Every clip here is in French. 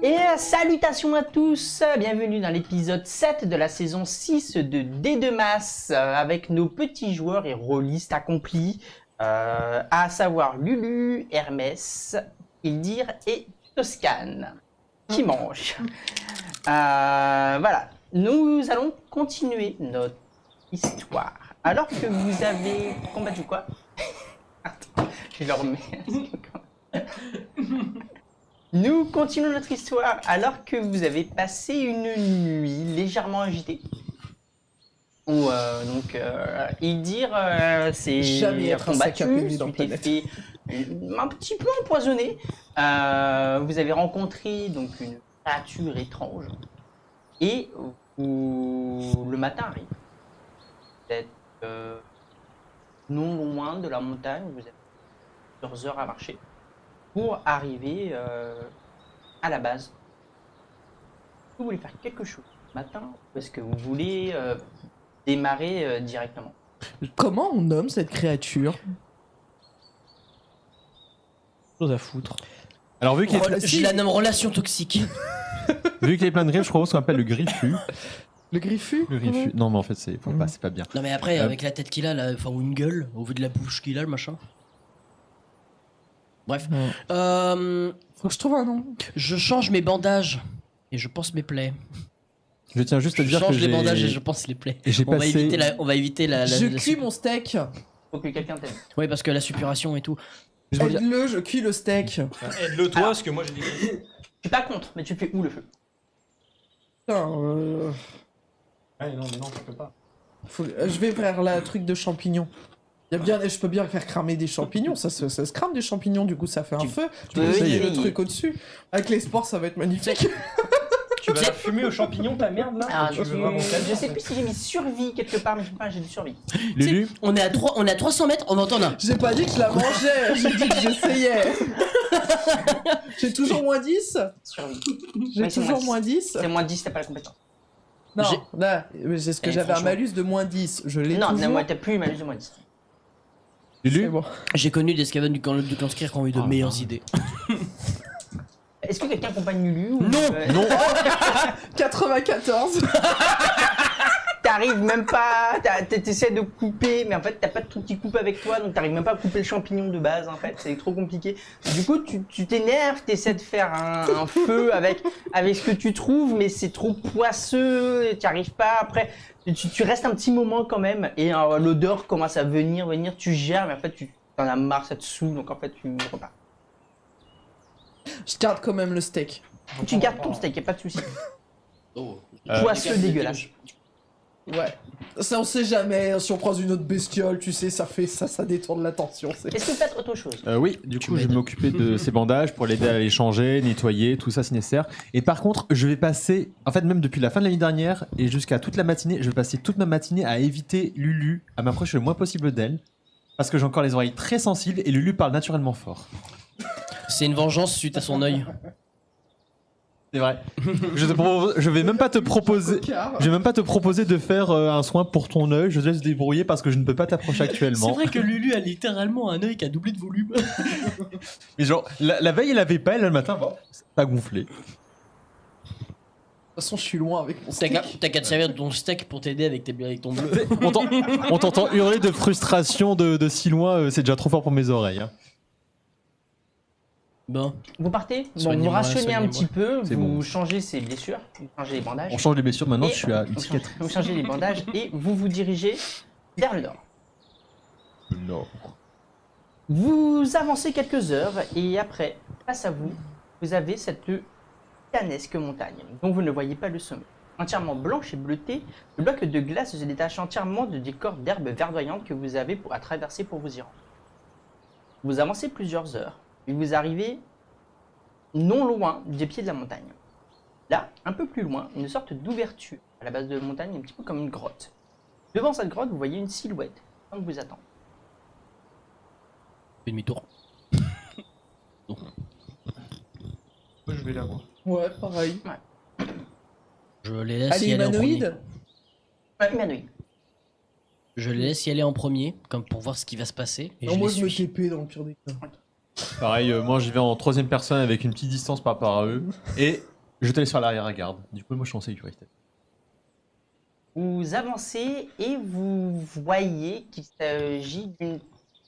Et salutations à tous, bienvenue dans l'épisode 7 de la saison 6 de D2Mas avec nos petits joueurs et rôlistes accomplis, à savoir Lulu, Hermès, Ildir et Toscane, qui mangent. Voilà, nous allons continuer notre histoire. Alors que vous avez combattu quoi? Attends, je le remets. Nous continuons notre histoire alors que vous avez passé une nuit légèrement agitée. Où Ildir s'est combattu, tu t'es fait un petit peu empoisonné. Vous avez rencontré donc une créature étrange et le matin arrive. Peut-être non loin de la montagne, vous avez plusieurs heures à marcher pour arriver à la base. Vous voulez faire quelque chose ce matin ou est-ce que vous voulez démarrer directement? Comment on nomme cette créature? Chose à foutre. Alors vu qu'il Je la nomme relation toxique. est plein de griffes, je propose qu'on appelle le griffu. Le griffu? Le griffu. Non mais en fait c'est pas bien. Non mais après avec la tête qu'il a là, enfin ou une gueule, au vu de la bouche qu'il a le machin. Bref. Faut que je trouve un nom. Je change mes bandages et je pense mes plaies. Je tiens juste à Je dire que change les bandages et je pense les plaies. j'ai On va passé... éviter la Je cuis mon steak. Faut que quelqu'un t'aide. Oui parce que la suppuration et tout. Juste pour dire- Aide-le, je cuis le steak. Aide-le toi, parce que moi j'ai dit. Je suis pas contre, mais tu fais où le feu? Putain, Ah non, mais non, tu peux pas. je vais vers la truc de champignons. Je peux bien faire cramer des champignons, ça se crame des champignons, du coup ça fait un feu. Tu peux essayer. essayer le truc au-dessus. Avec les sports ça va être magnifique. Tu vas la fumer aux champignons, ta merde là Ah, Tu veux vraiment je sais plus si j'ai mis survie quelque part, mais je crois que j'ai du survie. Lulu, On est à 300 mètres, on entend un. J'ai pas dit que je la mangeais, j'ai dit que j'essayais. J'ai toujours moins 10. Survie. J'ai Ouais, c'est toujours moins moins 10. C'est moins 10, t'as pas la compétence. Non, J'ai- là, c'est ce que Eh, j'avais un franchement. malus de moins 10. Je l'ai Non, toujours. moi t'as plus malus de moins 10. C'est Lulu, bon. J'ai connu des scavens du clan Skir qui ont eu de meilleures idées. Est-ce que quelqu'un accompagne Lulu ou Non, non, 94. T'arrives même pas, t'essaies de couper, mais en fait t'as pas de truc qui coupe avec toi, donc t'arrives même pas à couper le champignon de base en fait, c'est trop compliqué. Du coup tu t'énerves, t'essaies de faire un feu avec ce que tu trouves, mais c'est trop poisseux, t'y arrives pas. Après tu restes un petit moment quand même, et l'odeur commence à venir, tu gères, mais en fait tu t'en as marre, ça te saoule, donc en fait tu repars. Je garde quand même le steak. Tu gardes ton steak, y'a pas de soucis. Oh. Poisseux dégueulasse. Ouais. Ça, on sait jamais. Si on croise une autre bestiole, tu sais, ça détourne l'attention. Est-ce que peut-être autre chose? oui, du coup je vais m'aides. m'occuper de ces bandages pour l'aider à les changer, nettoyer, tout ça si nécessaire. Et par contre, je vais passer, en fait même depuis la fin de l'année dernière et jusqu'à toute la matinée, je vais passer toute ma matinée à éviter Lulu, à m'approcher le moins possible d'elle. Parce que j'ai encore les oreilles très sensibles et Lulu parle naturellement fort. C'est une vengeance suite à son œil. C'est vrai. Je vais même pas te proposer... Je vais même pas te proposer de faire un soin pour ton œil, je te laisse débrouiller parce que je ne peux pas t'approcher actuellement. C'est vrai que Lulu a littéralement un œil qui a doublé de volume. Mais genre, la veille il avait pas, et là le matin, bon, c'est pas gonflé. De toute façon, je suis loin avec mon T'as steak. qu'à te servir de ton steak pour t'aider avec ton bleu. On t'entend hurler de frustration de si loin, c'est déjà trop fort pour mes oreilles. Hein. Bon. Vous partez, vous Soignez-moi, rationnez un soignez-moi. petit peu, C'est vous bon. changez ses blessures, vous changez les bandages. On change les blessures, maintenant Et je suis à une vous cicatrice. changez- Vous changez les bandages et vous vous dirigez vers le nord. Non. Vous avancez quelques heures et après, face à vous, vous avez cette canesque montagne dont vous ne voyez pas le sommet. Entièrement blanche et bleutée, le bloc de glace se détache entièrement de décors d'herbes verdoyantes que vous avez à traverser pour vous y rendre. Vous avancez plusieurs heures et vous arrivez non loin des pieds de la montagne. Là, un peu plus loin, une sorte d'ouverture à la base de la montagne, un petit peu comme une grotte. Devant cette grotte, vous voyez une silhouette qui vous attend. Demi-tour. Moi je vais la voir. Ouais, pareil. Je les laisse Allez, y aller en premier. humanoïde. Humanoïde. Je les laisse y aller en premier, comme pour voir ce qui va se passer. Et Non, je moi, les je me suis. TP dans le pire des cas. Pareil, moi j'y vais en troisième personne avec une petite distance par rapport à eux. Et Je te laisse faire l'arrière-garde. Du coup, moi, je suis en sécurité. Vous avancez et vous voyez qu'il s'agit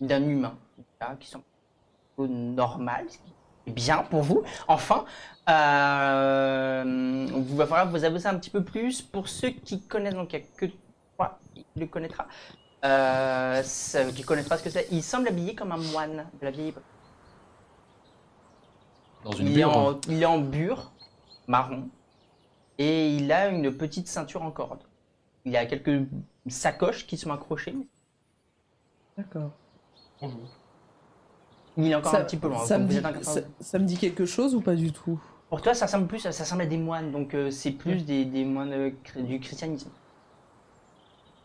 d'un humain, qui semble plutôt normal, ce qui est bien pour vous. Enfin, il va falloir vous avancer un petit peu plus. Pour ceux qui connaissent, donc il n'y a que toi qui le connaîtra, qui ne connaissent pas ce que c'est, il semble habillé comme un moine de la vieille époque. Dans une bure. Il est en bure, marron, et il a une petite ceinture en corde. Il y a quelques sacoches qui sont accrochées. D'accord. Bonjour. Il est encore un petit peu loin. Ça me, Vous dit, êtes incapable. ça me dit quelque chose ou pas du tout? Pour toi, ça ressemble à des moines, donc c'est plus des moines du christianisme.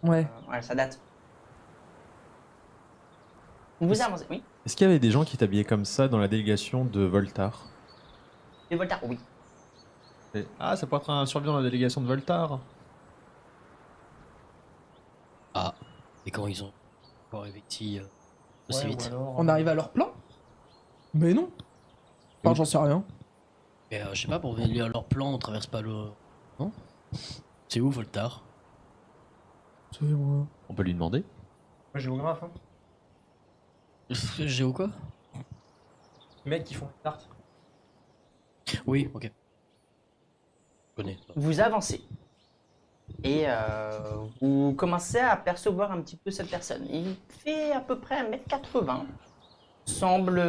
Ouais. Voilà, ça date. Vous avancez, oui. Est-ce qu'il y avait des gens qui t'habillaient comme ça dans la délégation de Voltar? Les Voltaires, oui. Ah, ça pourrait être un survivant de la délégation de Voltar. Ah, et quand ils ont arrivé ici aussi vite. On arrive à leur plan? Mais non. Enfin, j'en sais rien. Mais je sais pas, pour venir leur plan, on traverse pas le. Non? C'est où Voltar? C'est moi. On peut lui demander. Moi, géographe, hein. Géo quoi? Mecs qui font des tartes. Oui, ok. Je connais. Vous avancez. Et vous commencez à percevoir un petit peu cette personne. Il fait à peu près 1m80. Semble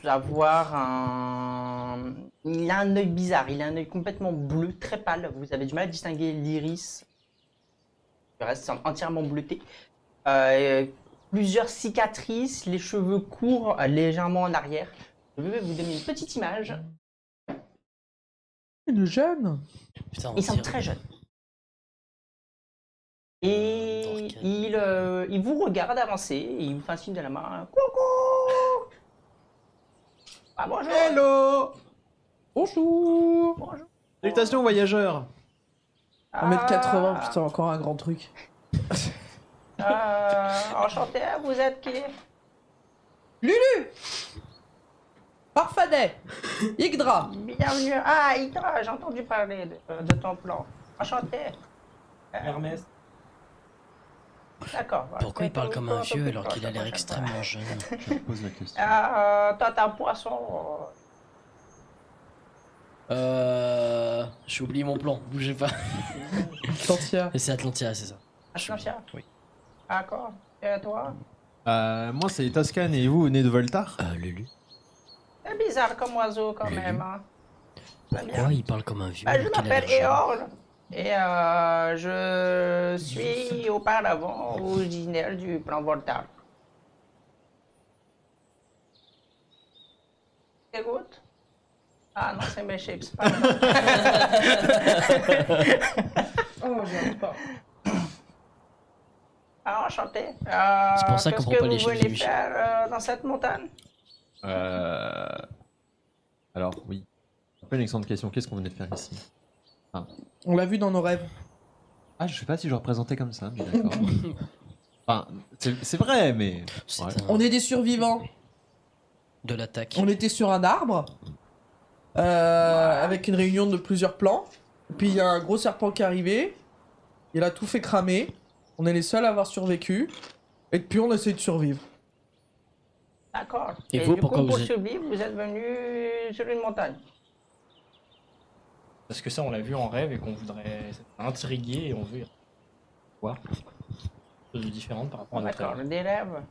avoir un... Il a un œil bizarre, il a un œil complètement bleu, très pâle. Vous avez du mal à distinguer l'iris. Le reste, c'est entièrement bleuté. Plusieurs cicatrices, les cheveux courts légèrement en arrière. Je vais vous donner une petite image. Une jeune. Putain, on Il semble dirait- très jeune. Et il vous regarde avancer et il vous fait un signe de la main. Coucou! Ah, bonjour! Hello! Bonjour. Bonjour! Salutations, voyageurs! 1m80, Ah, putain, encore un grand truc. enchanté, vous êtes qui? Parfadet. Yggdra. Bienvenue. Ah, Itra, j'ai entendu parler de ton plan. Enchanté. Hermès. D'accord. voilà. Pourquoi il parle comme un vieux alors qu'il a l'air extrêmement jeune? Je me pose la question. Toi, t'as un poisson. J'ai oublié mon plan, bougez pas. Tantia. Et c'est Atlantia, c'est ça. Atlantia. Oui. D'accord. Et toi? Moi, c'est Toscane et vous venez de Voltar? Lulu. C'est bizarre comme oiseau quand Mais même. Hein. Pourquoi il parle comme un vieux Bah, je alors qu'il a m'appelle l'air jeune? Eorl. Et je suis auparavant originaire du plan Voltaire. Écoute. Ah non, c'est mes chips. Pardon. Oh, j'arrive pas. Ah, enchanté. C'est pour ça qu'on qu'est-ce prend que pas les vous chips venez du faire dans cette montagne? Alors, oui. C'est pas une excellente question. Qu'est-ce qu'on venait de faire ici? On l'a vu dans nos rêves. Ah, je sais pas si je le représentais comme ça, mais d'accord. Enfin, c'est vrai, mais... C'est Ouais. On est des survivants. de l'attaque. On était sur un arbre. Avec une réunion de plusieurs plans. Puis il y a un gros serpent qui est arrivé. Il a tout fait cramer. On est les seuls à avoir survécu. Et depuis, on essaie de survivre. D'accord. Et vous, du pourquoi coup, vous pour êtes- survivre, vous êtes venu sur une montagne. Parce que ça, on l'a vu en rêve et qu'on voudrait intriguer et on veut y voir. Chose différente par rapport à notre D'accord, rêve. des rêves.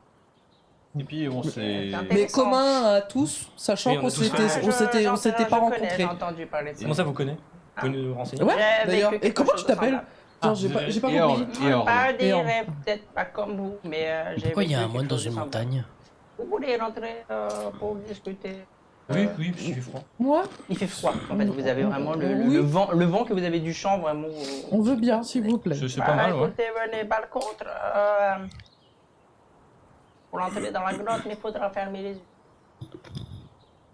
Et puis, on s'est... C'est Mais intéressant. commun à tous, sachant Oui, on qu'on a tous s'était fait. on s'était pas je connais, rencontrés. J'ai entendu parler de ça. Comment ça, vous connaissez? Vous pouvez nous renseigner? Ouais, J'ai d'ailleurs. vécu Et quelque comment chose tu de t'appelles? semblable. Attends, j'ai pas Eorl. compris. Eorl. Pas des Eorl. rêves, peut-être pas comme vous, mais j'ai Pourquoi il y a vécu un moine quelque dans chose de une semblable. montagne? Vous voulez rentrer pour discuter? Oui, oui, je suis froid. Moi, Il fait froid. En fait, vous avez vraiment Oui. le vent que vous avez du champ vraiment. on veut bien, s'il vous plaît. C'est pas mal, ouais. Écoutez, venez, par contre, pour entrer dans la grotte, il faudra fermer les yeux.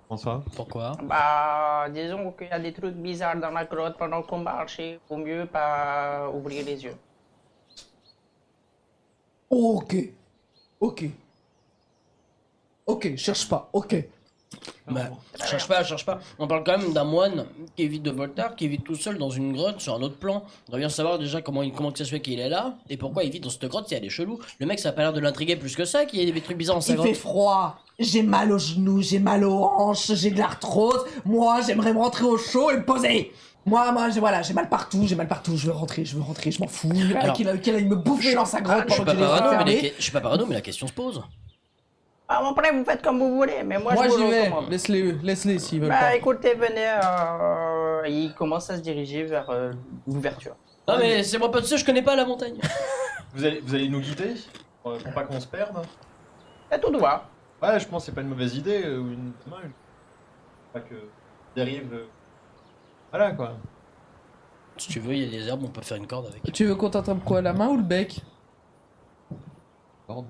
Bonsoir. Pourquoi? Bah, disons qu'il y a des trucs bizarres dans la grotte pendant qu'on marche, il vaut mieux pas ouvrir les yeux. Ok. Ok. Ok, cherche pas. Ok. Bah, cherche pas, cherche pas. On parle quand même d'un moine qui évite de Voltaire, qui évite tout seul dans une grotte sur un autre plan. On doit bien savoir déjà comment que ça se fait qu'il est là et pourquoi il vit dans cette grotte si elle est chelou. Le mec, ça a pas l'air de l'intriguer plus que ça, qu'il y ait des trucs bizarres dans sa Il fait grotte. froid, j'ai mal aux genoux, j'ai mal aux hanches, j'ai de l'arthrose. Moi, j'aimerais me rentrer au chaud et me poser. Moi, j'ai mal partout, je veux rentrer, je m'en fous. Alors- Qu'il aille me bouffer dans sa grotte Je suis pendant pas que j'ai les yeux parano, mais fermés. je suis pas parano, mais la question se pose. Ah, après, vous faites comme vous voulez, mais moi, Moi je vous j'y vais, recommande. laisse-les s'ils veulent Bah pas. écoutez, venez, il commence à se diriger vers l'ouverture. Non mais c'est moi pas de ça, je connais pas la montagne. Vous allez nous guider pour pas qu'on se perde. À tout droit. Ouais, je pense que c'est pas une mauvaise idée ou une pas que dérive. Voilà quoi. Si tu veux, il y a des herbes, on peut faire une corde avec. Tu veux qu'on t'attrape quoi, la main ou le bec? Pardon.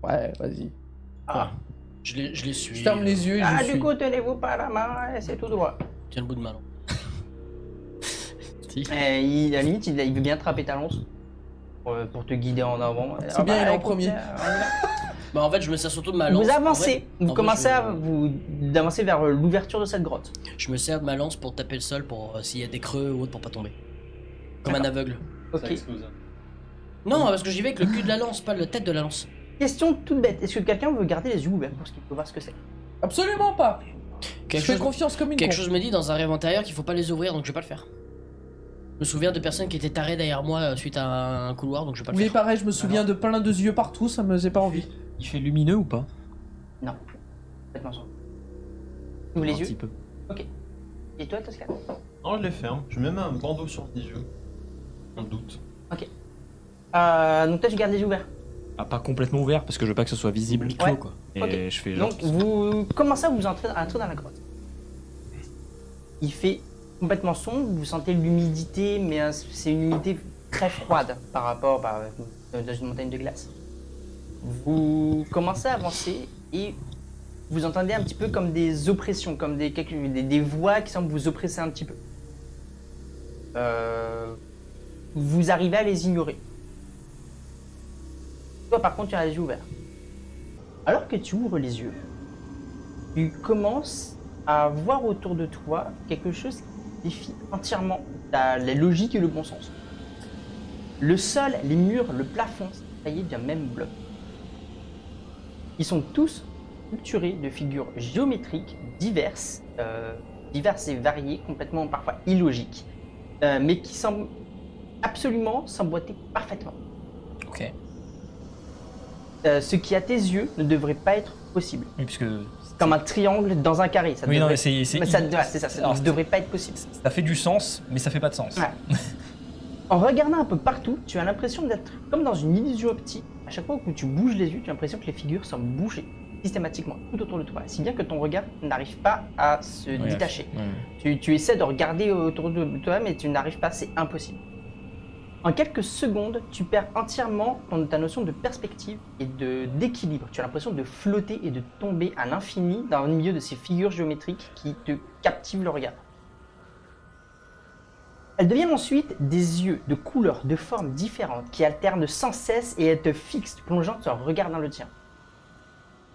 Ouais, vas-y. Ah, Je les suis. Je ferme les yeux et ah je du suis. coup, tenez-vous par la main et c'est tout droit. Tiens le bout de ma langue. À la limite, il veut bien attraper ta lance pour te guider en avant. C'est bien, il est en écoute, premier. Bah en fait, je me sers surtout de ma lance. Vous En avancez, vrai, vous en vrai, commencez je- d'avancer vers l'ouverture de cette grotte. Je me sers de ma lance pour taper le sol pour s'il y a des creux ou autre pour pas tomber. Comme un aveugle. Ok. Ça explose. Non, parce que j'y vais avec le cul de la lance, pas la tête de la lance. Question toute bête, est-ce que quelqu'un veut garder les yeux ouverts pour ce qu'il peut voir ce que c'est? Absolument pas. Quelque Je fais chose, confiance comme une quelque con. chose me dit dans un rêve antérieur qu'il faut pas les ouvrir, donc je vais pas le faire. Je me souviens de personnes qui étaient tarées derrière moi suite à un couloir, donc je vais pas le Oui, faire. pareil, je me souviens de plein de yeux partout, ça me faisait pas envie. Il fait lumineux ou pas? Non. Faites-moi ça. Ouvre les Un yeux. petit peu. Et toi, Toscan? Non, je les ferme. Je mets même un bandeau sur les yeux. On doute. Donc toi, tu gardes les yeux ouverts. Ah, pas complètement ouvert parce que je veux pas que ce soit visible. Ouais. quoi. Et Ok. je fais genre. Donc vous commencez à vous entrer dans la grotte. Il fait complètement sombre, vous sentez l'humidité, mais c'est une humidité très froide par rapport dans une montagne de glace. Vous commencez à avancer et vous entendez un petit peu comme des oppressions, comme des voix qui semblent vous oppresser un petit peu. Vous arrivez à les ignorer. Toi, par contre, tu as les yeux ouverts. Alors que tu ouvres les yeux, tu commences à voir autour de toi quelque chose qui défie entièrement la logique et le bon sens. Le sol, les murs, le plafond, c'est taillé d'un même bloc. Ils sont tous structurés de figures géométriques diverses et variées, complètement parfois illogiques, mais qui semblent absolument s'emboîter parfaitement. Ok. Ce qui à tes yeux ne devrait pas être possible. Oui, puisque. Comme un triangle dans un carré. Ça Oui, non, devrait... mais c'est. mais ça, ouais, c'est ça, ça Alors, ne devrait pas être possible. Ça fait du sens, mais ça fait pas de sens. Ouais. En regardant un peu partout, tu as l'impression d'être comme dans une illusion optique. À chaque fois que tu bouges les yeux, tu as l'impression que les figures semblent bouger systématiquement tout autour de toi, si bien que ton regard n'arrive pas à se Ouais, détacher. ouais. Tu essaies de regarder autour de toi, mais tu n'arrives pas, c'est impossible. En quelques secondes, tu perds entièrement ta notion de perspective et d'équilibre. Tu as l'impression de flotter et de tomber à l'infini dans le milieu de ces figures géométriques qui te captivent le regard. Elles deviennent ensuite des yeux de couleurs, de formes différentes qui alternent sans cesse et elles te fixent, plongeant ton regard dans le tien.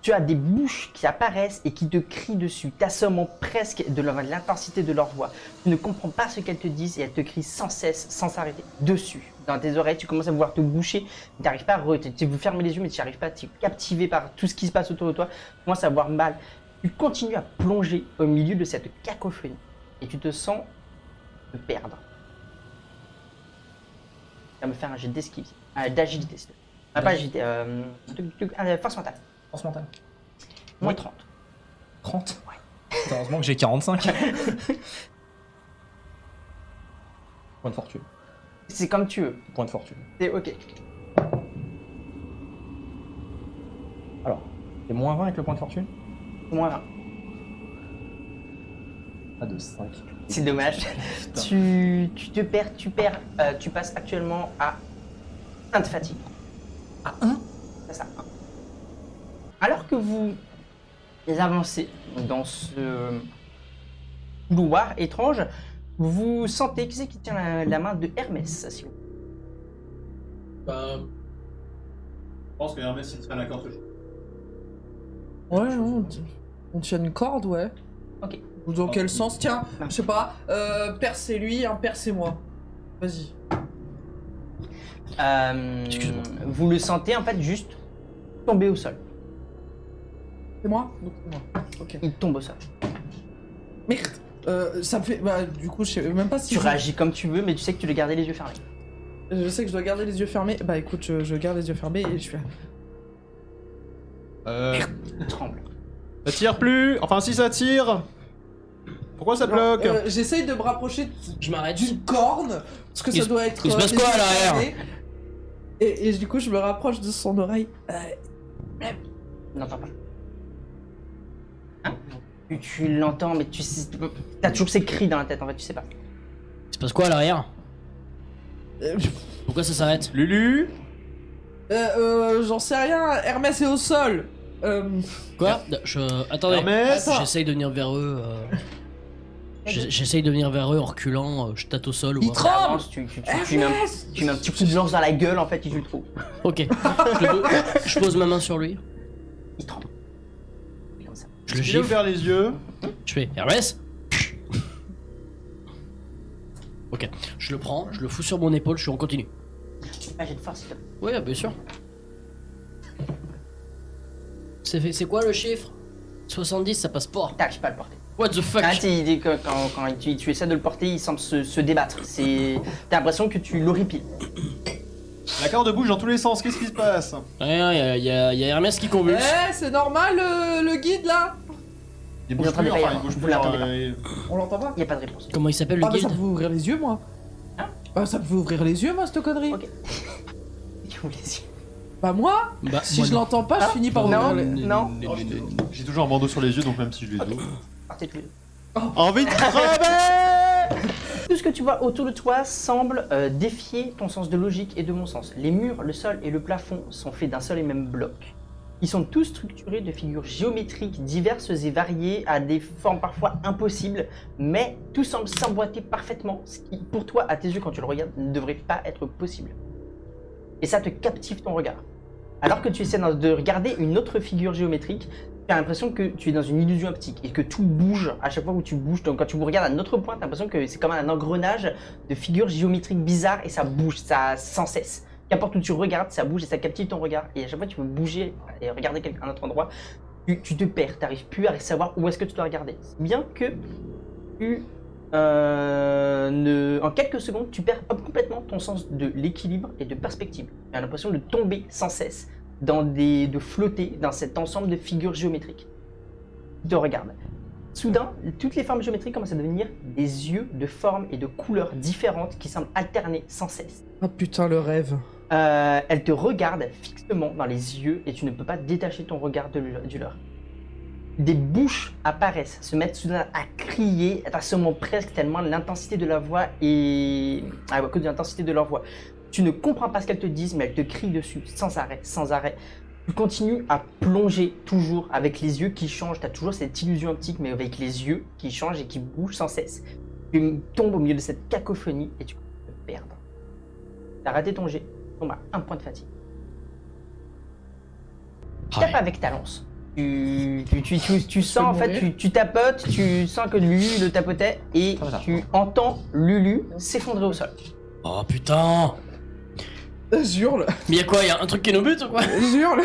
Tu as des bouches qui apparaissent et qui te crient dessus, t'assommant presque de l'intensité de leur voix. Tu ne comprends pas ce qu'elles te disent et elles te crient sans cesse, sans s'arrêter, dessus. Dans tes oreilles, tu commences à vouloir te boucher, tu n'arrives pas à tu veux fermer les yeux mais tu n'y arrives pas, tu es captivé par tout ce qui se passe autour de toi, tu commences à avoir mal. Tu continues à plonger au milieu de cette cacophonie et tu te sens te perdre. Tu vas me faire un jet d'esquive, d'agilité, s'il te plaît. Ah, pas agilité, force mentale. Force mentale. Moins Oui. 30. 30. Ouais. Heureusement que j'ai 45. Point de fortune. C'est comme tu veux. Point de fortune. C'est ok. Alors, c'est moins 20 avec le point de fortune? Moins 20. Pas de 5. C'est dommage. tu te perds, tu passes actuellement à 1 de fatigue. À 1? C'est ça. 1. Alors que vous avancez dans ce couloir étrange, vous sentez qui c'est qui tient la main de Hermès, s'il vous plaît. Ben, pense que Hermès il serait d'accord. Ouais, non, on tient une corde, ouais. Ok. Ou dans quel sens? Tiens, Non. je sais pas, percez-lui, percez-moi. Vas-y. Excuse-moi. Vous le sentez en fait juste tomber au sol. C'est moi? Donc c'est moi. Ok. Il tombe au sol. Merde. Ça me fait. Bah, du coup, je sais même pas si. Tu réagis comme tu veux, mais tu sais que tu dois garder les yeux fermés. Je sais que je dois garder les yeux fermés. Bah, écoute, je garde les yeux fermés et je suis là. Il tremble. Ça tire plus. Enfin, si ça tire. Pourquoi ça bloque? J'essaye de me rapprocher Je m'arrête. d'une corne. Parce que Il ça se- doit être. il se passe les quoi à yeux l'arrière? fermés. Et du coup, je me rapproche de son oreille. Il n'entend pas. Hein? Tu l'entends, mais tu sais. T'as toujours ces cris dans la tête en fait, tu sais pas. Il se passe quoi à l'arrière? Euh, Pourquoi ça s'arrête? Lulu. J'en sais rien. Hermès est au sol. Quoi? Attendez, Hermès. j'essaye de venir vers eux. J'essaye de venir vers eux en reculant, je tâte au sol ou Il voir. tremble. Avance, tu mets un petit coup de lance dans la gueule en fait, il joue le trou. Ok. Je pose ma main sur lui. Il tremble. Et comme ça. Je le J'ai gifle. ouvert les yeux. Je fais Hermès. Ok. Je le prends, je le fous sur mon épaule, je suis en continu. Ah, j'ai de force, s'il te plaît. Oui, bien sûr. C'est quoi le chiffre? 70, ça passe pas. T'arrives pas à le porter. What the fuck? Ah, il dit que quand tu essaies de le porter, il semble se débattre. T'as l'impression que tu l'horripiles. La corde bouge dans tous les sens. Qu'est-ce qui se passe? Rien, y a Hermès qui convulse. C'est normal le guide là. Il Vous l'entendez pas, enfin, Hermès. il bouge Vous plus. l'entendez pas. On l'entend pas? Il n'y a pas de réponse. Comment il s'appelle le Ah bah ça guide? me fait ouvrir les yeux moi. Hein? Ça me fait ouvrir les yeux moi cette connerie. Ok. Tu ouvres les yeux. Bah moi, Bah, si moi je non. l'entends pas, je finis par Non, ouvrir les... non. J'ai toujours un bandeau sur les yeux, donc même si je les ouvre. Partez tous les deux. Envie de crever. Tout ce que tu vois autour de toi semble défier ton sens de logique et de bon sens. Les murs, le sol et le plafond sont faits d'un seul et même bloc. Ils sont tous structurés de figures géométriques diverses et variées à des formes parfois impossibles, mais tout semble s'emboîter parfaitement, ce qui, pour toi, à tes yeux, quand tu le regardes, ne devrait pas être possible. Et ça te captive ton regard. Alors que tu essaies de regarder une autre figure géométrique, tu as l'impression que tu es dans une illusion optique et que tout bouge à chaque fois où tu bouges. Donc quand tu regardes à un autre point, tu as l'impression que c'est comme un engrenage de figures géométriques bizarres et ça bouge, ça sans cesse. Qu'importe où tu regardes, ça bouge et ça captive ton regard. Et à chaque fois que tu veux bouger et regarder un autre endroit, tu te perds, tu n'arrives plus à savoir où est-ce que tu dois regarder. Bien que en quelques secondes, tu perds complètement ton sens de l'équilibre et de perspective. Tu as l'impression de tomber sans cesse, de flotter dans cet ensemble de figures géométriques qui te regardent. Soudain, toutes les formes géométriques commencent à devenir des yeux de formes et de couleurs différentes qui semblent alterner sans cesse. Oh putain le rêve. Elles te regardent fixement dans les yeux et tu ne peux pas détacher ton regard du leur. Des bouches apparaissent, se mettent soudain à crier, à ce moment presque tellement l'intensité de la voix et à cause de l'intensité de leur voix. Tu ne comprends pas ce qu'elles te disent, mais elles te crient dessus sans arrêt, sans arrêt. Tu continues à plonger toujours avec les yeux qui changent. Tu as toujours cette illusion optique, mais avec les yeux qui changent et qui bougent sans cesse. Tu tombes au milieu de cette cacophonie et tu peux te perdre. Tu as raté ton jet, tu tombes à 1 point de fatigue. Tu tapes avec ta lance. Tu sens en fait, mourir. tu tapotes, tu sens que Lulu le tapotait et Ça va, ça tu entends Lulu s'effondrer au sol. Oh putain! J'hurle. Mais y'a quoi? Y'a un truc qui nous bute ou quoi? J'hurle.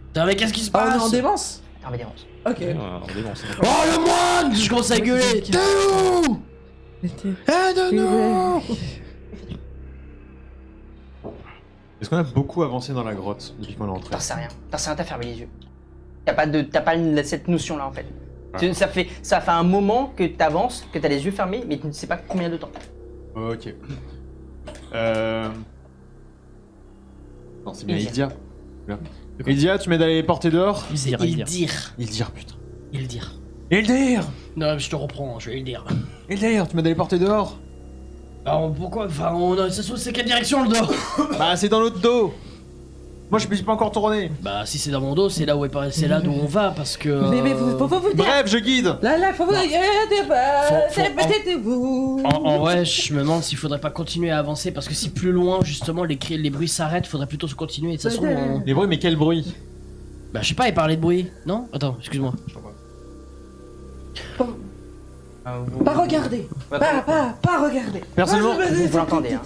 Putain, mais qu'est-ce qui se Ah on est passe? en démence. Attends, mais dérange. Ok. Oh le moine! Je commence à gueuler! T'es où? Aide-nous! Est-ce qu'on a beaucoup avancé dans la grotte depuis qu'on est entré? T'en sais rien, t'as fermé les yeux. T'as pas cette notion là en fait. Ouais. Ça fait un moment que t'avances, que t'as les yeux fermés, mais tu ne sais pas combien de temps. Ok. Non, c'est bien Ildia. Ildia. Ildia, tu m'aides à les porter dehors? Ildir. Ildir, putain. Ildir. Ildir! Non, je te reprends, je vais le dire. Ildir, tu m'aides à les porter dehors? Alors pourquoi? Enfin, ça se trouve, c'est quelle direction le dos? Bah, c'est dans l'autre dos! Moi, je me suis pas encore tourné. Bah, si c'est dans mon dos, c'est là d'où on va parce que. Mais faut vous dire. Bref, je guide. Là, faut vous dire. Faut- C'est peut-être vous. En vrai, je me demande s'il faudrait pas continuer à avancer parce que si plus loin, justement, les bruits s'arrêtent, faudrait plutôt se continuer. De toute façon, Les bruits, mais quel bruit? bah, je sais pas, il parlait de bruit, non? Attends, excuse-moi. Pas regarder. Pas regarder. Personnellement, vous l'entendez, hein.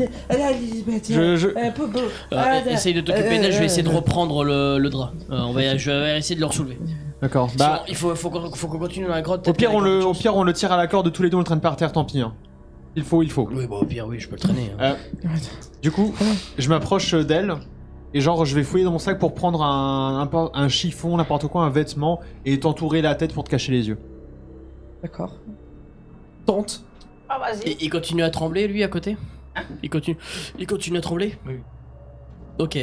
Essaye de t'occuper d'elle, je vais essayer de reprendre le drap. Je vais essayer de le ressoulever. D'accord. Bah, Sinon, faut qu'on continue dans la grotte. au pire, peut-être on qu'il y a le tire à la corde, tous les deux on le traîne par terre, tant pis. Hein. Il faut. Oui, bah au pire, oui, je peux le traîner. Hein. Du coup, je m'approche d'elle et genre je vais fouiller dans mon sac pour prendre un chiffon, n'importe quoi, un vêtement et t'entourer la tête pour te cacher les yeux. D'accord. Tente. Ah, vas-y. Et il continue à trembler, lui, à côté il continue à trembler Oui. Ok,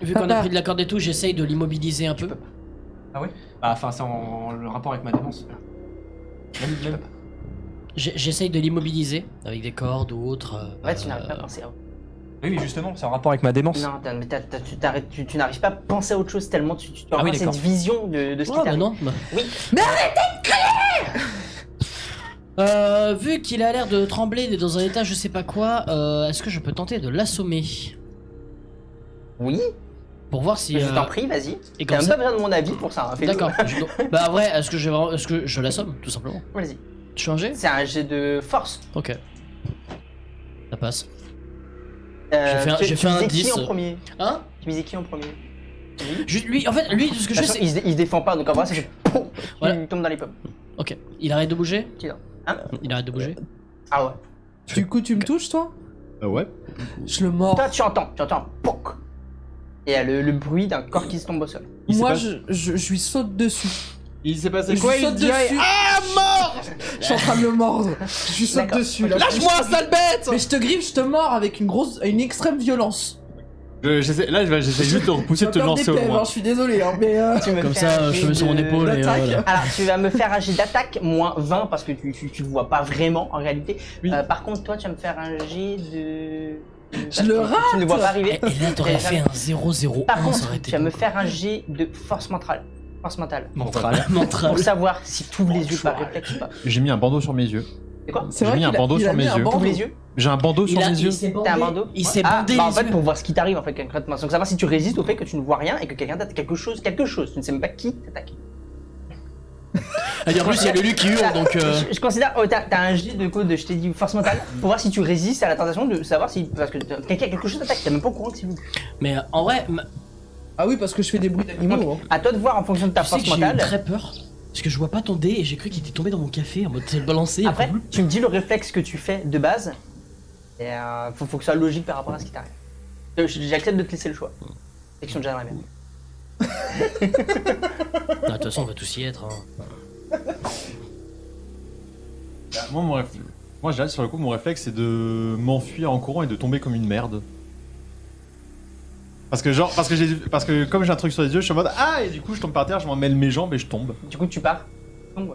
vu qu'on a pris de la corde et tout, j'essaye de l'immobiliser un peu. Ah oui. Bah, enfin, c'est en le rapport avec ma démence. Même. J'essaye de l'immobiliser avec des cordes ou autres. Ouais, tu n'arrives pas à penser à Oui, mais justement, c'est en rapport avec ma démence. Non, tu n'arrives pas à penser à autre chose tellement tu Ah oui, as cette d'accord. vision de ce qui Ouais, bah t'arrive. non. Bah. Oui. Mais arrêtez. Vu qu'il a l'air de trembler dans un état je sais pas quoi, est-ce que je peux tenter de l'assommer Oui, pour voir si. je t'en prie, vas-y. Et T'as comme même ça. pas besoin de mon avis pour ça. Hein, fais-le. D'accord. Bah vrai, est-ce que je l'assomme tout simplement? Vas-y. Je fais un jet? C'est un jet de force. Ok. Ça passe. Tu j'ai fait un visais qui 10. en premier Hein? Tu visais qui en premier Lui, en fait, lui, tout ce que je De sais, toute façon, c'est. il se défend pas, donc en vrai, ça fait POUM, Voilà. il tombe dans les pommes. Ok. Il arrête de bouger? Hein Il arrête de bouger? Ah ouais. Du coup, tu me touches, toi? Ouais. Je le mords. Toi, tu entends POUC. Et il y a le bruit d'un corps qui se tombe au sol. Moi, je lui saute dessus. Il s'est passé Je quoi? lui saute Il dit dessus. ah mort. Je suis en train de le mordre. Je lui saute D'accord. dessus. Là. Lâche-moi, sale bête. Mais je te griffe, je te mords avec une extrême violence. J'essaie juste de repousser, de te J'ai encore lancer des au pèves, loin. hein, je suis désolé, hein, mais Tu me Comme fais ça, un je jet te mets sur mon de- épaule et d'attaque. voilà. Alors, tu vas me faire un jet d'attaque, moins 20 parce que tu le vois pas vraiment en réalité. Oui. Par contre, toi, tu vas me faire un jet de. Je le rate. Tu ne le vois pas arriver. Et là, t'aurais fait un 0-0-1, Par ça contre, aurait tu été. vas me faire un jet de force mentale. Force mentale. Mental. Mental. Pour savoir si tu ouvres les yeux par réflexe ou pas. J'ai mis un bandeau sur mes yeux. C'est quoi c'est J'ai vrai mis un qu'il a- bandeau il a sur mis mes un yeux. Tu bandeau. ouvres les yeux J'ai un bandeau sur mes yeux. T'as un bandeau Il s'est Ah, bandé bah en les fait, yeux. pour voir ce qui t'arrive en fait concrètement. Donc savoir si tu résistes au fait que tu ne vois rien et que quelqu'un t'attaque quelque chose. Tu ne sais même pas qui t'attaque. Et en plus, il y a Lulu qui hurle donc. Je considère, t'as un jet de code, je t'ai dit force mentale, pour voir si tu résistes à la tentation de savoir si. Parce que quelqu'un quelque chose t'attaque, t'es même pas au courant que c'est lui. Mais en vrai, Ah oui, parce que je fais des bruits d'animaux. hein. À toi de voir en fonction de ta tu sais force que j'ai eu mentale. très peur. Parce que je vois pas ton dé et j'ai cru qu'il était tombé dans mon café en mode c'est balancé. Après, tu me dis le réflexe que tu fais de base. Et faut que ce soit logique par rapport à ce qui t'arrive. J'accepte de te laisser le choix. Section de Jardin bien. De toute façon, on va tous y être. Hein. Moi, je dirais sur le coup, mon réflexe, c'est de m'enfuir en courant et de tomber comme une merde. Parce que comme j'ai un truc sur les yeux, je suis en mode ah, et du coup, je tombe par terre, je m'en mêle mes jambes et je tombe. Du coup, tu pars. Donc,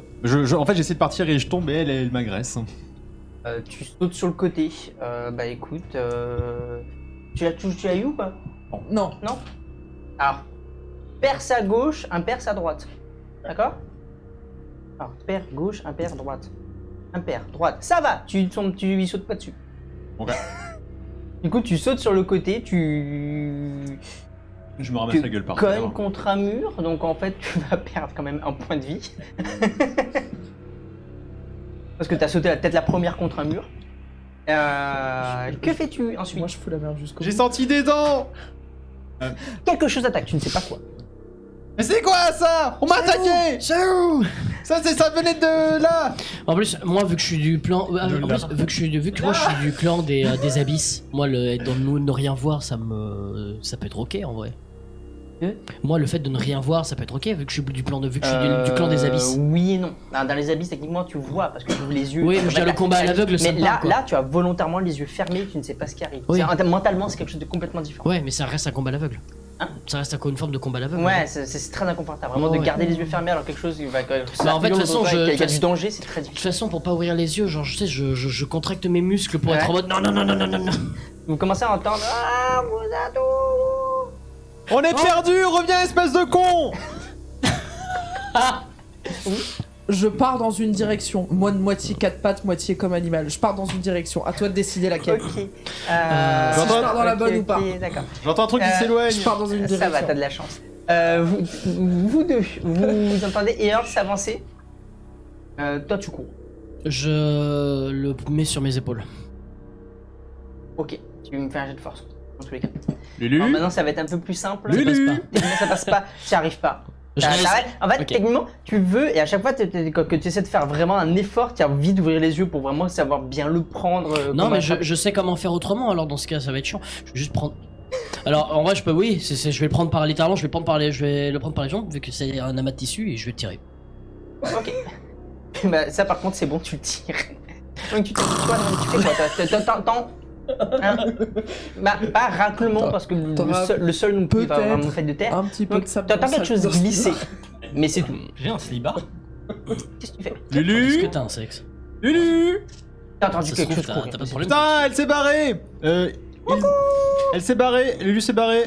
En fait, j'essaie de partir et je tombe et elle m'agresse. tu sautes sur le côté. Bah écoute, tu l'as eu ou pas? Non. Non. Alors, perce à gauche, un perce à droite. D'accord? Alors, paire gauche, un paire droite. Un paire droite. Ça va, tu y sautes pas dessus. Ok. Du coup, tu sautes sur le côté, tu Je me ramasse la gueule par terre. cognes contre un mur, donc en fait, tu vas perdre quand même un point de vie. Parce que t'as sauté la tête la première contre un mur. Que fais-tu ensuite? Moi, je fous la merde jusqu'au J'ai bout. senti des dents. Quelque chose attaque, tu ne sais pas quoi. Mais c'est quoi ça? On m'a attaqué. Ça venait de là. En plus, moi, vu que je suis du plan. En De plus, là. vu que moi je suis du clan des abysses, moi, être dans le ne rien voir, ça peut être ok en vrai. Moi, le fait de ne rien voir, ça peut être ok, vu que je suis du clan du clan des abysses. Oui et non. Dans les abysses, techniquement, tu vois parce que tu ouvres les yeux. Oui, mais je veux dire, le combat à l'aveugle, ça Mais me parle, là, quoi. là, tu as volontairement les yeux fermés, tu ne sais pas ce qui arrive. Oui. Mentalement, c'est quelque chose de complètement différent. Ouais, mais ça reste un combat à l'aveugle. Ça reste à quoi une forme de combat d'aveugle. Ouais, c'est très inconfortable. Vraiment, de Ouais. garder les yeux fermés alors quelque chose qui va. Bah, en fait, de toute façon, il y a du danger, c'est très De toute difficile. façon, pour pas ouvrir les yeux, genre, je sais, je contracte mes muscles pour être en mode non, non, non, non, non, non, non. Vous commencez à entendre Ah, Musato. On est perdu, reviens espèce de con. Je pars dans une direction. Moi de moitié quatre pattes, moitié comme animal. Je pars dans une direction. À toi de décider laquelle. Ok. Si je pars dans la bonne ou pas. D'accord. J'entends un truc qui s'éloigne. Je pars dans une Ça va, direction. t'as de la chance. Vous deux, vous entendez Earl s'avancer. Toi, tu cours. Je le mets sur mes épaules. Ok, tu me fais un jet de force. Dans tous les cas. Lulu. Alors maintenant, ça va être un peu plus simple. Ça passe pas. Techniquement, ça passe pas, tu n'y arrives pas. Je reste- En fait, Ok. techniquement, tu veux, et à chaque fois que tu essaies de faire vraiment un effort, tu as envie d'ouvrir les yeux pour vraiment savoir bien le prendre. Non, comment mais ça- je sais comment faire autrement, alors dans ce cas, ça va être chiant. Je vais juste prendre. Alors, en vrai, je peux, oui, je vais le prendre par littéralement, je vais le prendre par les jambes, vu que c'est un amas de tissu, et je vais le tirer. Ok. Bah, ça, par contre, c'est bon, tu le tires. Donc, tu fais quoi T'entends hein bah, pas raclement parce que le sol non plus va peut-être vraiment fait de terre. Un petit peu Donc, de sable. t'entends dans quelque sa- chose dans sa- glisser, mais c'est tout. J'ai un slibard. Qu'est-ce que tu fais Est-ce que Lulu. t'as un sexe? Lulu. T'as entendu Ça se quelque trouve, chose t'as courir. pas de problème. Putain, elle s'est barrée. Elle s'est barrée. Lulu s'est barrée.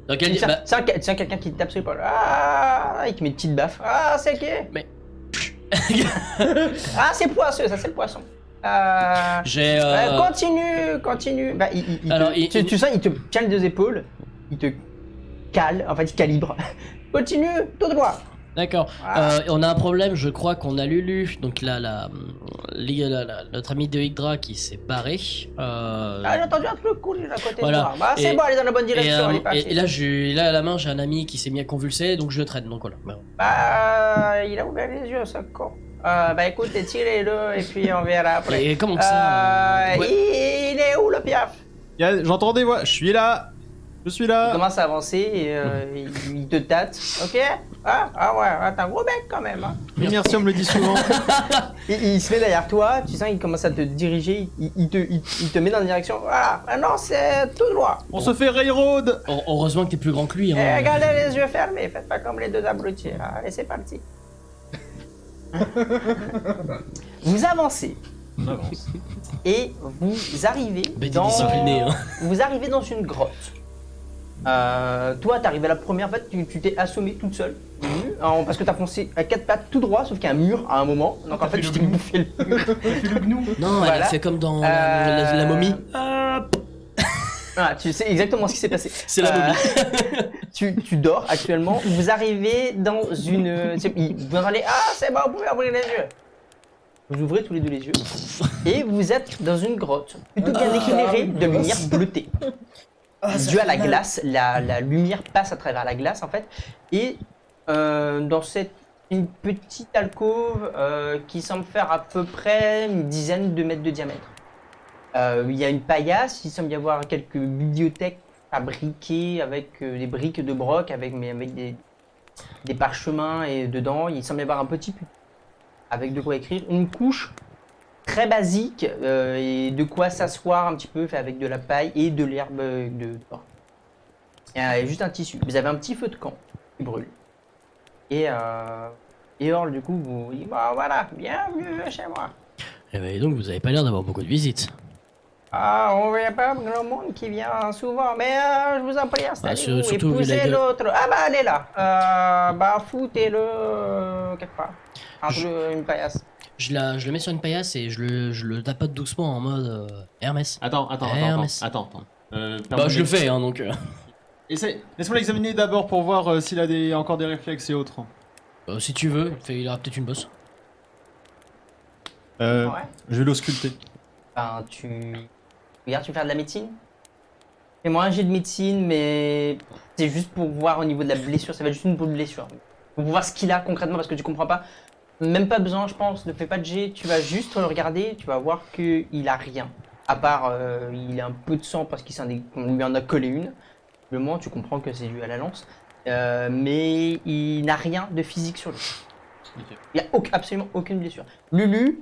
Dans quel... Tiens, bah, tiens, quelqu'un qui te tape sur l'épaule. Ah, il te met une petite baffe. Ah, c'est qui Mais- Ah, c'est poisseux, ça c'est le poisson. j'ai. Continue. Bah, Alors, tu sens, il te tient les deux épaules, il te cale, en fait, il calibre. Continue, tout droit. D'accord. Ah. On a un problème, je crois qu'on a Lulu, donc notre ami de Yggdra qui s'est barré. Ah, j'ai entendu un truc cool à côté Voilà. de toi. Bah, c'est Et- bon, elle est dans la bonne Et, direction, elle est partie. et là, à la main, j'ai un ami qui s'est mis à convulser, donc je le traîne. Donc voilà. Bah, il a ouvert les yeux, ce con. Bah, écoute, tirez-le, et puis on verra après. Et comment que ça ouais. Il est où le piaf? J'entends des voix. Je suis là. Je suis Il là. commence à avancer et il te tâte. Ok? Ah ouais, t'es un gros mec quand même. Hein. Oui, merci, on me le dit souvent. Il se met derrière toi, tu sens qu'il commence à te diriger, il te met dans la direction. Voilà, maintenant c'est tout droit. On se fait railroad. Heureusement que t'es plus grand que lui. Et Hein. regardez les yeux fermés, faites pas comme les deux abrutis. Là. Allez, c'est parti. Vous avancez On avance. et vous arrivez Bête dans... discipliné, hein. Vous arrivez dans une grotte. Toi, t'es arrivé la première, en fait, tu t'es assommé toute seule. Parce que t'as foncé à quatre pattes tout droit, sauf qu'il y a un mur à un moment. Donc en fait, tu t'es bouffé le mur. Non, elle Voilà. a fait comme dans la momie. Ah, tu sais exactement ce qui s'est passé. C'est la momie. Tu dors actuellement. Vous arrivez dans une. Vous entendez Ah, c'est bon, vous pouvez ouvrir les yeux. Vous ouvrez tous les deux les yeux et vous êtes dans une grotte plutôt bien éclairée de lumière bleutée. Dû à la glace, la lumière passe à travers la glace en fait. Et dans une petite alcôve qui semble faire à peu près une dizaine de mètres de diamètre. Il y a une paillasse, il semble y avoir quelques bibliothèques fabriquées avec des briques de broc, avec des parchemins et dedans, il semble y avoir un petit pupitre avec de quoi écrire, une couche très basique et de quoi s'asseoir un petit peu fait avec de la paille et de l'herbe de porc. Et juste un tissu. Vous avez un petit feu de camp qui brûle. Et Earl, du coup, vous dit bah voilà, bienvenue chez moi. Eh ben, donc, vous avez pas l'air d'avoir beaucoup de visites. Ah, on voit pas grand monde qui vient souvent, mais je vous en prie, installez-vous et surtout vu la poussez gueule. l'autre. Ah bah, elle est là. Bah, foutez-le quelque part. Entre une paillasse. Je le mets sur une paillasse et je le tapote doucement en mode Hermès. Attends. Hermès. Bah, je le fais, hein, donc. Laisse-moi l'examiner d'abord pour voir s'il a encore des réflexes et autres. Si tu veux, il aura peut-être une bosse. Je Ouais. vais l'ausculter. Ben, regarde, tu veux faire de la médecine? Fais-moi un jet de médecine, mais c'est juste pour voir au niveau de la blessure. Ça va être juste une boule de blessure. Pour voir ce qu'il a concrètement, parce que tu comprends pas. Même pas besoin, je pense, ne fais pas de jet. Tu vas juste le regarder, tu vas voir qu'il a rien. À part, il a un peu de sang parce qu'on lui en a collé une. Le moment, tu comprends que c'est dû à la lance. Mais il n'a rien de physique sur lui. Ok. Il n'y a absolument aucune blessure. Lulu,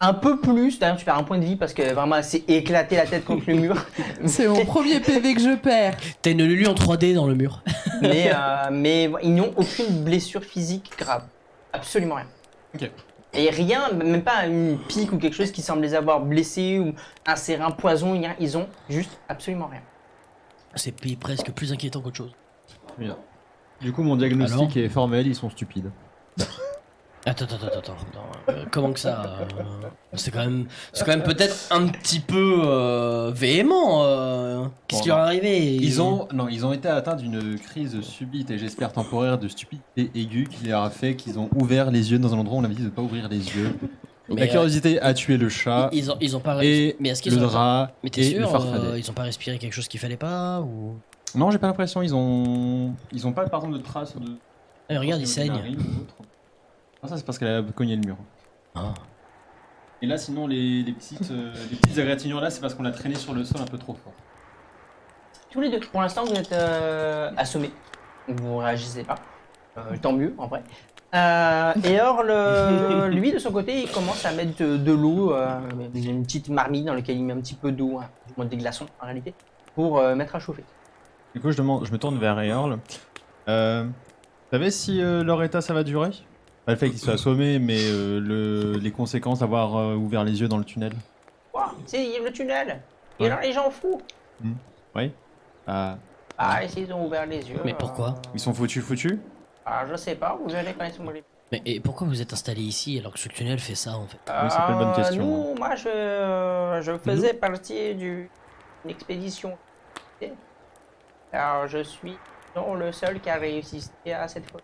Un peu plus, d'ailleurs tu perds un point de vie parce que vraiment elle s'est éclatée la tête contre le mur. C'est mon premier PV que je perds. T'as une Lulu en 3D dans le mur. mais ils n'ont aucune blessure physique grave. Absolument rien. Ok. Et rien, même pas une pique ou quelque chose qui semble les avoir blessés ou un sérin poison, rien. Ils ont juste absolument rien. C'est presque plus inquiétant qu'autre chose. Bien. Du coup, mon diagnostic est formel, ils sont stupides. Attends. Comment que ça c'est quand même peut-être un petit peu véhément. Qu'est-ce qui leur est arrivé? Ils ont été atteints d'une crise subite et j'espère temporaire de stupidité aiguë qui leur a fait qu'ils ont ouvert les yeux dans un endroit où on avait dit de ne pas ouvrir les yeux. Mais, La curiosité a tué le chat Ils ont pas et mais est-ce qu'ils le ont drap Mais t'es et le sûr farfadet. ils ont pas respiré quelque chose qu'il fallait pas ou Non, j'ai pas l'impression, ils ont pas par exemple de traces de... Ah, regarde, il saigne. narine ou autre. Ah, ça c'est parce qu'elle a cogné le mur. Ah. Et là sinon les petites égratignures là c'est parce qu'on l'a traîné sur le sol un peu trop fort. Tous les deux, pour l'instant vous êtes assommés. Vous réagissez pas. Tant mieux en vrai. Et or, lui de son côté, il commence à mettre de l'eau, une petite marmite dans laquelle il met un petit peu d'eau, du moins des glaçons en réalité, pour mettre à chauffer. Du coup je me tourne vers Earl. Vous savez si leur état ça va durer? Pas le fait qu'ils soient assommés mais les conséquences d'avoir ouvert les yeux dans le tunnel. Wow, c'est le tunnel. Et Ouais. là les gens fous. Oui. Ah, Ah, ils ont ouvert les yeux. Mais pourquoi ils sont foutus. Je sais pas, vous verrez quand ils sont les... Mais et pourquoi vous êtes installé ici alors que ce tunnel fait ça en fait? Oui, c'est pas une bonne question. Moi, je faisais partie d'une expédition. Alors, je suis non le seul qui a réussi à cette fois.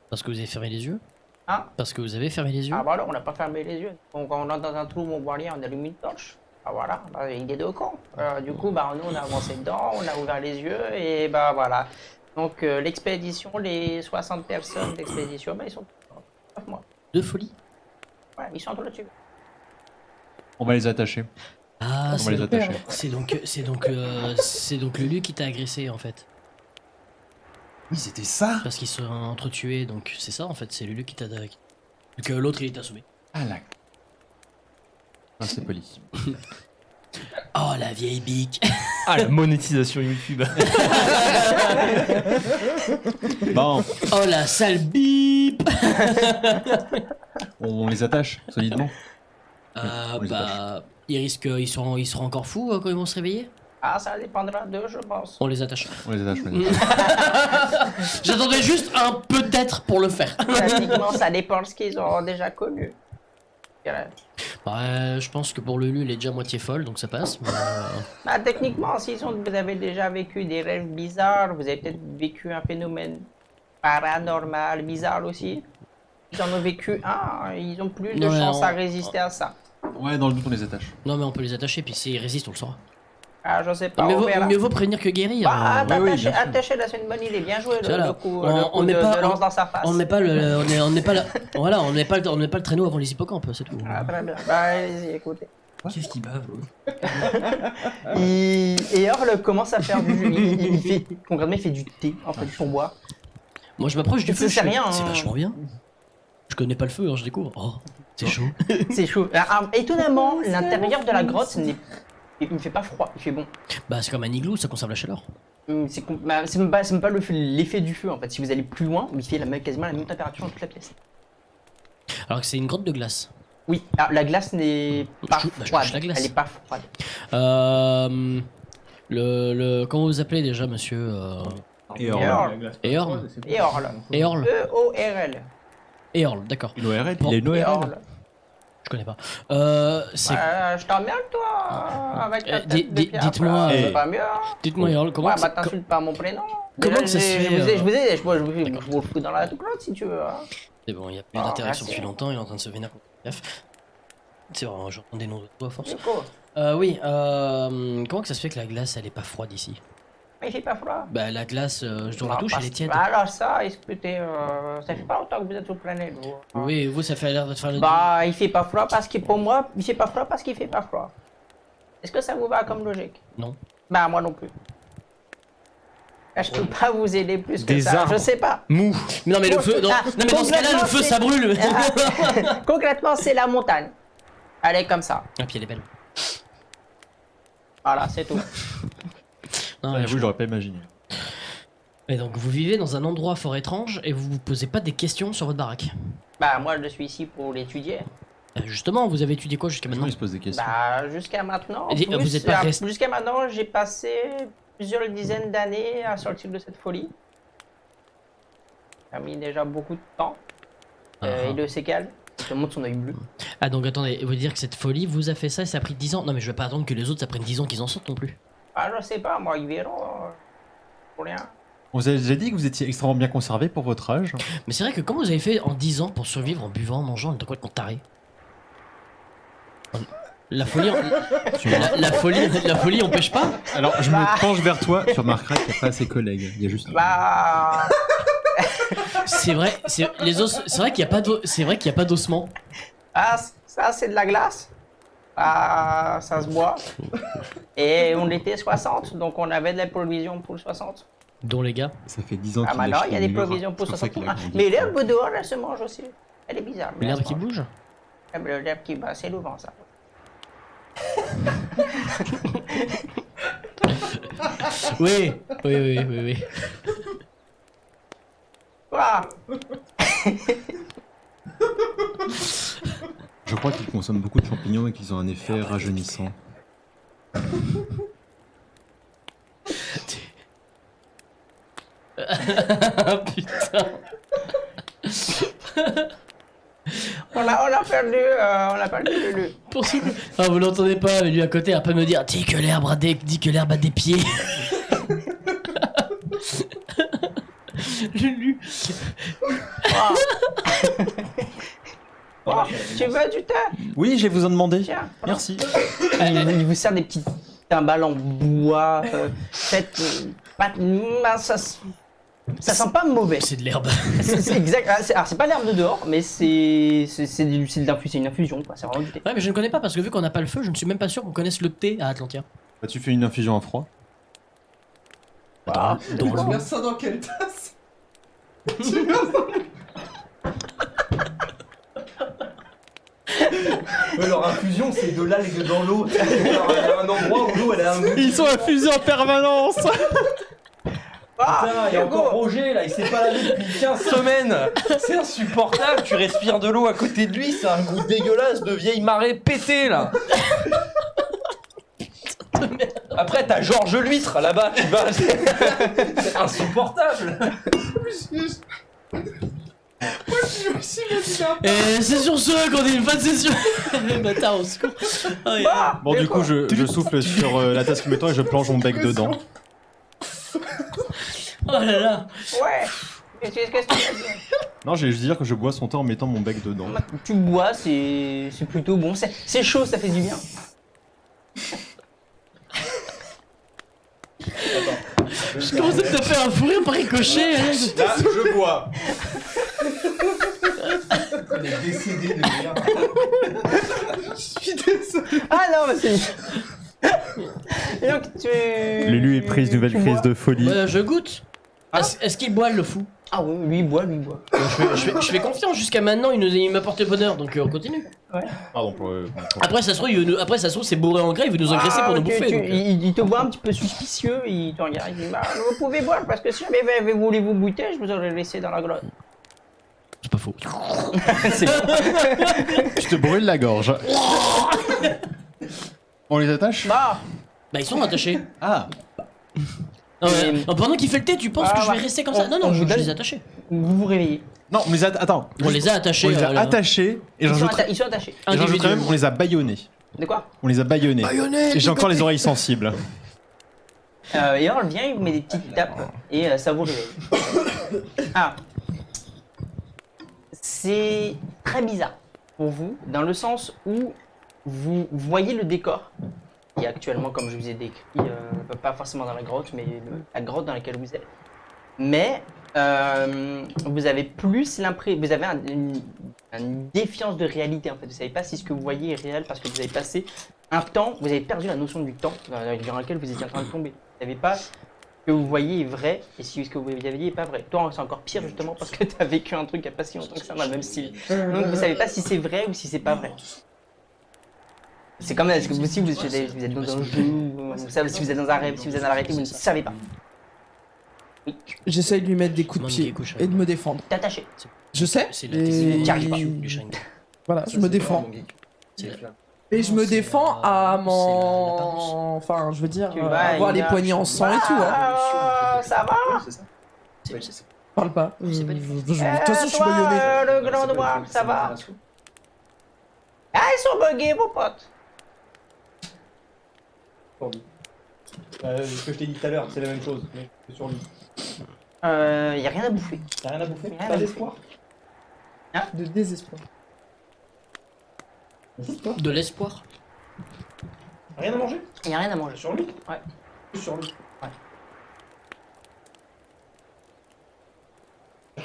Parce que vous avez fermé les yeux? Hein? Parce que vous avez fermé les yeux? Ah voilà, on n'a pas fermé les yeux. Donc quand on entre dans un trou mongolien, on allume une torche. Ah voilà, il est deux camps. Du coup, nous on a avancé dedans, on a ouvert les yeux et voilà. Donc l'expédition, les 60 personnes d'expédition, ils sont tous moi. De folie? Ouais, ils sont tous là-dessus. On va les attacher. Ah, On va les attacher. c'est donc Lulu qui t'a agressé en fait. Oui, c'était ça. Parce qu'ils se sont entretués, donc c'est ça en fait, c'est Lulu qui t'a attaqué. Donc l'autre il est assommé. Ah là. Ah, c'est poli. Oh la vieille bique. Ah, la monétisation YouTube. Bon, Oh la sale bip. on les attache solidement. On les Ils seront encore fous quand ils vont se réveiller? Ah, ça dépendra d'eux, je pense. On les attache. On les attache. J'attendais juste un peut-être pour le faire. Pratiquement, ça dépend de ce qu'ils ont déjà connu. Je pense que pour Lulu, elle est déjà moitié folle, donc ça passe. Mais, Techniquement, vous avez déjà vécu des rêves bizarres, vous avez peut-être vécu un phénomène paranormal bizarre aussi. Ils en ont vécu un, ils ont plus de Ouais, chances à résister à ça. Ouais, dans le doute on les attache. Non, mais on peut les attacher, puis s'ils résistent, on le saura. Ah, je sais pas, mieux, on verra. mieux vaut prévenir que guérir. oui, bien sûr. Attacher là, c'est une bonne idée, bien joué Ça, là, le coup, on n'est de pas- lance dans sa face. On n'est pas voilà, on n'est pas le traîneau avant les hippocampes, c'est tout. Ah, très bien, allez-y, écoutez. Qu'est-ce qu'il bave? Et Earl commence à faire concrètement, il fait du thé, en fait, pour boire. Moi, je m'approche du Ça feu. sert je fais, rien, hein. C'est vachement bien. Je connais pas le feu, je découvre. Oh, c'est chaud. C'est chaud. Étonnamment, l'intérieur de la grotte, il ne fait pas froid, il fait bon. Bah, c'est comme un igloo, ça conserve la chaleur. C'est même pas l'effet du feu en fait. Si vous allez plus loin, il fait quasiment la même température dans toute la pièce. Alors que c'est une grotte de glace. Oui, alors, la glace n'est pas je froide. touche la glace. Elle est pas froide. Comment vous appelez déjà, monsieur Earl. Eorl. Eorl. Eorl. E-O-R-L. Eorl, d'accord. Une ORL. Bon. Il a une ORL. Eorl. Je connais pas. C'est. Je t'emmerde toi avec ta tête de pierre. dites-moi, C'est pas mieux. Hein. Dites-moi, Eorl, comment. Ouais, t'insultes pas mon prénom. Comment Déjà, que ça se fait, Je vous le fous dans la grotte si tu veux. Hein. C'est bon, il n'y a plus Ah, d'interaction merci. depuis longtemps, il est en train de se vénérer contre F. C'est vrai, j'entends des noms de toi à force. Du coup, Oui, comment que ça se fait que la glace elle est pas froide ici? il fait pas froid. Bah la glace, je dois la touche, elle est tiède. Alors ça, écoutez, ça fait pas longtemps que vous êtes sur le planète. Vous. Oui, vous ça fait l'air de faire le. Il fait pas froid parce que pour moi, il fait pas froid parce qu'il fait pas froid. Est-ce que ça vous va comme logique? Non. Moi non plus. Ah, je peux pas vous aider plus que Des ça, arbres. je sais pas. Mou. Mais non, mais le feu, Ah, non, mais dans ce cas-là, le feu, ça brûle. Concrètement, c'est la montagne. Elle est comme ça. Ah, puis elle est belle. Voilà, c'est tout. Non, Ah, mais oui, j'aurais pas imaginé. Et donc, vous vivez dans un endroit fort étrange et vous vous posez pas des questions sur votre baraque. Bah, moi, je suis ici pour l'étudier. Justement, vous avez étudié quoi jusqu'à Maintenant, maintenant? il se pose des questions. Bah, jusqu'à maintenant. Et vous êtes pas resté- Jusqu'à maintenant, j'ai passé plusieurs dizaines d'années à sortir de cette folie. Ça a mis déjà beaucoup de temps. Et de séquelles. Ça montre son œil bleu. Ah, donc attendez, vous dire que cette folie vous a fait ça et ça a pris 10 ans? Non, mais je vais pas attendre que les autres ça prenne 10 ans qu'ils en sortent non plus. Ah, je sais pas, moi, ils verront. Pour rien. On vous a déjà dit que vous étiez extrêmement bien conservé pour votre âge. Mais c'est vrai que comment vous avez fait en 10 ans pour survivre en buvant, en mangeant, en étant complètement taré? La folie, la folie empêche pas? Alors, je me penche vers toi, tu remarqueras qu'il n'y a pas ses collègues. Il y a juste. Bah. C'est vrai, c'est vrai qu'il y a pas c'est vrai qu'il y a pas d'ossement. Ah, ça, c'est de la glace. Ah, ça se boit. Et on était 60, donc on avait de la provision pour le 60. Dont les gars. Ça fait 10 ans Ah, qu'il maintenant, lèche il y a les des murs. provisions pour C'est pour ça 60. qu'il a Ah, grandi. mais l'herbe dehors, elle se mange aussi. Elle est bizarre. mais elle L'herbe se qui mange. bouge? Ah, mais l'herbe qui bat, c'est le vent, ça. Oui, oui. Quoi? Je crois qu'ils consomment beaucoup de champignons et qu'ils ont un effet rajeunissant. Putain. On a perdu Lulu. Pour ceux... Ah, vous l'entendez pas, mais lui à côté après me dire dis que l'herbe a des pieds. Lulu. Oh, tu veux du thé? Oui, je vais vous en demander. Tiens. Merci. Il vous sert des petits timbales en bois. Faites. Ça sent pas mauvais. C'est de l'herbe. C'est exact. Alors, c'est pas l'herbe de dehors, mais c'est une infusion, quoi. C'est vraiment du thé. Ouais, mais je ne connais pas parce que vu qu'on n'a pas le feu, je ne suis même pas sûr qu'on connaisse le thé à Atlantia. Bah, tu fais une infusion à froid. Attends, Tu verses ça dans quelle tasse? Leur infusion, c'est de l'algue dans l'eau. Il y a un endroit où l'eau elle a un goût. Ils sont infusés en permanence. Putain, il y a encore Roger là, il s'est pas lavé depuis 15 semaines. C'est insupportable, tu respires de l'eau à côté de lui, c'est un goût dégueulasse de vieille marée pétée là. Après t'as Georges l'huître là-bas, tu vas. C'est insupportable. Et c'est sur ce qu'on dit une fin de session. Bâtard au secours. Oh, yeah. Bon, du coup, je souffle sur la tasse qui me tend et je plonge mon bec dedans. Oh là là. Ouais. Qu'est-ce que tu veux dire? Non, j'allais juste dire que je bois son thé en mettant mon bec dedans. Tu bois, c'est plutôt bon. C'est chaud, ça fait du bien. Je commence à te faire un fou rire par ricochet. Hein. Là, je bois. Il est décédé de rire. Ah non, mais c'est. Et donc tu. Lulu est prise, nouvelle tu crise bois. de folie. Je goûte. Est-ce qu'il boit le fou? Ah oui, lui il boit, lui il boit. Je fais confiance, jusqu'à maintenant il m'a porté bonheur, donc on continue. Pardon pour. Après ça se trouve, c'est bourré en gras, il veut nous agresser pour nous bouffer. donc, il te voit un petit peu suspicieux, il te regarde, il dit bah, vous pouvez boire parce que si jamais vous voulez vous buter, je vous aurais laissé dans la grotte. C'est pas faux. C'est bon. Je te brûle la gorge. On les attache? Bah, Ils sont attachés. Ah. Non, mais, pendant qu'il fait le thé, tu penses Ah, que je vais bah, rester comme ça? Non, on je vous donne- les ai attachés. vous vous réveillez. Non, on les a. Attends. On les a attachés. On les a là. attachés et Ils sont, j'ajouterais ils sont attachés. Individuellement. même, on les a bâillonnés. De quoi? On les a bâillonnés. Et j'ai encore les oreilles sensibles. Et alors, il vient, il vous met des petites tapes et ça vous réveille. Ah. C'est très bizarre pour vous, dans le sens où vous voyez le décor qui est actuellement, comme je vous ai décrit, pas forcément dans la grotte, mais la grotte dans laquelle vous êtes. Mais vous avez plus l'impression, vous avez une défiance de réalité en fait. Vous savez pas si ce que vous voyez est réel parce que vous avez passé un temps, vous avez perdu la notion du temps dans lequel vous étiez en train de tomber. Vous n'avez pas que vous voyez est vrai et si ce que vous avez dit est pas vrai. Toi, c'est encore pire justement parce que t'as vécu un truc il y a pas si longtemps que ça dans le même style. Donc vous savez pas si c'est vrai ou si c'est pas vrai. C'est comme est-ce que vous, si vous êtes dans un jeu, vous savez si vous êtes dans un rêve, si vous êtes dans la réalité, vous ne savez pas. J'essaye de lui mettre des coups de Manque pied des couches, et de me défendre. T'es attaché. Je sais. C'est la et- technique T'y arrives pas. du Sharingan. Voilà, je me défends. Et je me défends à mon... Enfin, je veux dire, Tu vas avoir les une poignets en sang et tout. Hein. Ah, ça va. Parle pas. C'est pas du De toute façon, je suis toi, baïonné. le grand noir, ça va. Ah, ils sont buggés, vos potes. Ce que je t'ai dit tout à l'heure, c'est la même chose, mais c'est sur lui. Y a rien à bouffer. T'as rien à bouffer? Rien à Pas bouffer. d'espoir? De désespoir. De l'espoir. Rien à manger? Y a rien à manger. Sur lui? Ouais. Juste sur lui.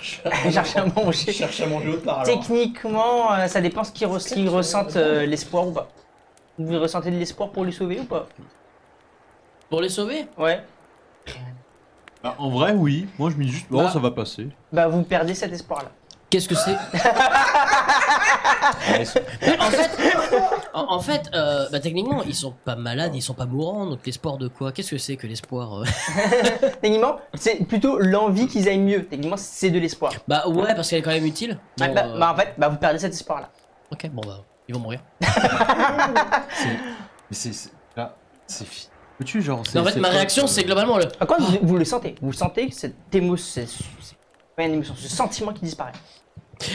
Cherche à Je manger. cherche à manger autre part alors. Techniquement, ça dépend ce qu'ils ressentent l'espoir ou pas. Vous ressentez de l'espoir pour les sauver ou pas? Pour les sauver? Ouais. Bah, en vrai, oui. Moi, je me dis juste, oh, Bah. ça va passer. Bah vous perdez cet espoir-là. Qu'est-ce que c'est? En fait, bah, techniquement, ils sont pas malades, ils sont pas mourants, donc l'espoir de quoi? Qu'est-ce que c'est que l'espoir? Techniquement, c'est plutôt l'envie qu'ils aillent mieux. Techniquement, c'est de l'espoir. Bah ouais, parce qu'elle est quand même utile. Ouais, Bon, bah, en fait, bah, vous perdez cet espoir-là. Ok, bon bah, ils vont mourir. Mais là, c'est fini. Peux-tu, genre. Non, en fait, ma réaction, c'est globalement le... Par contre, vous le sentez. Vous sentez que cette émotion, c'est pas une émotion, ce sentiment qui disparaît.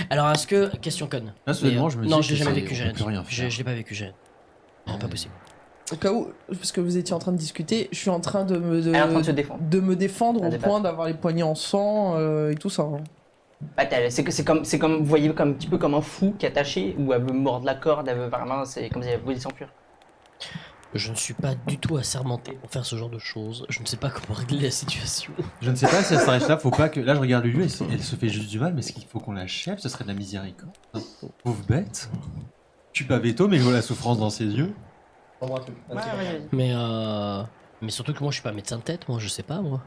Alors, est-ce que... Question conne. Là, soudainement, Mais, je me dis non, que je l'ai jamais c'est- vécu, on j'ai peut rien plus dit. rien faire. Je l'ai pas vécu, j'ai... Non, pas possible. Au cas où, parce que vous étiez en train de discuter, je suis en train de me, Elle est en train de se défendre. de me défendre Ah, au débattre. point d'avoir les poignets en sang et tout ça. Hein. Bah, c'est comme, vous voyez, comme un petit peu comme un fou qui est attaché, ou elle veut mordre la corde, elle veut vraiment, c'est comme si elle voulait s'enfuir. Je ne suis pas du tout assermenté pour faire ce genre de choses. Je ne sais pas comment régler la situation. Je ne sais pas si elle s'arrête là, faut pas que. Là, je regarde Lulu, elle se fait juste du mal, mais est-ce qu'il faut qu'on l'achève? Ce serait de la miséricorde. Pauvre bête. Je suis pas veto, mais je vois la souffrance dans ses yeux. Prends-moi un truc. Ouais, vas-y. Mais surtout que moi, je suis pas médecin de tête, moi, je sais pas, moi.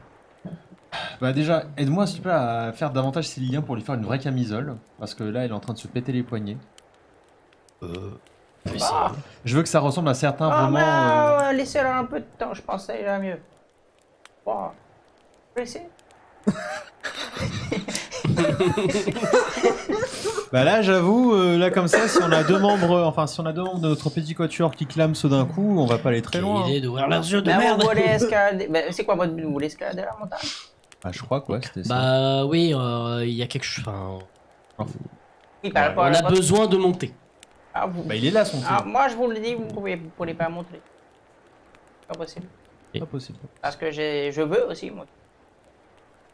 Bah, déjà, aide-moi, s'il te plaît, à faire davantage ses liens pour lui faire une vraie camisole. Parce que là, elle est en train de se péter les poignets. Je vais essayer. Je veux que ça ressemble à certains Ah, romans. bah, laissez-la un peu de temps, je pense que ça ira mieux. Wow. Je vais essayer. Bah là, j'avoue, là comme ça, si on a deux membres, enfin si on a deux membres de notre petit quatuor qui clament ceux d'un coup, on va pas aller très Quelle loin. idée d'ouvrir leurs yeux de Bah, merde. vous voulez escalader. Bah, c'est quoi votre but? Vous voulez escalader la montagne? Bah je crois quoi, c'était ça. Bah oui, il y a quelque chose... Enfin, Oui, par rapport on à a votre- besoin de monter. Ah, vous... Bah il est là son Ah, fils. moi, je vous le dis, vous pourrez pas monter. Pas possible. Pas possible. Parce que je veux aussi monter.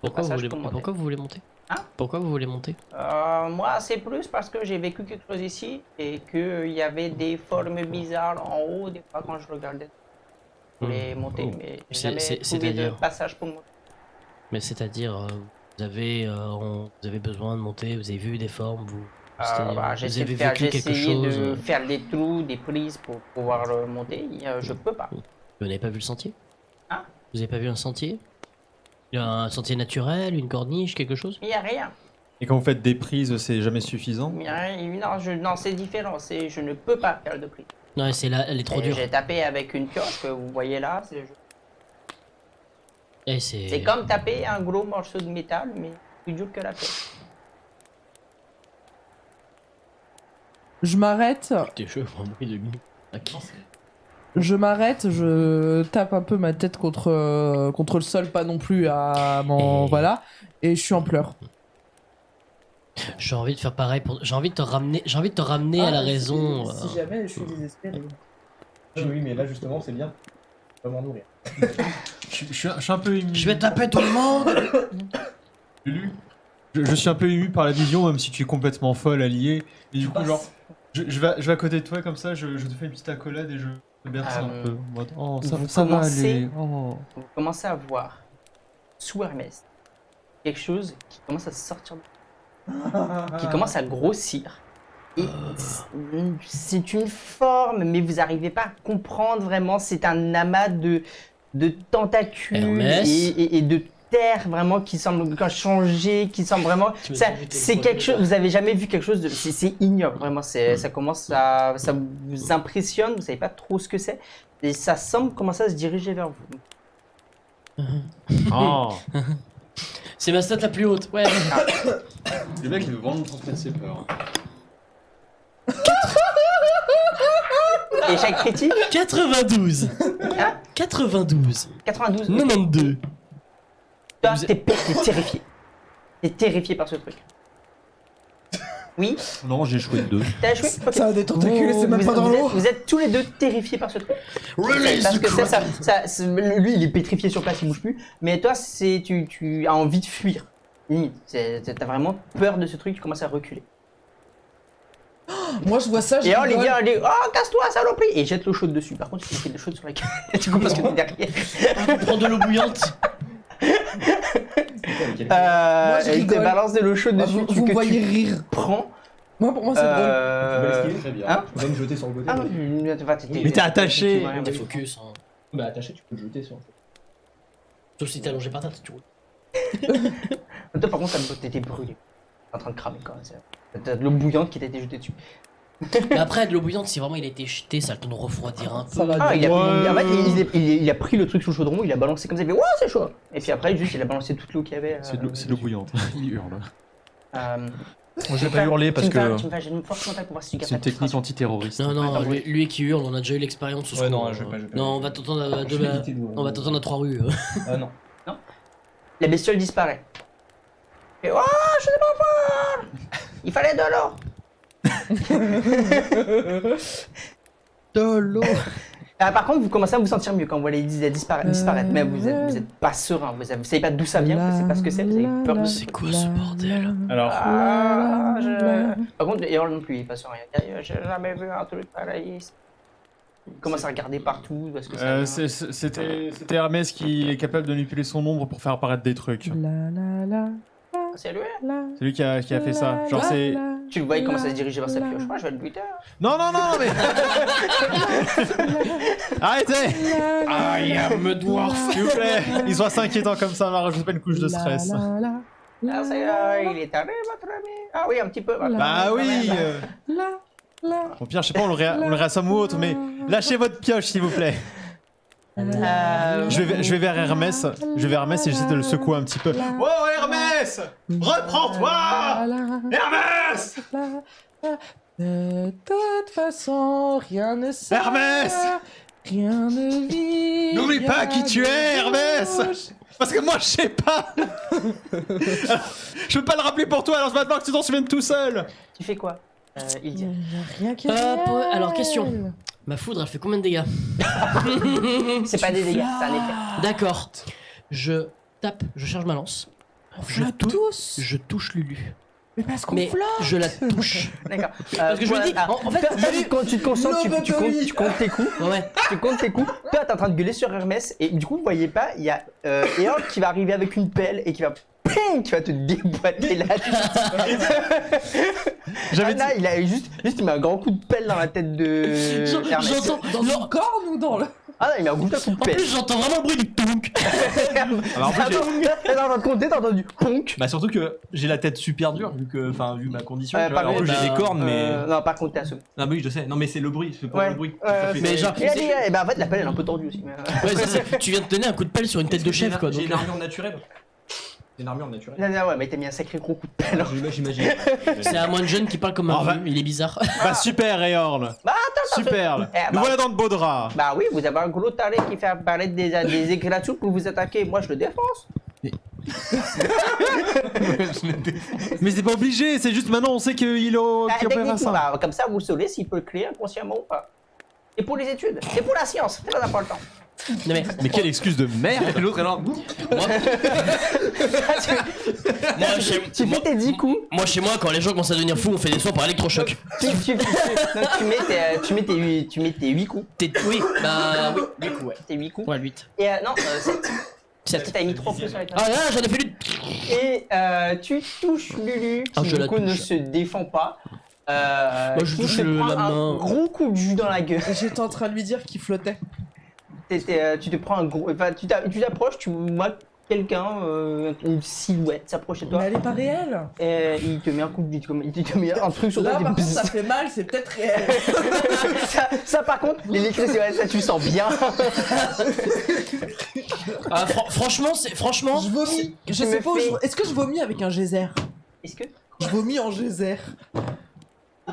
Pourquoi vous, passage voulez... pour monter. Pourquoi vous voulez monter? Hein? Pourquoi vous voulez monter? Moi, c'est plus parce que j'ai vécu quelque chose ici et qu'il y avait des formes bizarres en haut, des fois quand je regardais. Je voulais monter, mais j'ai jamais trouvé de c'est-à-dire passage pour monter. Mais c'est-à-dire, vous avez besoin de monter, vous avez vu des formes, vous... J'ai vous essayé avez de faire, vécu j'ai quelque essayé chose... de faire des trous, des prises pour pouvoir monter. Je peux pas. Vous n'avez pas vu le sentier? Hein? Vous avez pas vu un sentier? Il y a un sentier naturel, une corniche, quelque chose? Il n'y a rien. Et quand vous faites des prises, c'est jamais suffisant. Il y a rien. Non, c'est différent. Je ne peux pas faire de prise. Non, c'est là, elle est trop Et dure. j'ai tapé avec une pioche que vous voyez là. Et C'est comme taper un gros morceau de métal, mais plus dur que la pioche. Je m'arrête, Tes cheveux ont un bruit de mou. je tape un peu ma tête contre le sol, pas non plus à mon... Et- Voilà, et je suis en pleurs. J'ai envie de faire pareil pour... J'ai envie de te ramener à la raison. jamais je suis désespéré. Oui, mais là justement, c'est bien. On va m'en nourrir. Je suis un peu ému. Je vais taper tout le monde. Lulu, je suis un peu ému par la vision, même si tu es complètement folle, alliée. Et du coup, genre, je vais à côté de toi comme ça, je te fais une petite accolade et je te berce un peu. En mode, oh, vous ça va commencez- aller. Oh. Vous commencez à voir sous Hermès quelque chose qui commence à sortir, qui commence à grossir. Et c'est une forme, mais vous n'arrivez pas à comprendre vraiment. C'est un amas de tentacules Hermès. et de terre vraiment qui semble changer, qui semble vraiment. Tu m'as Ça, dit que t'es c'est le quelque pote, chose. Vous avez jamais vu quelque chose de. C'est ignoble vraiment. Ça commence à. Ça vous impressionne. Vous savez pas trop ce que c'est. Et ça semble commencer à se diriger vers vous. Oh. C'est ma stat la plus haute, ouais. Le mec, il veut vraiment nous transmettre ses peurs. Échec critique. 92. Hein 92. 92. 92. Toi, Vous- t'es terrifié. T'es terrifié par ce truc. Oui, Non, j'ai échoué de 2. t'as échoué. Ok. Ça a des tentacules et c'est même pas dans l'eau. Vous êtes tous les deux terrifiés par ce truc. Release Parce the que ça, Kraken. lui, il est pétrifié sur place, il bouge plus. Mais toi, tu as envie de fuir. Limite, t'as vraiment peur de ce truc, tu commences à reculer. Moi, je vois ça, je Et alors, il rigole. dit, oh, casse-toi, saloperie. Et il jette l'eau chaude dessus. Par contre, il fait de l'eau chaude sur la gueule. Du coup, parce que t'es derrière. Prends de l'eau bouillante. Il te rigole. balance de l'eau chaude Ah, dessus. vous me voyez rire. Prends. Moi, pour moi, c'est drôle. Très bien. Hein Tu vas me jeter sur le côté. Ah non, Mais t'es attaché. T'es focus. Hein. Bah attaché, tu peux le jeter sur. Sauf si t'es allongé par terre, tu roules. Toi, par contre, t'étais brûlé. T'es en train de cramer quand même. T'as de l'eau bouillante qui t'a été jetée dessus. Mais après, de l'eau bouillante, si vraiment il a été jeté, ça a le temps de refroidir un peu. Ça va Ah, bien. en fait, il a pris le truc sous le chaudron, il a balancé comme ça, il fait, wow, c'est chaud. Et puis après, juste, il a balancé toute l'eau qu'il y avait. C'est de l'eau bouillante. Il hurle. Moi je vais pas hurler parce que. Tu me fais une force mentale pour voir si tu C'est une technique antiterroriste. Non, non, Attends, lui qui hurle, on a déjà eu l'expérience. au Ouais, secours. non, je vais pas. Non, on va t'entendre à Je vais éviter de- on va t'entendre à 3 rues. Ah non. La bestiole disparaît. Et oh, je sais pas quoi. Il fallait de l'eau. De l'eau. Ah, par contre, vous commencez à vous sentir mieux quand vous voyez disparaître. Mais vous êtes pas serein. Vous savez pas d'où ça vient, vous savez pas ce que c'est, vous avez peur de C'est quoi ce bordel? Alors. Par contre, Earl non plus, il passe rien. J'ai jamais vu un truc pareil. Il commence à regarder partout parce que ça. C'était Hermès qui est capable de manipuler son ombre pour faire apparaître des trucs. C'est lui. C'est lui qui a fait ça. Genre c'est... Tu le vois, il commence à se diriger vers sa pioche. Moi, je vais le buter. Non, non, non, mais... Arrêtez. I am a dwarf. S'il vous plaît. Ils sont assez inquiétants comme ça, on rajoute pas une couche de stress. Ah, il est arrivé, votre ami. Ah oui, un petit peu. Bah oui. Au pire, je sais pas, on le réassomme ou autre, mais lâchez votre pioche, s'il vous plaît. Je vais vers Hermès. Je vais vers Hermès et j'essaie de le secouer un petit peu. Oh, Hermès! Reprends-toi! Hermès! De toute façon, rien ne sert. Hermès! Rien ne vit. N'oublie pas qui tu es, Hermès! Parce que moi, je sais pas! Alors, je peux pas le rappeler pour toi, alors je vais que tu t'en souviennes tout seul! Tu fais quoi Il dit. Rien qui Alors, question. Ma foudre, elle fait combien de dégâts? C'est pas des dégâts, c'est un effet. D'accord. Je tape, je charge ma lance. Je touche Lulu. Mais parce qu'on Mais flotte. je la touche. D'accord. Parce que je me dis, en fait, tu te concentres, tu comptes tes coups. Ouais. Tu comptes tes coups. Toi, t'es en train de gueuler sur Hermès et du coup, vous voyez pas, il y a Earl qui va arriver avec une pelle et qui va. Ping, qui va te déboîter la J'avais là, il a juste il met un grand coup de pelle dans la tête de Hermès. J'entends. Dans son corps ou dans le. Ah non, il met un coup de En pelle. plus, j'entends vraiment le bruit du tonk. Alors, en fait, T'es en train de compter, t'as entendu ponk. Bah surtout que j'ai la tête super dure vu ma condition. tu vois. par En plus contre, j'ai des cornes mais. Non, par contre, t'es assommé. Ah bah oui je sais. Non mais c'est le bruit, c'est pour le bruit. Mais genre, Il a dit, eh ben en fait, la pelle elle est un peu tordue aussi. Mais... ouais, tu viens de donner un coup de pelle sur une tête de chef, quoi. J'ai Donc, une armure naturelle. C'est une armure naturelle. Non, ouais, mais t'as mis un sacré gros coup de pelle. J'imagine. c'est un moine jeune qui parle comme un Enfin. vieux, il est bizarre. Bah super, Eorl. Bah, attends, Super. Eh, Nous bah- voilà dans de beaux draps. Bah oui, vous avez un gros taré qui fait apparaître des éclatous pour vous attaquer. Moi, je le défonce. Mais c'est pas obligé, c'est juste maintenant on sait qu'il Ah, opère techniquement, ça. bah, comme ça, vous saurez s'il peut le créer inconsciemment ou pas. C'est pour les études, c'est pour la science, c'est très important. Non mais, Mais quelle excuse de merde. Et l'autre est là. moi, Tu fais tes 10 coups, moi, chez moi, quand les gens commencent à devenir fous, on fait des soins par électrochoc. tu mets tes 8 coups. Oui, bah oui, du coup, ouais. Tes 8 coups. Ouais, 8. Et non, 7. 7. T'as mis 3 pouces avec Ah là, j'en ai fait une. Et tu touches Lulu, qui Ah, je du la coup ne touche. se défend pas. Moi, je qui touche se la prend main. un gros coup de jus dans la gueule. J'étais en train de lui dire qu'il flottait. Tu te prends un gros. Enfin, tu t'approches, tu vois quelqu'un, une silhouette s'approcher de Mais toi. elle est pas réelle. Et il te met un coup de il te met un truc sur Là, toi. par contre, ça fait mal, c'est peut-être réel. ça, par contre, l'électricité, ouais, ça tu sens bien. Ah, franchement, Je vomis. Je Tu sais me pas où fais- Est-ce que je vomis avec un geyser? Est-ce que. Je vomis en geyser.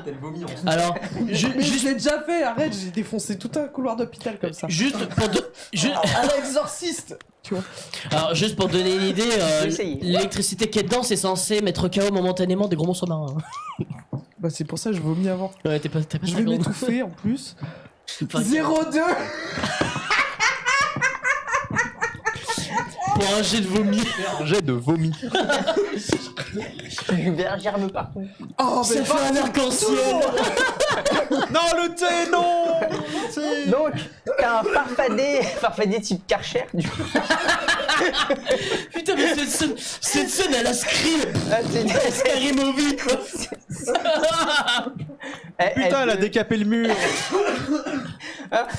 Elle vomit en alors, Mais je l'ai déjà fait, arrête, j'ai défoncé tout un couloir d'hôpital comme ça. juste pour À l'exorciste. Tu vois. alors, juste pour donner une idée, J'ai essayé. l'électricité qui est dedans, c'est censé mettre KO momentanément des gros monstres marins. Bah c'est pour ça que je vomis avant. Ouais, t'es pas Je vais seconde. m'étouffer en plus. Enfin, 0,2. Pour un jet de vomi. Un jet de vomi. Du verre germe partout. Oh Ça mais fait un arc-en-ciel. Non, le thé, non. Donc, t'as un farfadet type Karcher, du coup. Putain, mais cette scène, elle a scream. Skyrim quoi. Putain, elle a décapé le mur.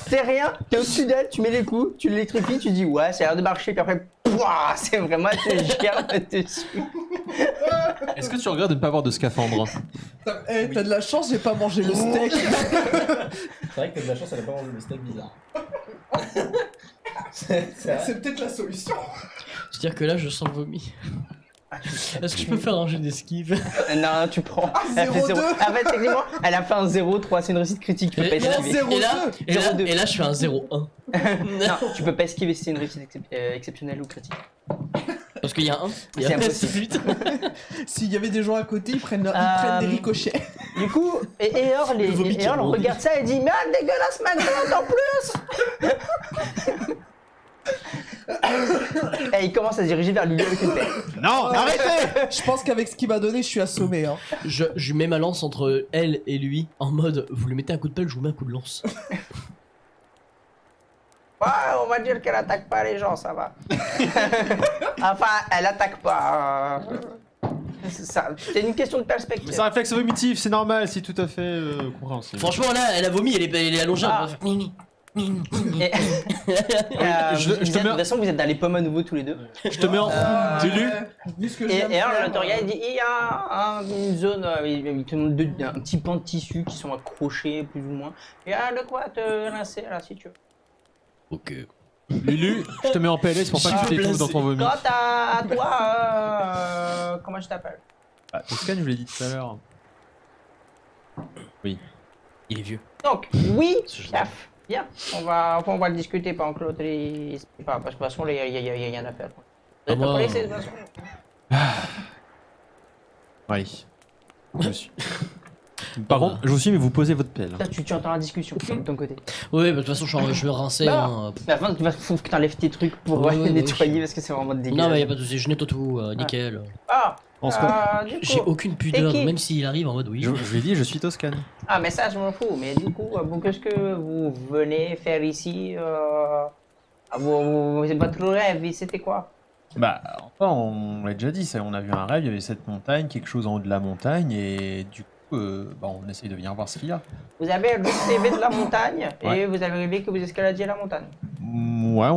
C'est rien, t'es au-dessus d'elle, tu mets les coups, tu l'électrifies, tu dis ouais, ça a l'air de marcher, puis après, pouah, c'est vraiment, tu germes dessus. Est-ce que tu regrettes de ne pas avoir de scaphandre? T'as de la chance, j'ai pas mangé le steak. C'est vrai que t'as de la chance, elle a pas mangé le steak bizarre. C'est peut-être la solution. C'est-à-dire que là, je sens le vomi. Est-ce que je peux faire un jeu d'esquive? Non, tu prends. Ah, Elle fait 0,2. zéro. En fait, techniquement, elle a fait un 0,3, c'est une réussite critique, tu peux pas Et- esquiver. zéro. Et là, 0,2. et là, je fais un 0-1. Non, tu peux pas esquiver si c'est une réussite exceptionnelle ou critique. Parce qu'il y a un. Il y C'est a impossible. S'il y avait des gens à côté, ils prennent des ricochets. Du coup, et Earl, Le vomi qui remonte. regarde ça et dit mais ah, dégueulasse ma grande en plus. Et il commence à se diriger vers lui avec une pelle. Non, arrêtez. Je pense qu'avec ce qu'il m'a donné, je suis assommé. Hein. Je mets ma lance entre elle et lui en mode vous lui mettez un coup de pelle, je vous mets un coup de lance. Ouais, on va dire qu'elle attaque pas les gens, ça va. Enfin, elle attaque pas. C'est une question de perspective. C'est un réflexe vomitif, c'est normal, c'est tout à fait compréhensible. Franchement, là, elle a vomi, elle est allongée. Ah. Et- je te de toute mets- façon, vous êtes dans les pommes à nouveau tous les deux. Je te mets en... Lulu, Vu ce que je Et viens de Earl, faire, le Toria, il dit il y a une zone, il te montre un petit pan de tissu qui sont accrochés plus ou moins. Et de quoi te rincer là si tu veux. Ok. Lulu, je te mets en PLS pour pas que tu t'étouffes dans ton vomi. Quant à toi, comment je t'appelle? Ah, Toscane, je vous l'ai dit tout à l'heure. Il est vieux. Donc, oui, chef. Bien, on va le discuter pendant que l'autre il... Parce que de toute façon, il y a rien à faire. Vous êtes moi, pas pressés, de toute façon. Oui. Je suis. Par contre, je vous suis, mais vous posez votre pelle. Là, tu entends la discussion de ton côté. Oui, bah, de toute façon, je vais rincer. Non. Hein. À la fin, il faut que t'enlèves tes trucs pour Ouais, ouais, nettoyer ouais. parce que c'est vraiment dégueulasse. Non, mais y a pas de soucis, je nettoie tout, nickel. Ah, En soi, du J'ai coup. aucune pudeur, Et qui même s'il arrive en mode oui. je lui ai dit, je suis Toscane. Ah, mais ça, je m'en fous. Mais du coup, qu'est-ce que vous venez faire ici votre rêve, c'était quoi? Bah, enfin, on l'a déjà dit, ça, on a vu un rêve, il y avait cette montagne, quelque chose en haut de la montagne, et du coup, bah, on essaye de venir voir ce qu'il y a. Vous avez rêvé de la montagne et Ouais. vous avez rêvé que vous escaladiez la montagne. Ouais,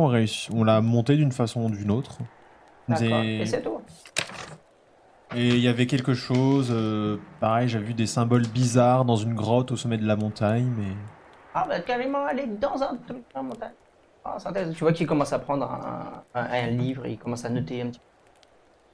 on l'a monté d'une façon ou d'une autre. D'accord. Et Et c'est tout. il y avait quelque chose, pareil, j'ai vu des symboles bizarres dans une grotte au sommet de la montagne, mais... Ah, bah carrément aller dans un truc dans la montagne. Ah, c'est intéressant. Tu vois qu'il commence à prendre un livre et il commence à noter un petit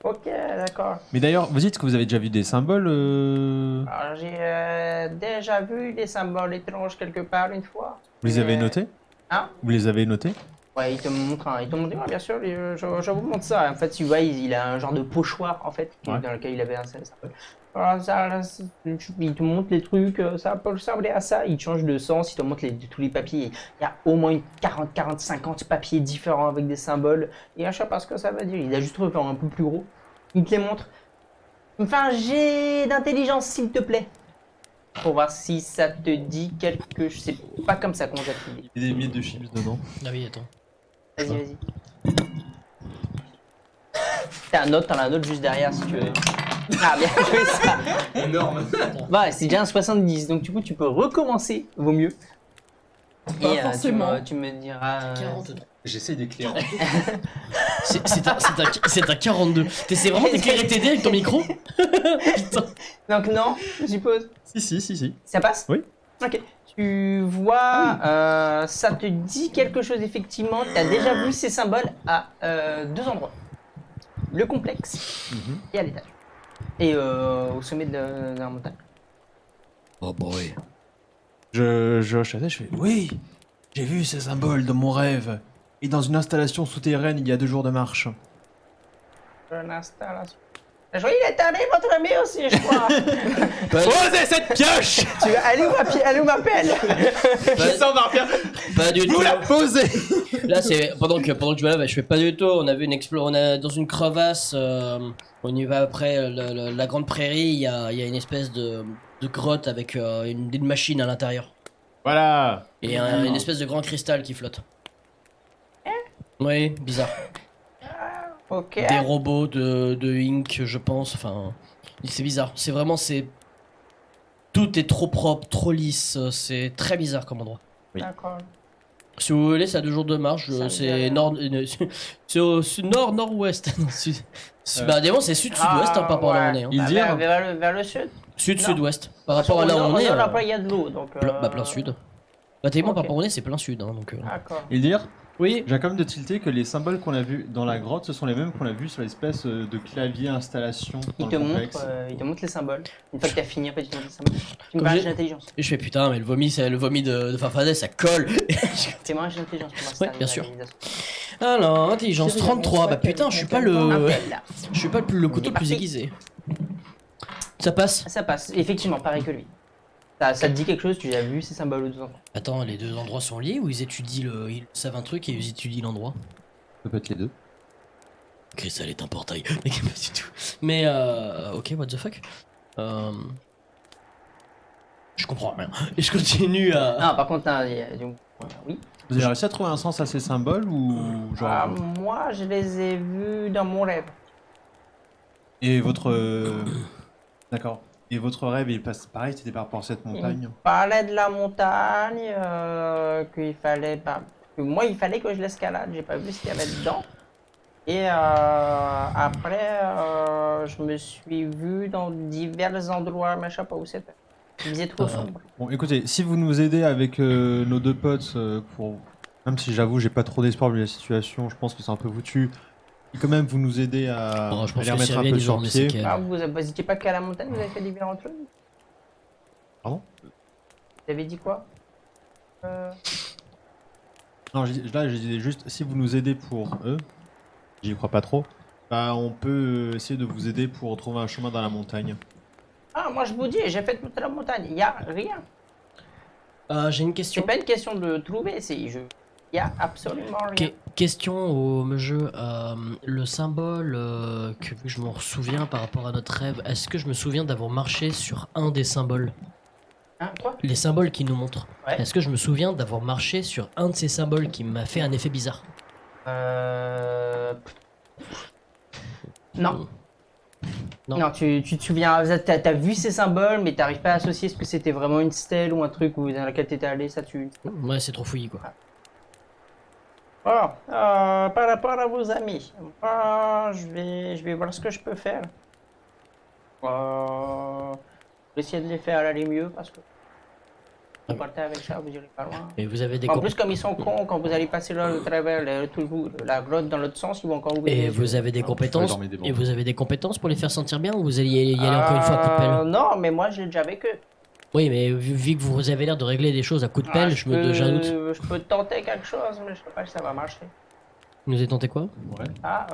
peu. Ok, d'accord. Mais d'ailleurs, vous dites que vous avez déjà vu des symboles Alors j'ai déjà vu des symboles étranges quelque part une fois. Vous les avez Mais- notés Hein? Vous les avez notés Ouais, il te montre, ouais, bien sûr, je vous montre ça. En fait, tu vois, il a un genre de pochoir en fait, Ouais. dans lequel il avait un symbole. Alors, il te montre les trucs, ça peut ressembler à ça. Il te change de sens, il te montre tous les papiers. Il y a au moins 40, 50 papiers différents avec des symboles. Et je sais pas ce que ça veut dire. Il a juste trouvé un peu plus gros. Il te les montre. Enfin, j'ai d'intelligence, s'il te plaît. Pour voir si ça te dit quelque chose. C'est pas comme ça qu'on s'appelle. Il y a des miettes de chips dedans. Ah oui, attends. Vas-y, vas-y. T'en as un autre juste derrière si tu veux. Ah, bien joué ça. Énorme. Bah, c'est déjà un 70, donc du coup, tu peux recommencer, vaut mieux. Pas forcément. Tu me diras. 43. J'essaie d'éclairer. C'est un 42. T'essaies vraiment d'éclairer tes dés avec ton micro? Putain. Donc non, je suppose. Si. Ça passe? Oui. Ok. Tu vois, ça te dit quelque chose effectivement. Tu as déjà vu ces symboles à deux endroits. Le complexe et à l'étage. Et au sommet de la montagne. Oh boy. Je hoche la tête, je fais oui, j'ai vu ces symboles dans mon rêve. Et dans une installation souterraine il y a 2 jours de marche. Une installation. Je vois, il est allé, votre ami aussi, je crois. Posez cette pioche. Tu vas aller où ma pelle? Je sens Marpien. Pas du tout. Vous la posez. Là, c'est pendant que je vais là, je fais pas du tout. On a vu on a dans une crevasse. On y va après la grande prairie. Il y a une espèce de grotte avec une machine à l'intérieur Voilà. et une espèce de grand cristal qui flotte. Oui, bizarre. Ok. Des robots de Ink, je pense. Enfin, c'est bizarre. C'est vraiment tout est trop propre, trop lisse. C'est très bizarre comme endroit. D'accord. Si vous voulez, c'est à 2 jours de marche. Ça me dit C'est rien. c'est au nord-nord-ouest. Bah, des c'est sud-sud-ouest par rapport à là où on est. Hein. Il dit vers le sud. Sud-sud-ouest. Par rapport à là où on est. Après, il y a de l'eau. Donc, Plein sud. Bah, techniquement, ok. par rapport à où on est, c'est plein sud. Hein, donc, D'accord. Et dire, Oui. j'ai quand même de tilter que les symboles qu'on a vus dans la grotte, ce sont les mêmes qu'on a vus sur l'espèce de clavier installation dans Il te le complexe. montre les symboles. Une fois que tu as fini, après, tu te montres les symboles. Tu me Comme parles j'ai- d'intelligence. Et je fais putain, mais le vomi de Farfadet, ça colle. C'est moi, j'ai l'intelligence pour l'instant. Ouais, bien sûr. Alors, intelligence 33. Bah putain, je suis pas le couteau le plus parti. aiguisé. Ça passe. Ça passe. Effectivement, pareil que lui. Ça te dit quelque chose, tu as vu ces symboles aux deux endroits. Attends, les deux endroits sont liés ou ils étudient ils savent un truc et ils étudient l'endroit? Ça peut être les deux. Ok, ça est un portail. Pas du tout. Mais ok, what the fuck. Je comprends rien. Et je continue à. Ah, par contre, oui. Vous avez réussi à trouver un sens à ces symboles ou genre Ah, moi, je les ai vus dans mon rêve. et votre d'accord. Et votre rêve il passe pareil, c'était par rapport à cette montagne. Parlait de la montagne, qu'il fallait pas. Que moi, il fallait que je l'escalade. J'ai pas vu ce qu'il y avait dedans. Et après, je me suis vu dans divers endroits, mais je sais pas où c'était. Il faisait trop sombre. Bon, écoutez, si vous nous aidez avec nos 2 potes pour même si j'avoue, j'ai pas trop d'espoir vu la situation, je pense que c'est un peu foutu. Et quand même vous nous aidez à, Oh, je pense les que remettre un Cyril, peu ils sur ont pied. laissé Ah, vous n'étiez pas qu'à la montagne, vous avez fait différents trucs. Pardon? Vous avez dit quoi Non, là j'ai dit juste si vous nous aidez pour eux, j'y crois pas trop. Bah on peut essayer de vous aider pour trouver un chemin dans la montagne. Ah, moi je vous dis, j'ai fait toute la montagne. Il y a rien. J'ai une C'est question. pas une question de trouver, c'est il y a absolument rien. Question au jeu. Le symbole que je m'en souviens par rapport à notre rêve, est-ce que je me souviens d'avoir marché sur un des symboles? Hein, quoi Les symboles qui nous montrent. Ouais. Est-ce que je me souviens d'avoir marché sur un de ces symboles qui m'a fait un effet bizarre? Non. Non. Non, tu te souviens, t'as vu ces symboles, mais t'arrives pas à associer ce que c'était vraiment une stèle ou un truc dans lequel t'étais allé, ça tu. Ouais, c'est trop fouillis quoi. Alors, par rapport à vos amis, moi, je vais voir ce que je peux faire. Je vais essayer de les faire aller mieux parce que vous partez avec ça, vous irez pas loin. Et vous avez des En plus, comme ils sont cons, quand vous allez passer là au travers la grotte dans l'autre sens, ils vont encore ouvrir. Et les vous yeux. avez des compétences dormir devant. et vous avez des compétences pour les faire sentir bien ou vous allez y aller encore une fois à coup de pelle? Non, mais moi je l'ai déjà avec eux. Oui, mais vu que vous avez l'air de régler des choses à coup de pelle, j'ai un doute. Je peux tenter quelque chose, mais je sais pas si ça va marcher. Vous avez tenté quoi? Ouais. Ah,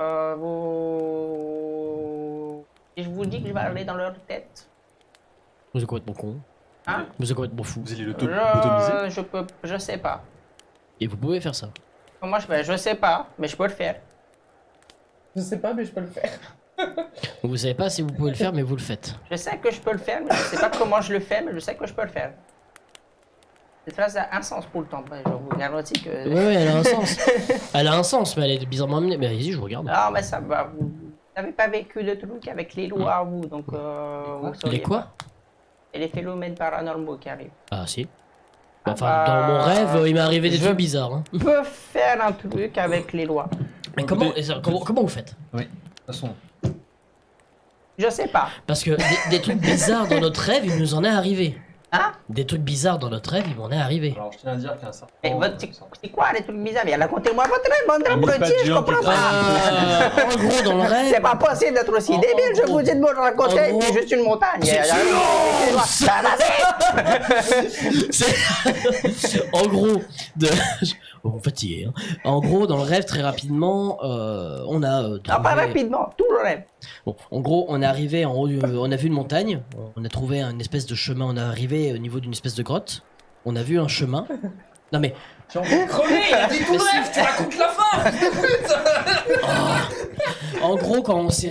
Et je vous dis que je vais aller dans leur tête. Vous êtes complètement con. Hein? Vous êtes complètement fou. Vous allez l'automiser. Je sais pas. Et vous pouvez faire ça. Comment je fais? Je sais pas, mais je peux le faire. Je sais pas, mais je peux le faire. Vous savez pas si vous pouvez le faire, mais vous le faites. Je sais que je peux le faire, mais je sais pas comment je le fais, mais je sais que je peux le faire. Cette phrase a un sens pour le temps. Je vous garantis que. Ouais, elle a un sens. Elle a un sens, mais elle est bizarrement amenée. Mais allez-y, je vous regarde. Non, mais ça va. Vous n'avez pas vécu de trucs avec les lois, vous, donc. Vous sauriez Les quoi? pas. Et les phénomènes paranormaux qui arrivent. Ah, si. Enfin, dans mon rêve, il m'est arrivé des je- trucs bizarres. Hein. On peut faire un truc avec les lois. Mais comment vous faites? De toute façon, Je sais pas. Parce que des trucs bizarres dans notre rêve, il nous en est arrivé. Hein? Des trucs bizarres dans notre rêve, il m'en est arrivé. alors je tiens à dire qu'il y a un certain. Et c'est quoi les trucs bizarres? Mais racontez-moi votre rêve, bande Un d'abrutis, je géant comprends qui pas. En gros, dans le rêve. C'est pas possible d'être aussi En- débile, je en vous dis de me le raconter, en gros- c'est juste une montagne. C'est- Bah, vas-y. C'est- en gros, oh, vous me fatiguez, hein. En gros, dans le rêve, très rapidement, on a. Non, pas trouvé- rapidement, tout le rêve. Bon, en gros, on est arrivé en haut, on a vu une montagne, on a trouvé une espèce de chemin, on est arrivé au niveau d'une espèce de grotte, on a vu un chemin. Non mais, Crevé, il a dit tout le rêve, tu racontes la fin. en gros, quand on s'est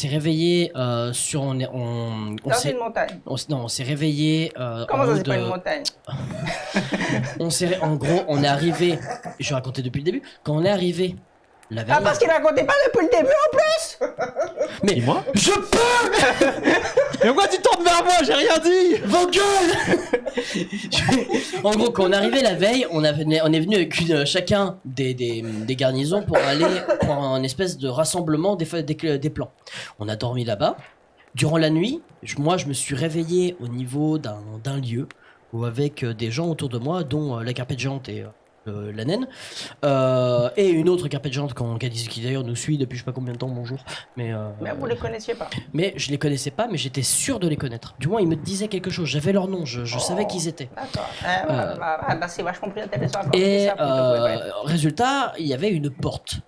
réveillé, sur, on Dans s'est, une montagne. non, on s'est réveillé. Comment en ça, haut c'est pas de- une montagne? en gros, on est arrivé. Je vais raconter depuis le début. Quand on est arrivé la veille. Ah, parce qu'il racontait pas depuis le début en plus! Mais Et moi je peux. Et pourquoi tu tournes vers moi? J'ai rien dit. Vos gueules. En gros, quand on est arrivé la veille, on est venu avec chacun des garnisons pour aller pour un espèce de rassemblement des plans. On a dormi là-bas. Durant la nuit, moi je me suis réveillé au niveau d'un lieu où avec des gens autour de moi, dont la carpette géante et la naine, et une autre carpette géante qui d'ailleurs nous suit depuis je sais pas combien de temps, bonjour. Mais Mais vous les connaissiez pas. mais je les connaissais pas, mais j'étais sûr de les connaître. Du moins, ils me disaient quelque chose. J'avais leur nom, je savais qui ils étaient. D'accord. C'est vachement plus intéressant. Et Ça, pour te connaître. résultat, il y avait une porte.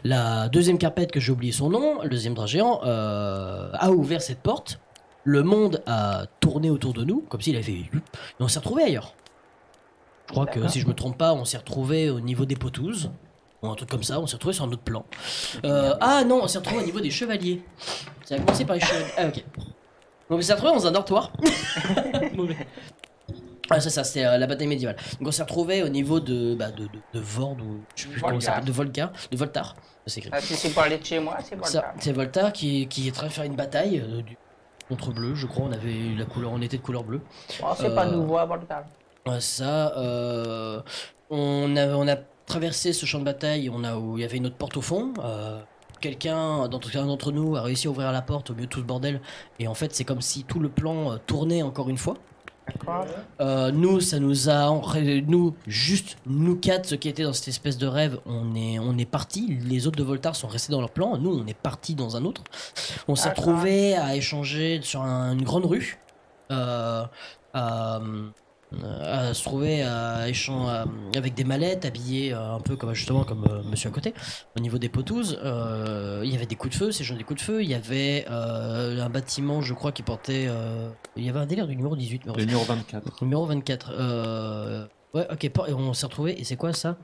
La deuxième carpette, que j'ai oublié son nom, le deuxième drap géant, a ouvert cette porte. Le monde a tourné autour de nous, comme s'il avait fait... Et on s'est retrouvé ailleurs. Je crois que, D'accord. si je me trompe pas, on s'est retrouvé au niveau des Potouzes. Ou un truc comme ça, on s'est retrouvé sur un autre plan. Ah non, on s'est retrouvé au niveau des chevaliers. Ça a commencé par les chevaliers. Ah ok. Donc on s'est retrouvé dans un dortoir. Ah c'est ça, c'était la bataille médiévale. Donc on s'est retrouvé au niveau de Vord ou je sais plus comment ça s'appelle, de Voltar. C'est écrit. Si c'est pour aller de chez moi, c'est Ça, Volta. c'est Voltar qui est en train de faire une bataille contre bleu, je crois. On avait la couleur, on était de couleur bleue. Bon, c'est pas Euh, nouveau à Volta. Ouais, ça, on a traversé ce champ de bataille, où il y avait une autre porte au fond. Quelqu'un d'entre nous a réussi à ouvrir la porte au milieu de tout ce bordel. Et en fait, c'est comme si tout le plan tournait encore une fois. D'accord. Nous, ça nous a... Nous quatre, ceux qui étaient dans cette espèce de rêve, on est partis. Les autres de Voltar sont restés dans leur plan. Nous, on est partis dans un autre. On s'est D'accord. retrouvés à échanger sur une grande rue. À se trouver avec des mallettes, habillés un peu comme justement comme monsieur à côté. Au niveau des Potouzes, il y avait des coups de feu, ces gens des coups de feu. Il y avait un bâtiment, je crois, qui portait. Il y avait un délire du numéro 18. Le numéro 24. Numéro 24. Ouais, ok, et on s'est retrouvé. Et c'est quoi ça?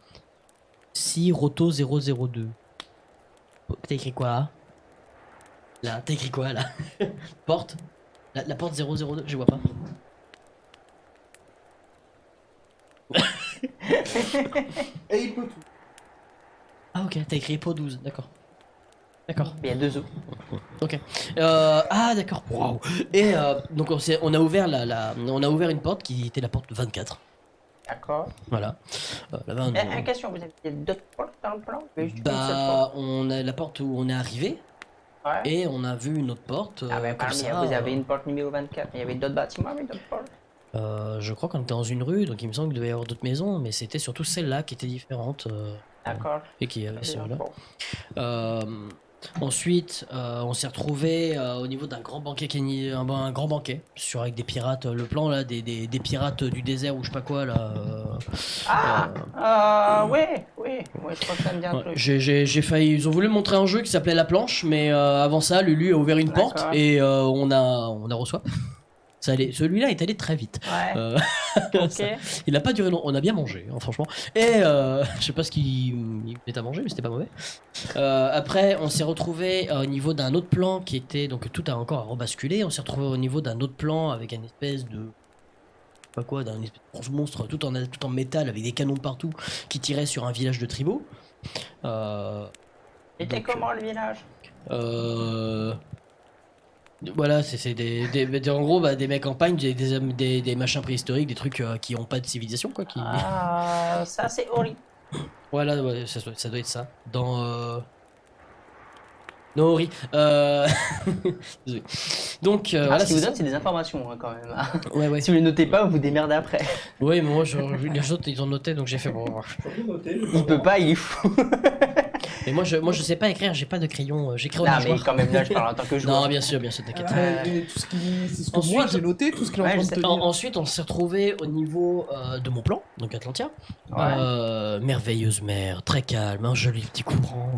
Si Roto 002. T'as écrit quoi là? T'as écrit quoi là? Porte? La porte 002, je vois pas. Et il peut tout. Ah ok, t'as écrit Hippo 12, d'accord. D'accord. Il y a 2 os. Ok. Ah d'accord. Waouh. Et donc on a ouvert on a ouvert une porte qui était la porte 24. D'accord. Voilà. Là-bas, Une question, vous avez d'autres portes dans le plan? Vous avez juste une seule bah on a la porte où on est arrivé porte? Ouais. et on a vu une autre porte. Ah ben comme parmi ça, vous avez une porte numéro 24, mais il y avait d'autres bâtiments avec d'autres portes. je crois qu'on était dans une rue, donc il me semble qu'il devait y avoir d'autres maisons, mais c'était surtout celle-là qui était différente D'accord. et qui avait celle-là. Bon. Ensuite, on s'est retrouvé au niveau d'un grand banquet, un grand banquet, avec des pirates, le plan là, des pirates du désert ou je sais pas quoi là. Oui, je crois que ça me dit un Ouais, truc. j'ai failli. Ils ont voulu me montrer un jeu qui s'appelait La Planche, mais avant ça, Lulu a ouvert une porte D'accord. et on a reçu. Celui-là est allé très vite. Ouais, ok. Il n'a pas duré long. On a bien mangé, hein, franchement. Et je sais pas ce qu'il est à manger, mais c'était pas mauvais. Après, on s'est retrouvé au niveau d'un autre plan qui était donc tout a encore à rebasculer. On s'est retrouvé au niveau d'un autre plan avec une espèce de pas quoi, d'un espèce de gros monstre tout en métal avec des canons partout qui tirait sur un village de tribaux. C'était Donc, comment le village? Voilà, c'est en gros des mecs campagne, des machins préhistoriques, des trucs qui ont pas de civilisation quoi. Qui... Ah, ça c'est horrible. Voilà, ouais, ça doit être ça. Dans Nohori. Désolé. Donc voilà, ce qu'il c'est vous ça. donne, c'est des informations hein, quand même. hein. Ouais, ouais. Si vous les notez pas, vous vous démerdez après. Ouais, mais moi, les autres, ils ont noté, donc j'ai fait bon. Il peut pas, il est fou. Mais moi, je sais pas écrire, j'ai pas de crayon, j'écris en Non, mais nageoire. quand même, là, je parle en tant que joueur. Non, bien sûr, t'inquiète. Et tout ce qui. C'est ce que Ensuite- moi j'ai noté, tout ce qu'il est en Ouais, train je de sais. te dire. Ensuite, on s'est retrouvé au niveau de mon plan, donc Atlantia. Merveilleuse mer, très calme, un joli petit courant.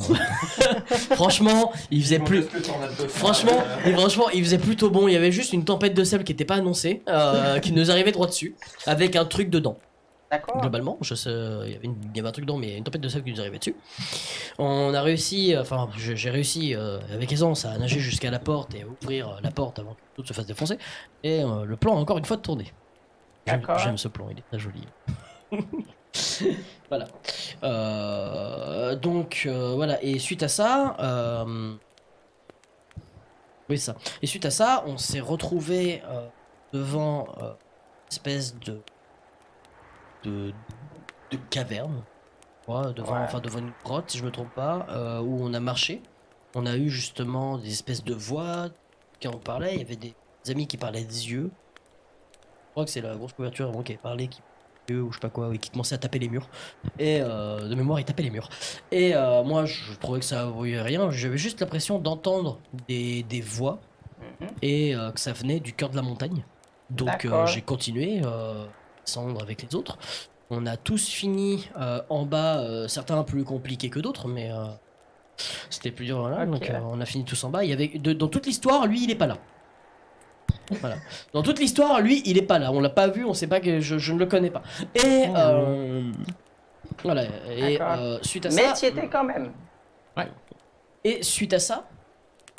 Franchement, il faisait plus. Franchement, il faisait plutôt bon. Il y avait juste une tempête de sable qui était pas annoncée, qui nous arrivait droit dessus, avec un truc dedans. D'accord. Globalement, il y avait un truc dedans, mais une tempête de sable qui nous arrivait dessus. On a réussi, enfin, j'ai réussi avec aisance à nager jusqu'à la porte et à ouvrir la porte avant que tout se fasse défoncer. Et le plan a encore une fois tourné. D'accord. J'aime ce plan, il est très joli. Voilà. Donc voilà, et suite à ça, oui ça. Et suite à ça, on s'est retrouvé devant une espèce de caverne, devant une grotte si je me trompe pas, où on a marché. On a eu justement des espèces de voix qui en parlaient. Il y avait des amis qui parlaient des yeux. Je crois que c'est la grosse couverture vraiment qui avait parlé, qui ou je sais pas quoi, et qui commençait à taper les murs. Et de mémoire, il tapait les murs. Et moi, je trouvais que ça voyait rien. J'avais juste l'impression d'entendre des voix et que ça venait du cœur de la montagne. Donc D'accord. j'ai continué descendre avec les autres. On a tous fini en bas, certains plus compliqués que d'autres, mais c'était plus dur. Voilà. Ok. Donc on a fini tous en bas. Il y avait dans toute l'histoire, lui, il est pas là. Voilà. Dans toute l'histoire, lui, il est pas là. On l'a pas vu, on sait pas que je ne le connais pas. Et voilà. Et D'accord. suite à Mais ça, tu y étais quand même. et suite à ça,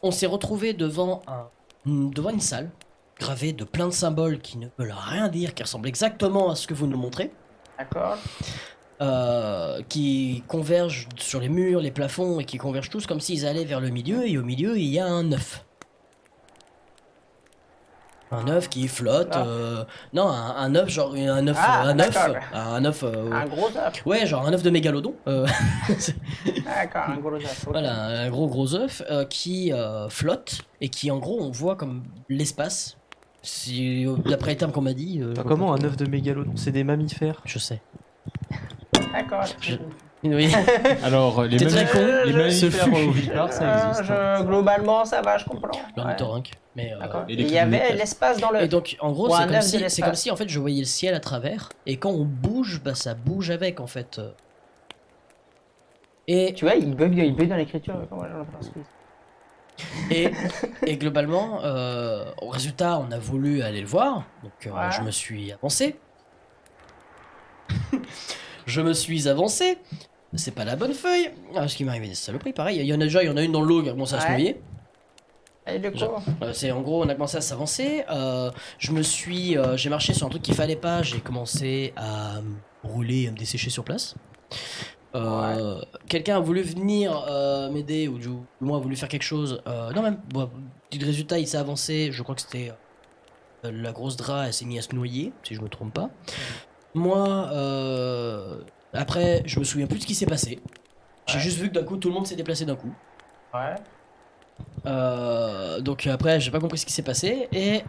on s'est retrouvé devant une salle gravée de plein de symboles qui ne veulent rien dire, qui ressemblent exactement à ce que vous nous montrez, D'accord. qui convergent sur les murs, les plafonds, et qui convergent tous comme s'ils allaient vers le milieu, et au milieu, il y a un œuf. Un œuf qui flotte. Non, un œuf, genre un œuf. Ah, un œuf. d'accord. Un œuf. Un gros œuf. Ouais, genre un œuf de mégalodon. D'accord, un gros œuf. ok. Voilà, un gros œuf qui flotte et qui, en gros, on voit comme l'espace. Si, d'après les termes qu'on m'a dit. Comment un œuf de mégalodon? C'est des mammifères. Je sais. D'accord. Oui. Alors, les T'es très con. mammifères ovipares, ça existe. Globalement, ça va, je comprends. Ouais. L'ornithorynque. Mais. D'accord. Et Et les il y avait clés de l'espace dans le. Et donc, en gros, Ou c'est un comme, œuf de si, c'est l'espace. comme si en fait je voyais le ciel à travers, et quand on bouge, bah ça bouge avec en fait. Et, Tu vois, il bug dans l'écriture. Comment j'en pense plus. et globalement, au résultat, on a voulu aller le voir, donc Ouais. je me suis avancé. Je me suis avancé. C'est pas la bonne feuille. Ah, ce qui m'est arrivé des saloperies, pareil. Il y en a une dans le lot qui a commencé à se Ouais. noyer. Et du coup, C'est en gros, on a commencé à s'avancer. J'ai marché sur un truc qu'il fallait pas. J'ai commencé à me brûler, à me dessécher sur place. Quelqu'un a voulu venir m'aider ou du moins a voulu faire quelque chose. Non même. Bon, du résultat, il s'est avancé. Je crois que c'était la grosse drap. Elle s'est mise à se noyer, si je me trompe pas. Moi, après, je me souviens plus de ce qui s'est passé. J'ai juste vu que d'un coup, tout le monde s'est déplacé d'un coup. ouais. Donc après j'ai pas compris ce qui s'est passé et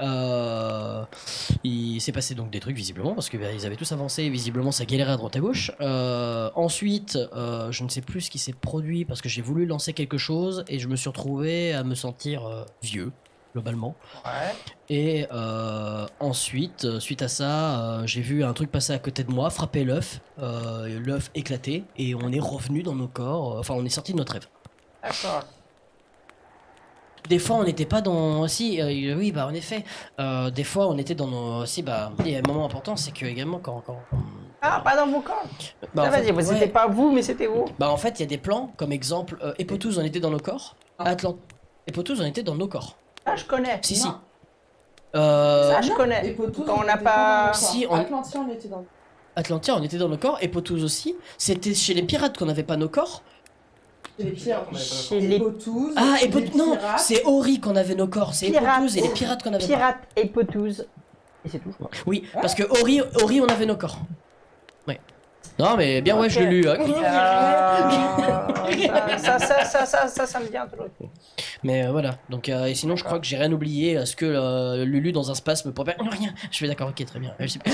il s'est passé donc des trucs visiblement parce que ils avaient tous avancé, visiblement ça galérait à droite à gauche. Ensuite je ne sais plus ce qui s'est produit parce que j'ai voulu lancer quelque chose et je me suis retrouvé à me sentir vieux globalement. Ouais. Et ensuite suite à ça j'ai vu un truc passer à côté de moi, frapper l'œuf, l'œuf éclaté et on est revenu dans nos corps, enfin on est sorti de notre rêve. D'accord. Des fois, on n'était pas dans. Si, oui, bah en effet. Des fois, on était dans nos. Si, bah. Il y a un moment important, c'est que également quand. Ah, pas dans vos corps. Bah, Ça en va fait, dire, ouais. c'était pas vous, mais c'était vous. Bah, en fait, il y a des plans, comme exemple, Epotous, on était dans nos corps. Epotous, on était dans nos corps. Ça, je connais. Si, si. Non. Ça, je connais. Et Potos, Quand on n'a était pas- dans le Si, corps. on- Atlantia, on était dans. Atlantia, on était dans nos corps. Epotous aussi. C'était chez les pirates qu'on n'avait pas nos corps. Les pirates. Chez les Potous, Ah, et les non, pirates. c'est Ori qu'on avait nos corps. C'est Pirates. Epotous et les pirates qu'on avait pas. pirates et potouses. Et c'est tout, je crois. Oui, parce que Ori, on avait nos corps. Ouais. Non, mais bien, ouais, Ok. je l'ai lu. Hein. Ça me vient un truc. Mais voilà. Donc, et sinon, je crois que j'ai rien oublié. Est-ce que Lulu dans un spasme pour faire. Non, rien. Je fais d'accord, ok, très bien. Je sais pas.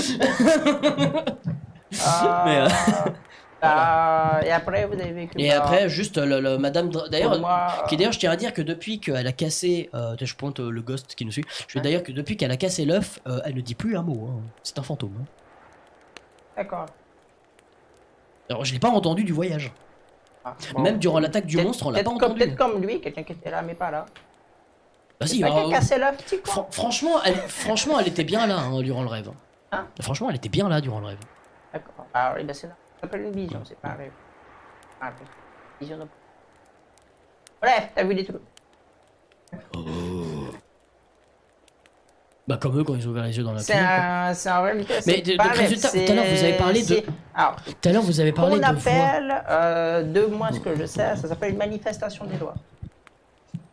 Mais, Et après, vous avez vécu. Et après, juste le Madame. D'ailleurs, moi, d'ailleurs, je tiens à dire que depuis qu'elle a cassé. Je pointe le ghost qui nous suit. Je veux d'ailleurs que depuis qu'elle a cassé l'œuf, elle ne dit plus un mot. Hein. C'est un fantôme. Hein. D'accord. Alors, je l'ai pas entendu du voyage. Ah, bon. Même durant l'attaque du Peut-être- monstre, on l'a pas peut-être comme- entendu. Peut-être comme lui, quelqu'un qui était là, mais pas là. Vas-y, Pas quelqu'un cassé l'œuf, petit con. franchement, elle était bien là hein, durant le rêve. Hein Franchement, elle était bien là durant le rêve. D'accord. Ah oui, ben c'est là. Ça s'appelle une vision, c'est pas un rêve. Ah, oui. Vision de... Bref, t'as vu des trucs. Bah comme eux quand ils ont ouvert les yeux dans la C'est cuisine, quoi. c'est en réalité. Mais c'est de- pas donc, un rêve, résultat, tout à l'heure, vous avez parlé de- c'est- Alors, Tout à l'heure, vous avez parlé qu'on de voix. appelle, de moi ce que je sais, ça s'appelle une manifestation des lois.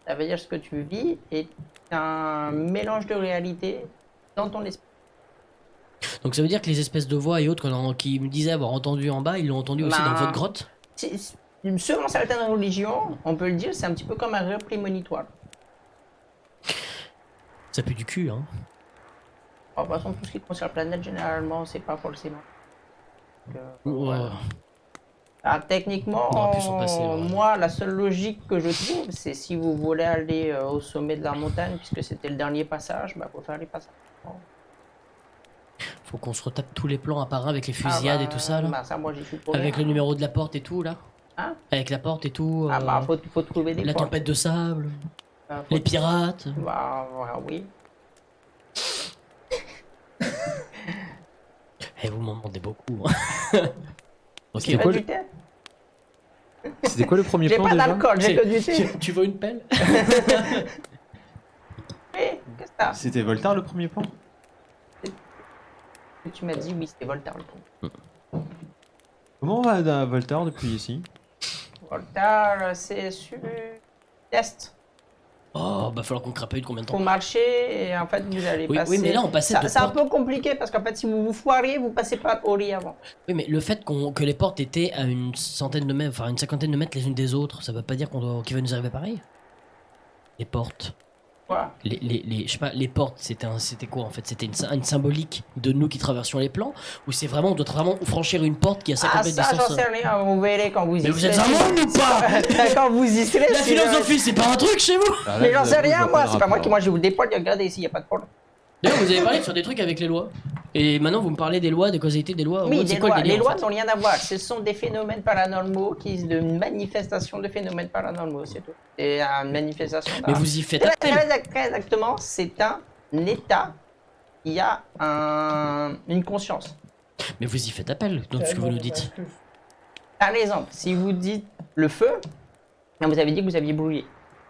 Ça veut dire ce que tu vis est un mélange de réalité dans ton esprit. Donc ça veut dire que les espèces de voix et autres qui me disaient avoir entendu en bas, ils l'ont entendu aussi Bah, dans votre grotte. Selon certaines religions, on peut le dire, c'est un petit peu comme un rêve prémonitoire. Ça pue du cul, hein. De toute façon, tout ce qui concerne la planète, généralement, c'est pas forcément. Donc, Ouais. voilà. Alors, techniquement, On aurait pu s'en passer, ouais. moi, la seule logique que je trouve, c'est si vous voulez aller au sommet de la montagne, puisque c'était le dernier passage, bah faut faire les passages. Faut qu'on se retape tous les plans à part un avec les fusillades et tout ça là. Bah, ça, moi, j'y suis pour Avec le rien. numéro de la porte et tout là. Hein Avec la porte et tout. Ah bah, faut trouver des la portes. tempête de sable, Faut- les pirates. Bah, voilà, oui. Eh, vous m'en demandez beaucoup. hein. Ok, Tu veux quoi, du thé? C'était quoi le premier J'ai plan pas déjà? d'alcool, j'ai que du thé. tu veux une pelle? Eh, qu'est-ce que t'as? C'était Voltaire le premier plan? Tu m'as dit oui, c'était Voltaire le premier. Comment on va à Voltaire depuis ici? Voltaire, c'est sur test. Oh, bah falloir qu'on crapule combien de temps? Pour marcher, et en fait, vous allez Oui, passer. oui, mais là on passait de C'est un porte. peu compliqué parce qu'en fait, si vous vous foirez, vous passez par Ori avant. Oui, mais le fait que les portes étaient à une centaine de mètres, enfin une cinquantaine de mètres les unes des autres, ça veut pas dire qu'il va nous arriver pareil? Les portes. Voilà. Je sais pas, les portes, c'était quoi en fait? C'était une symbolique de nous qui traversions les plans? Ou c'est vraiment, on doit vraiment franchir une porte qui a 50 Ah, mètres ça, de j'en distance? sais rien, vous verrez quand vous y Mais vous serez. êtes un monde ou pas? Quand vous y serez, La c'est- philosophie, c'est pas un truc chez vous? Ah, là, Mais je j'en vous sais avoue, je rien, vois moi, pas le c'est pas moi rapport. qui moi je vous dépoile, regardez ici, y a pas de problème. D'ailleurs, vous avez parlé sur des trucs avec les lois. Et maintenant, vous me parlez des lois, des causalités des lois. Oui, Ouais, c'est quoi le les délire, en lois fait n'ont rien à voir. Ce sont des phénomènes paranormaux de manifestations de phénomènes paranormaux, c'est tout. C'est une manifestation. Mais vous y faites Très, appel. très exactement, c'est un état qui a une conscience. Mais vous y faites appel, donc ce que vous nous dites. Par exemple, si vous dites le feu, vous avez dit que vous aviez brûlé.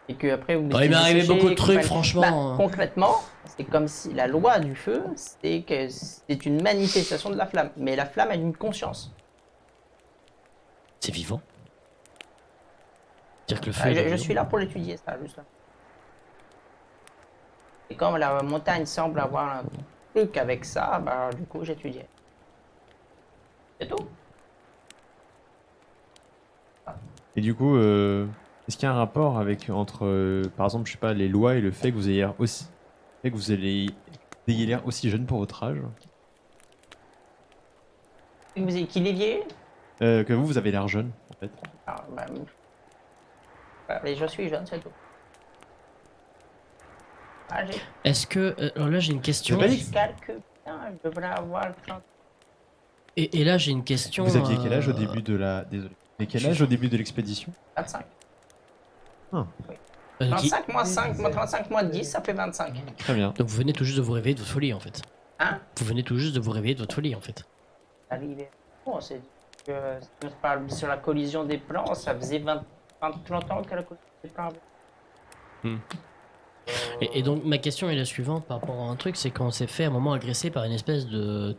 Et que après vous Il m'est arrivé séché, beaucoup de que trucs, fallait- franchement. concrètement, c'est comme si la loi du feu, c'est que c'est une manifestation de la flamme. Mais la flamme a une conscience. C'est vivant. C'est-à-dire que le feu. Ah, il est je vivant. suis là pour l'étudier, ça, justement. Et comme la montagne semble avoir un truc avec ça, bah du coup j'étudiais. C'est tout. Et du coup, est-ce qu'il y a un rapport entre, par exemple, je sais pas, les lois et le fait que vous ayez l'air aussi jeune pour votre âge? Qu'il est vieilli. Que vous avez l'air jeune, en fait. Ah, bah, et je suis jeune, c'est tout. Ah, j'ai Est-ce que. Alors là, j'ai une question. J'ai pas dit- je calcule bien, je devrais avoir 30. Et là, j'ai une question. Vous aviez quel âge au début de la... Désolé. Et quel âge au début de l'expédition? 25. qui- 35 moins 5, moins 35 moins 10, ça fait 25. Très bien. Donc vous venez tout juste de vous réveiller de votre folie en fait. Hein? Vous venez tout juste de vous réveiller de votre folie en fait. Arrivé. Bon, c'est que si on se parle sur la collision des plans, ça faisait 30 ans que la collision des plans avait. Et donc ma question est la suivante par rapport à un truc, c'est quand on s'est fait à un moment agresser par une espèce de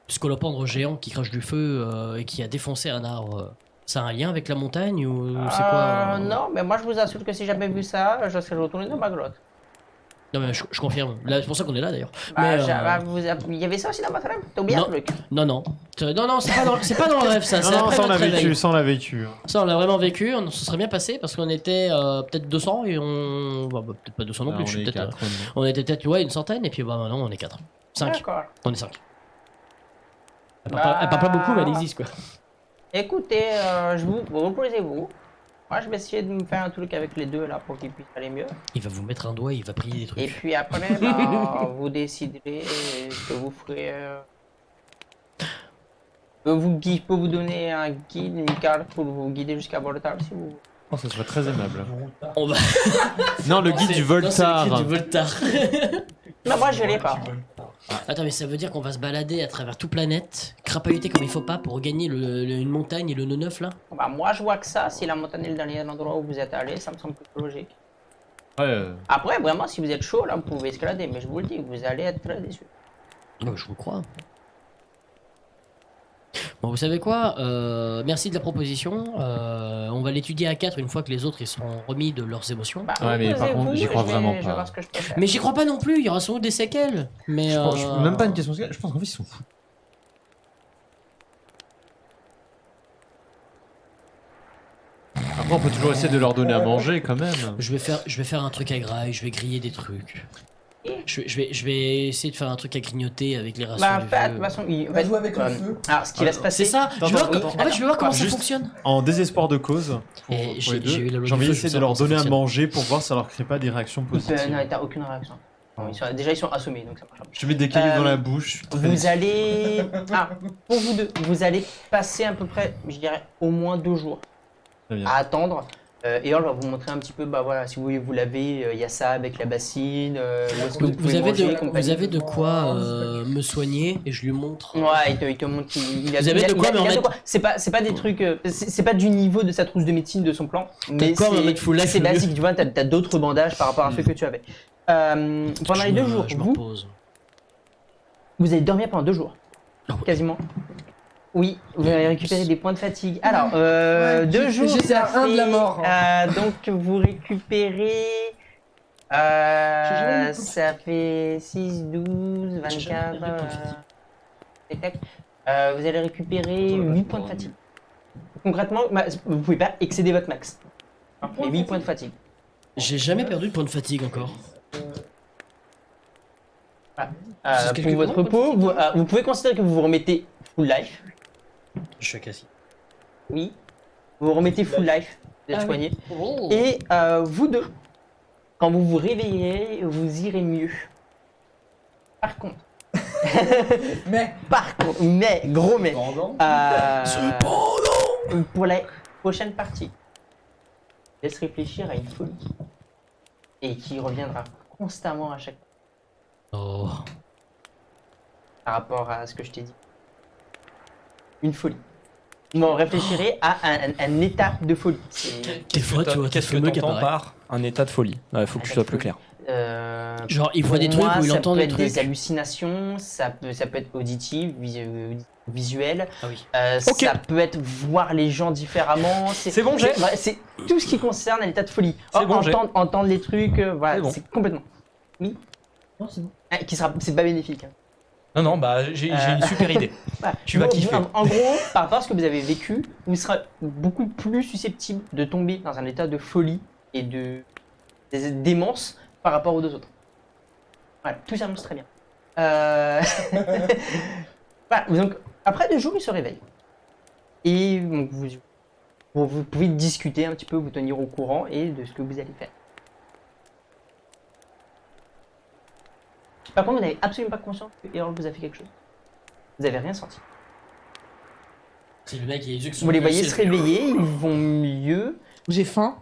scolopendre géant qui crache du feu et qui a défoncé un arbre Ça a un lien avec la montagne ou c'est quoi Non, mais moi je vous assure que si j'avais vu ça, je serais retourné dans ma grotte. Non, mais je confirme. Là, c'est pour ça qu'on est là d'ailleurs. Bah, Mais, il y avait ça aussi dans votre rêve? T'as oublié un Non. truc? Non, c'est pas dans le rêve ça. C'est Non, après ça on l'a notre réveil. vécu, ça on l'a vécu. Ça, on l'a vraiment vécu. On se serait bien passé parce qu'on était peut-être 200 et on. Bah, peut-être pas 200 non Ah, plus. on Je suis est peut-être. quatre, maintenant. On était peut-être une centaine et puis bah non, on est 4. 5. D'accord. On est 5. Elle parle pas beaucoup, mais elle existe quoi. Écoutez, vous reposez-vous. Moi je vais essayer de me faire un truc avec les deux là pour qu'ils puissent aller mieux. Il va vous mettre un doigt et il va prier des trucs. Et puis après, bah, vous déciderez ce que vous ferez. Je peux vous donner un guide, une carte pour vous guider jusqu'à Voltar si vous. Oh, ça serait très aimable. On va. Non, le guide du Non, c'est le guide Voltar. du Voltar. Non, moi je l'ai pas. Attends, mais ça veut dire qu'on va se balader à travers toute planète, crapahuter comme il faut pas pour regagner une montagne et le nœud neuf là. Bah, moi je vois que ça, si la montagne est le dernier endroit où vous êtes allé, ça me semble plus logique. Ouais, Après, vraiment, si vous êtes chaud là, vous pouvez escalader, mais je vous le dis, vous allez être très déçus. Je vous crois. Bon, vous savez quoi merci de la proposition. On va l'étudier à 4 une fois que les autres ils seront remis de leurs émotions. Bah, Ouais, mais par contre, reposez-vous, j'y crois je vais- vraiment Je vais pas. voir ce que je peux faire. Mais j'y crois pas non plus, il y aura sans doute des séquelles. Mais Même pas une question de je pense qu'en fait ils sont fous. Après, on peut toujours essayer de leur donner à manger quand même. je vais faire un truc à graille, je vais griller des trucs. Je vais essayer de faire un truc à grignoter avec les rations Bah, du en fait, de vieux. toute façon, On va jouer avec le feu. alors, ce qui va se passer. C'est ça. Attends, je vais voir, attends, en fait, je vais voir comment ça Juste- fonctionne. En désespoir de cause, pour, Et pour j'ai- les deux, j'ai eu la loi j'ai envie du feu, d'essayer je de sais leur comment ça donner à fonctionne. manger pour voir si ça leur crée pas des réactions Non, positives. t'as aucune réaction. Non, déjà, ils sont assommés, donc ça marche pas. Je te mets des cailloux Euh, dans la bouche. Vous allez. Ah, pour vous deux, vous allez passer à peu près, je dirais, au moins 2 jours Très bien. à attendre. Et on va vous montrer un petit peu, bah voilà, si vous voulez vous laver, il y a ça avec la bassine, où est-ce que vous Vous pouvez avez, manger, de, compagnie. vous avez de quoi me soigner et je lui montre. Ouais, il te montre qu'il a Vous avez il a- de quoi il a- me il a de remettre- quoi. C'est pas des trucs, c'est pas du niveau de sa trousse de médecine de son plan, mais quoi me mettre full life, c'est le mieux. basique, tu vois, t'as d'autres bandages par rapport à ceux que tu avais. Pendant les 2 jours, je me vous repose. allez dormir pendant 2 jours, Ah ouais. quasiment. Oui, vous allez récupérer des points de fatigue. Alors, 2 jours, j'étais ça à un de la fait, mort. donc vous récupérez. jamais eu de Ça fait 6, 12, J'ai jamais 24. perdu de points de fatigue. Tac, tac. Vous allez récupérer 8 points de fatigue. Concrètement, vous pouvez pas excéder votre max. Mais 8 points de fatigue. J'ai jamais perdu de point de fatigue encore. Voilà. Ça se Pour calcule votre comment, point de repos, fatigue vous pouvez considérer que vous vous remettez full life. Je suis cassé. Oui. Vous vous remettez full life. Vous êtes Ah oui. soigné. Oh. Et vous deux, quand vous vous réveillerez, vous irez mieux. Par contre, mais, gros mais, pour la prochaine partie, laisse réfléchir à une folie. Et qui reviendra constamment à chaque fois Oh. par rapport à ce que je t'ai dit. Une folie. Vous réfléchirez à un état de folie. Des fois, tu vois, Qu'est-ce que fameux t'entends qu'apparaît. par un état de folie? Ouais, faut que tu sois plus clair. Genre, il voit Pour des trucs moi, ou il ça entend peut des être trucs. des hallucinations, ça peut être auditif, visuel, Ah oui. Ok. ça peut être voir les gens différemment. C'est bon, j'ai. ouais, c'est tout ce qui concerne l'état de folie. C'est bon, j'ai. Entendre les trucs, voilà, C'est bon. c'est complètement. Oui. Non, c'est bon. C'est pas bénéfique. Hein. Non, bah j'ai une super idée. Voilà. Tu vas Donc, kiffer. En gros, par rapport à ce que vous avez vécu, vous serez beaucoup plus susceptible de tomber dans un état de folie et démence par rapport aux deux autres. Voilà, tout s'annonce très bien. Voilà, donc, après 2 jours, il se réveille. Et donc, vous pouvez discuter un petit peu, vous tenir au courant et de ce que vous allez faire. Par contre, vous n'avez absolument pas conscience que Errol vous a fait quelque chose. Vous n'avez rien senti. C'est le mec qui a les yeux qui sont Vous les voyez glacés, se réveiller, ils vont mieux. J'ai faim.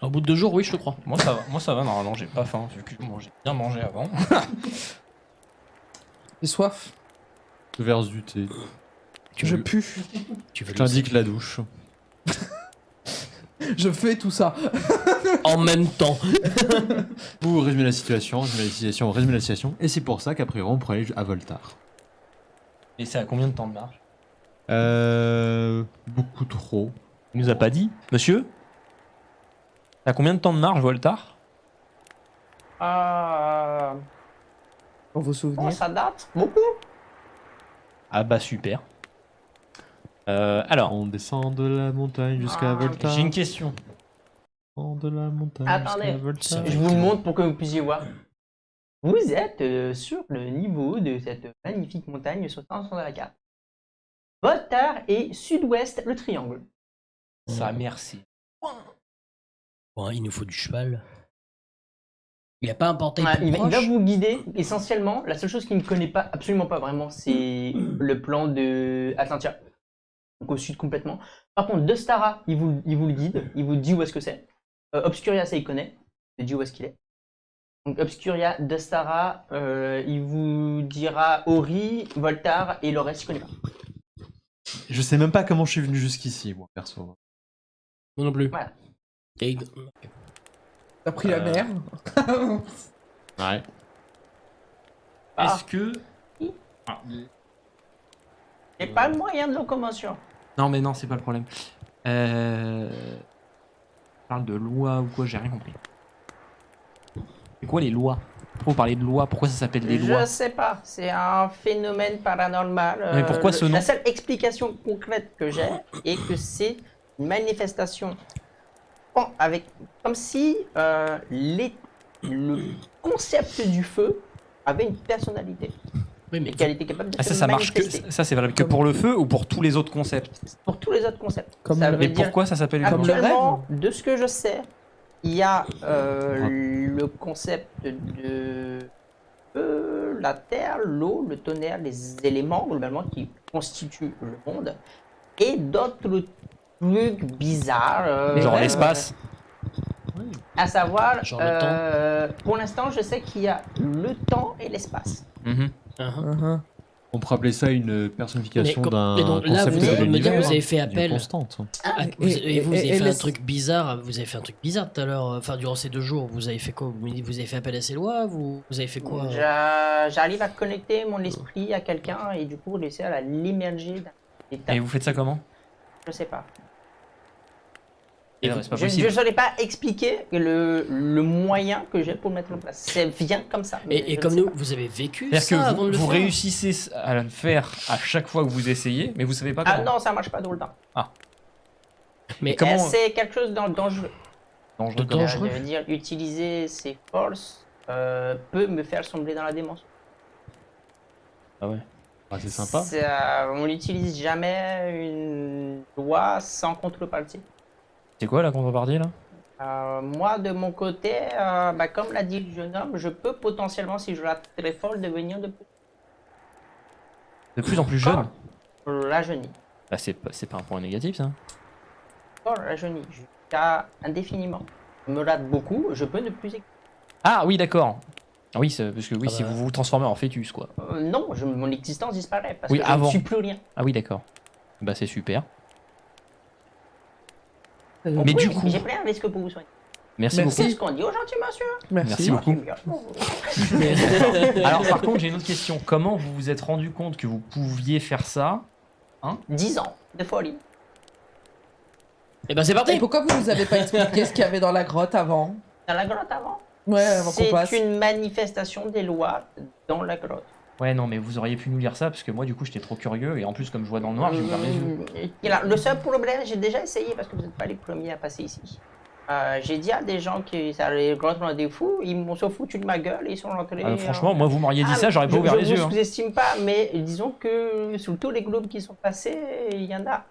Au bout de 2 jours, oui, je te crois. Moi ça va, normalement j'ai pas faim vu que j'ai bien mangé avant. J'ai soif. Verse du thé. Je pue. Tu veux Je t'indique la douche. Je fais tout ça. en même temps. Vous résumez la situation, on résume la situation. Et c'est pour ça qu'après on pourrait aller à Voltar. Et c'est à combien de temps de marche? Beaucoup trop. Il nous a pas dit. Monsieur, t'as combien de temps de marche, Voltar? Dans vos Oh, souvenirs. ça date beaucoup. Ah bah super. Alors, On descend de la montagne jusqu'à Ah, Volta. j'ai une question. On descend de la montagne Attendez, jusqu'à Volta. Je vous le montre pour que vous puissiez voir. Vous êtes sur le niveau de cette magnifique montagne sur le centre de la carte. Voltaire et sud-ouest, le triangle. Ça, merci. Bon, il nous faut du cheval. Il a pas un portail Ouais, plus il va proche. vous guider essentiellement. La seule chose qu'il ne connaît pas, absolument pas vraiment, c'est le plan de Atlantia. Donc au sud complètement. Par contre, De Stara, il vous le guide, il vous dit où est-ce que c'est. Obscuria, ça il connaît, il dit où est-ce qu'il est. Donc Obscuria, De Stara, il vous dira Ori, Voltaire et le reste, il connaît pas. Je sais même pas comment je suis venu jusqu'ici, moi, perso. Moi non plus. Voilà. Et- T'as pris la mer. Ouais. Ah. Est-ce que... Ah, Et pas le moyen de locomotion. non mais non, c'est pas le problème. On parle de loi ou quoi, j'ai rien compris. C'est quoi les lois? Pourquoi vous parlez de loi? Pourquoi ça s'appelle des lois? Je sais pas, c'est un phénomène paranormal. Mais pourquoi ce nom? La seule explication concrète que j'ai est que c'est une manifestation comme si le concept du feu avait une personnalité Oui, mais et qu'elle était capable de Ah, se ça marche que... manifester Ça, c'est valable que pour le feu ou pour tous les autres concepts? pour tous les autres concepts. Comme Ça le- veut Et dire pourquoi ça s'appelle une Comme loi? le rêve. actuellement, de ce que je sais, il y a le concept de la terre, l'eau, le tonnerre, les éléments globalement qui constituent le monde, et d'autres trucs bizarres. Genre l'espace? À savoir, Genre le pour l'instant, je sais qu'il y a le temps et l'espace. Mhm. Uh-huh. On pourrait appeler ça une personnification Mais d'un mais donc, là, concept vous allez de me dire que l'univers, vous avez fait d'une appel. constante. Ah, Et- vous avez et fait un laisse- truc bizarre. Vous avez fait un truc bizarre tout à l'heure. Enfin, durant ces 2 jours, vous avez fait quoi? Vous avez fait appel à ces lois? Vous avez fait quoi? J'arrive à connecter mon esprit à quelqu'un et du coup réussir à l'immerger dans l'état. Et vous faites ça comment? Je sais pas. Et non, mais c'est pas Je possible. ne saurais pas expliquer le moyen que j'ai pour le mettre en place. Ça vient comme ça. mais Et je comme ne sais nous, pas. vous avez vécu C'est-à-dire ça que avant de le vous faire? réussissez à le faire à chaque fois que vous essayez, mais vous savez pas Ah comment. non, ça marche pas tout le temps. Mais comment- C'est quelque chose de dangereux. Dangereux De comment? dangereux. Je veux dire, utiliser ses forces peut me faire sombrer dans la démence. Ah ouais. Ah, c'est sympa. On n'utilise jamais une loi sans contrepartie. C'est quoi la contrepartie là? Moi, de mon côté, comme l'a dit le jeune homme, je peux potentiellement, si je la très fort, devenir De plus en plus jeune? rajeuni. Bah, c'est pas un point négatif ça. Rajeuni, jusqu'à indéfiniment. Je me rate beaucoup, je peux ne plus exister. Ah oui, d'accord. Ah oui, parce que oui, Ah si bah. vous vous transformez en fœtus quoi. Non, mon existence disparaît parce Oui, que je avant. ne suis plus rien. Ah oui, d'accord. Bah c'est super. Mais Mais Oui, du coup, j'ai pris un risque pour vous soigner. merci Merci. C'est beaucoup. ce qu'on dit aux gentils, monsieur. Merci beaucoup. Alors par contre, j'ai une autre question. Comment vous vous êtes rendu compte que vous pouviez faire ça? 10 ans de folie. Et ben c'est Et parti. pourquoi vous nous avez pas expliqué ce qu'il y avait dans la grotte avant? Dans la grotte avant. Ouais, avant qu'on passe. C'est une manifestation des lois dans la grotte. Ouais, non, mais vous auriez pu nous lire ça parce que moi, du coup, j'étais trop curieux et en plus, comme je vois dans le noir, j'ai ouvert mes yeux. Et là, le seul problème, j'ai déjà essayé parce que vous n'êtes pas les premiers à passer ici. J'ai dit à des gens qui ça les grottes ont des fous, ils m'ont se foutu de ma gueule et ils sont rentrés. Franchement, moi, vous m'auriez dit Ah, ça, j'aurais pas ouvert les yeux. Je hein. vous sous-estime pas, mais disons que sur tous les groupes qui sont passés, il y en a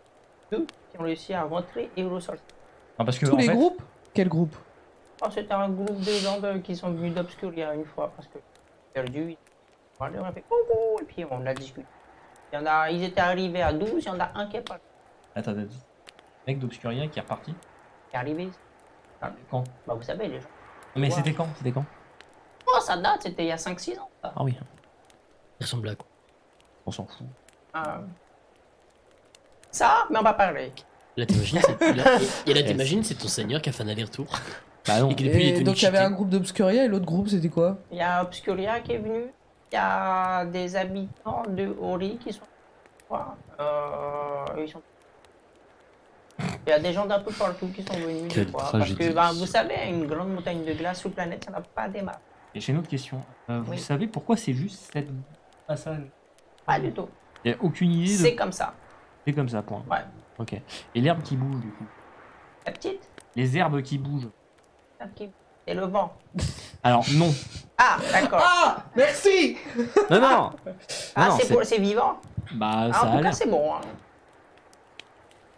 2 qui ont réussi à rentrer et ressortir. Non, parce que, Tous en les fait, groupes? Quel groupe? Oh, c'était un groupe de gens qui sont venus d'Obscuria une fois parce que perdu. On a fait coucou et puis on a discuté. Il y en a, ils étaient arrivés à 12, il y en a un qui est pas Attends, mec d'Obscuria qui est reparti. qui est arrivé. Quand? Bah, vous savez, les gens. Mais Ouais. c'était quand? C'était quand? Oh, ça date, c'était il y a 5-6 ans. Ça. Ah oui, Il ressemble à quoi? on s'en fout. Ça, mais on va parler. Là, t'imagines, t'imagines, c'est ton seigneur qui a fait un aller-retour. Bah non. Et que depuis, il est Et tenu donc il y avait cheaté. un groupe d'Obscuria et l'autre groupe c'était quoi? Il y a Obscuria qui est venu. Il y a des habitants de Ori qui sont. fois. Ils sont... Il y a des gens d'un peu partout qui sont venus Quelle des fois. Parce tragédie. que ben, vous savez, une grande montagne de glace sur planète, ça n'a pas démarré. Et j'ai une autre question. Vous Oui. savez pourquoi c'est juste cette passage? Pas du tout. Il n'y a aucune idée de. C'est comme ça. C'est comme ça, point. Ouais. Ok. Et l'herbe qui bouge, du coup. La petite, Les herbes qui bougent. et le vent. Alors, non. Ah, d'accord. Ah, merci. Non, non. Ah, non, c'est vivant. Bah, Ah, ça en a tout cas, l'air. c'est bon. Hein.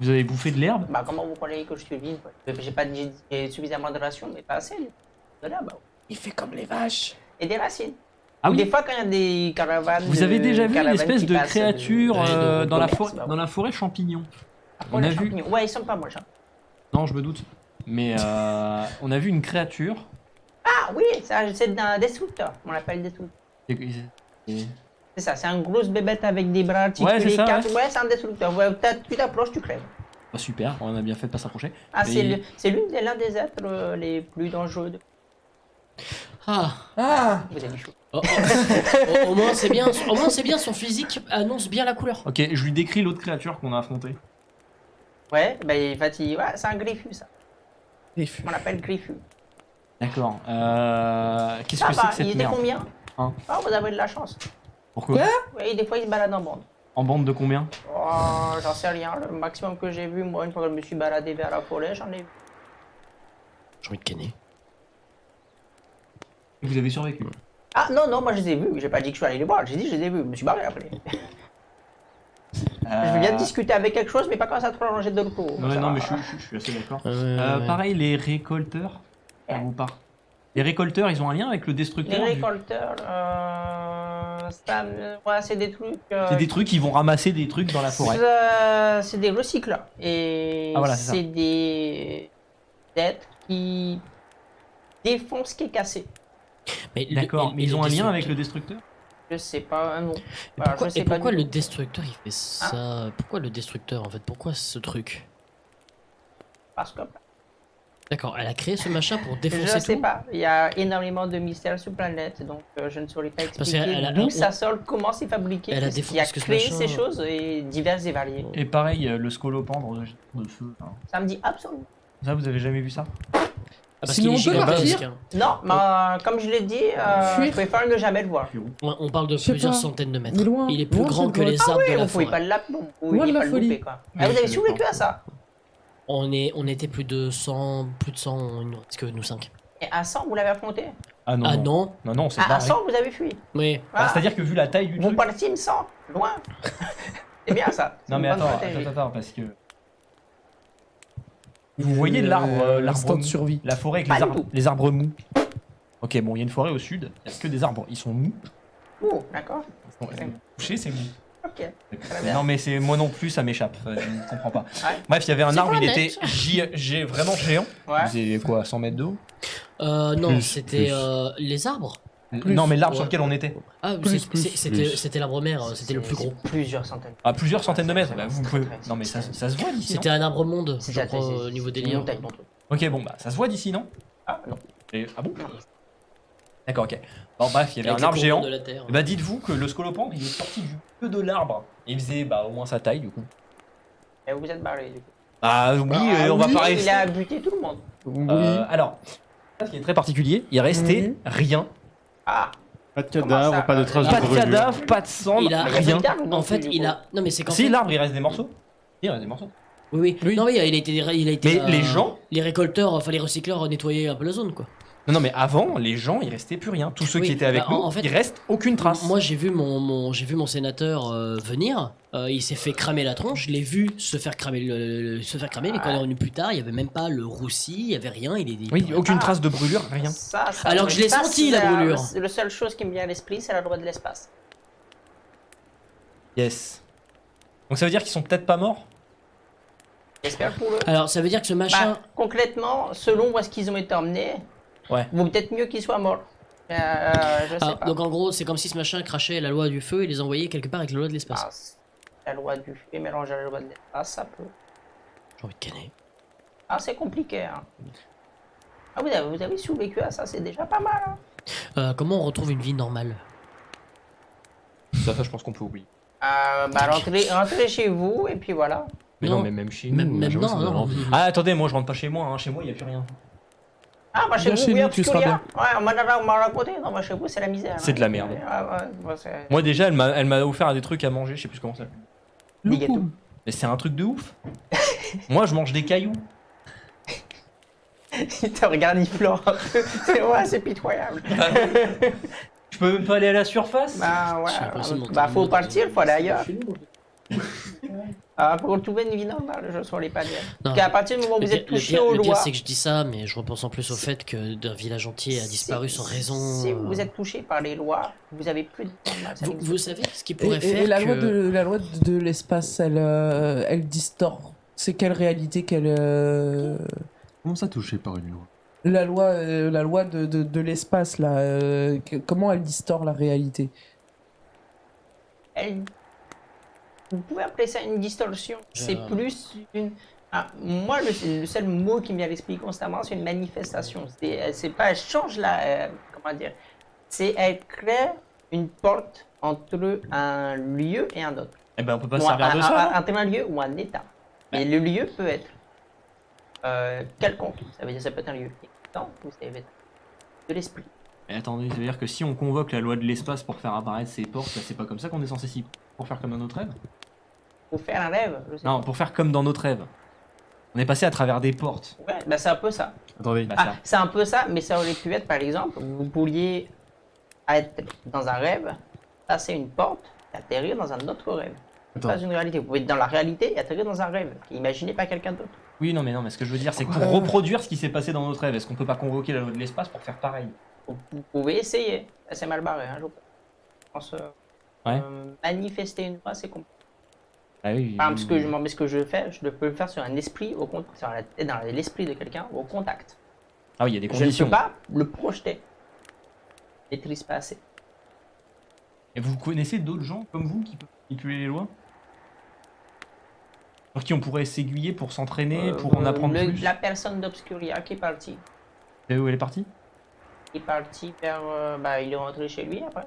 Vous avez bouffé de l'herbe? Bah, comment vous croyez que je suis vide quoi. J'ai pas j'ai suffisamment de rations, mais pas assez. De là, bah. Il fait comme les vaches. Et des racines. Ah Des oui. fois, quand il y a des caravanes. Vous avez déjà vu une caravanes espèce qui de passent créature de dans la commerce, forêt, bah, dans la forêt champignon? on On a a vu. Ouais, ils sont pas moches. Hein. Non, je me doute. Mais on a vu une créature. Ah oui, c'est un destructeur. On l'appelle destructeur. Et- C'est ça, c'est un gros bébête avec des bras Ouais, c'est articulés. ça, quatre... Ouais, c'est un destructeur. Ouais, tu t'approches, tu crèves. Oh, super, on a bien fait de pas s'approcher. Ah, Et- c'est l'un des êtres les plus dangereux. Ah, Ah, Vous avez chaud. au moins c'est bien. Au moins c'est bien. Son physique annonce bien la couleur. Ok, je lui décris l'autre créature qu'on a affrontée. Ouais, bah, il va ouais, c'est un griffu, ça. Griffu. On l'appelle griffu. D'accord. Qu'est-ce Ça que c'est va, que cette il était merde? combien Hein Ah, vous avez de la chance. Pourquoi? Oui, des fois, il se balade en bande. En bande de combien? Oh, j'en sais rien. Le maximum que j'ai vu, moi, une fois que je me suis baladé vers la forêt, j'en ai vu. J'ai envie de canner. Vous avez survécu. Ah, non, non, moi, je les ai vus. J'ai pas dit que je suis allé les voir. J'ai dit, je les ai vus. Je me suis barré après. Je viens de discuter avec quelque chose, mais pas quand ça te prolongeait de l'auto. Ouais, non, mais je suis assez d'accord. Ouais. Pareil, les récolteurs, ça vous parle? Les récolteurs, ils ont un lien avec le Les destructeur du- récolteurs, ouais, c'est des trucs. C'est des trucs qui vont ramasser des trucs dans la forêt. C'est des recycleurs. Et Ah, voilà, c'est ça. c'est des êtres qui défoncent ce qui est cassé. Mais D'accord, mais ils ont un lien avec le destructeur. destructeur? Je sais pas, non. Et Voilà, pourquoi, je sais et pas pourquoi du le tout. destructeur il fait ça? Pourquoi le destructeur en fait? Pourquoi ce truc? Parce que D'accord, elle a créé ce machin pour je défoncer sais tout. pas. Il y a énormément de mystères sur planète, donc je ne saurais pas Parce expliquer qu'elle a- d'où on- ça sort, comment c'est fabriqué, Elle a qu'est-ce qui a défoncé ce créé machin. ces choses et diverses et variées. Et pareil, le scolopendre de feu. Hein. Ça me dit absolument. Ça, vous avez jamais vu ça? Ah, parce Sinon, qu'il est on peut gigantesque, partir. hein. Non, mais comme je l'ai dit, Fuir. je préfère ne jamais le voir. On parle de Je sais plusieurs pas. centaines de mètres. Il est loin. Il est plus Loin, grand cette que les grotte. arbres de On la pouvait forêt. pas le Loin de la pas le folie. louper, quoi. Oui, Ah, vous je avez suis survécu d'accord. à ça? On était plus de 100, il nous reste que nous 5. Et à 100, vous l'avez affronté? Ah non. Ah non. non, Non, c'est À barré. 100, vous avez fui. oui. Voilà. C'est-à-dire que vu la taille du Vous truc. partez une 100, loin. C'est bien ça. C'est Non, une mais bonne attends, stratégie. attends, parce que. Vous voyez l'arbre l'instant de mou, survie. la forêt avec Pas les du arbres, tout. les arbres mous. Ok, bon, il y a une forêt au sud, il n'y a que des arbres, ils sont mous. Oh, d'accord. Ils sont couchés, c'est mou. Ok. Très bien. Non, mais c'est moi non plus, ça m'échappe, je ne comprends pas. Ouais. Bref, il y avait un C'est arbre, pas il net, était ça. vraiment géant. Ouais. Il faisait quoi, 100 mètres de haut? Non, Plus, c'était plus. les arbres. Non, mais l'arbre Ouais. sur lequel on était. Ah, Plus, c'était plus. c'était l'arbre mère, c'était le plus gros. Plusieurs centaines. À plusieurs centaines de mètres. C'est Bah, vous très, pouvez... très, Non, mais ça se voit d'ici. C'était un arbre monde, C'est je ça, crois, c'est- au niveau c'est des une liens. montagne, ton truc. Non ok, bon, bah ça se voit d'ici, non? Ah, non. Ah bon? Non. D'accord, ok. Bon, bref, il y avait Avec un les arbre couronnes géant. de la terre. Et bah, dites-vous que le scolopendre, il est sorti du queue de l'arbre. Il faisait bah, au moins sa taille, du coup. Et vous êtes barré, du coup. Ah oui, on va oui, pas Il rester. a buté tout le monde. Oui. Alors, ce qui est très particulier, il restait rien. Ah, Pas de Comment cadavre, ça pas de traces Pas de de brûlure. cadavre, pas de sang, Il a- mais il y a rien. plus d'arbres non En fait, plus, du il coup. a. Non, mais c'est qu'en Si, fait. l'arbre, il reste des morceaux. Il reste des morceaux. Oui, oui. Oui. Non, oui, il a été. Mais les gens- Les récolteurs, enfin les recycleurs nettoyaient un peu la zone, quoi. Non, mais avant, les gens, il restait plus rien. Tous ceux Oui, qui étaient avec bah, nous, en fait, il reste aucune trace. Moi, j'ai vu mon sénateur venir. Il s'est fait cramer la tronche. Je l'ai vu se faire cramer, mais quand il est revenu plus tard, il y avait même pas le roussi, il y avait rien. Oui, aucune trace de brûlure, rien. Ça, Alors que je l'ai ça, senti, c'est la brûlure. La seule chose qui me vient à l'esprit, c'est la loi de l'espace. Yes. Donc ça veut dire qu'ils sont peut-être pas morts? J'espère pour eux. Alors, ça veut dire que ce machin. Bah, concrètement, selon où est-ce qu'ils ont été emmenés, Ouais. vaut peut-être mieux qu'ils soient morts. Je sais Ah, pas. donc en gros, c'est comme si ce machin crachait la loi du feu et les envoyait quelque part avec la loi de l'espace. Ah, c'est la loi du feu mélangée à la loi de l'espace, ça peut. J'ai envie de canner. Ah, c'est compliqué. Hein. Ah, vous avez survécu à ça, c'est déjà pas mal. Hein. Comment on retrouve une vie normale? Ça, je pense qu'on peut oublier. Rentrez chez vous et puis voilà. Mais Non. non, mais même chez Même- nous. même j'avoue, non, ça me donne non. envie. Ah, attendez, moi je rentre pas chez moi. Hein. Chez moi, il y a plus rien. Ah, bah chez Viens vous, chez oui, nous, tu seras Obscuria. Ouais, on m'a raconté. Non, bah chez vous, c'est la misère. C'est de la merde. C'est... Moi, déjà, elle m'a offert des trucs à manger. Je sais plus comment ça s'appelle. Des gâteaux. Mais c'est un truc de ouf. Moi, je mange des cailloux. Il te regarde, il pleure un peu. C'est pitoyable. Je peux même pas aller à la surface. Bah ouais. J'ai l'impression de Bah m'entendre faut dans partir, une- faut aller ailleurs. Pour retrouver une vie normale, je sur les paliers. Non. Qu'à partir du moment où vous Le êtes pire- touché le aux pire, lois, c'est que je dis ça, mais je repense en plus au fait que d'un village entier a disparu sans raison. Si euh. vous êtes touché par les lois, vous avez plus de normal. Ça Vous, n'existe vous pas. savez ce qui Et, pourrait faire et la, que... loi de l'espace, elle distord. C'est quelle réalité qu'elle. Comment ça touché par une loi? La loi de l'espace, là, comment elle distord la réalité? Vous pouvez appeler ça une distorsion. C'est Euh. plus une. Moi, le seul mot qui me vient à l'esprit constamment, c'est une manifestation. C'est pas, elle change la. Comment dire? C'est elle crée une porte entre un lieu et un autre. Eh ben, on peut pas Ou se servir de ça. entre un lieu ou un état. Et le lieu peut être quelconque. Ça veut dire ça peut être un lieu existant ou ça peut être de l'esprit. Mais attendez, ça veut dire que si on convoque la loi de l'espace pour faire apparaître ces portes, là, c'est pas comme ça qu'on est censé s'y. Pour faire comme dans notre rêve? Pour faire un rêve, je sais Non, pour faire comme dans notre rêve. On est passé à travers des portes. pas. Ouais, bah c'est un peu ça. Attendez. Bah, Ah, ça. c'est un peu ça, mais ça aurait pu être, par exemple, vous pourriez être dans un rêve, passer une porte, et atterrir dans un autre rêve. Attends. Pas une réalité. Vous pouvez être dans la réalité et atterrir dans un rêve. Imaginez pas quelqu'un d'autre. Oui, non, mais ce que je veux dire, c'est que pour reproduire ce qui s'est passé dans notre rêve, est-ce qu'on peut pas convoquer la loi de l'espace pour faire pareil? Vous pouvez essayer. Ça, c'est mal barré, hein, je pense. Ouais. Manifester une loi, c'est compliqué. Ah oui. Par exemple, ce que je fais, je peux le faire sur un esprit, sur la tête, dans l'esprit de quelqu'un, au contact. Ah oui, il y a des Je ne conditions. peux pas le projeter. Je maîtrise pas assez. Et vous connaissez d'autres gens comme vous qui peuvent manipuler les lois? Sur qui on pourrait s'aiguiller pour s'entraîner, pour en apprendre plus? La personne d'Obscuria qui est partie. Vous savez où elle est partie? Il est parti vers. Il est rentré chez lui après.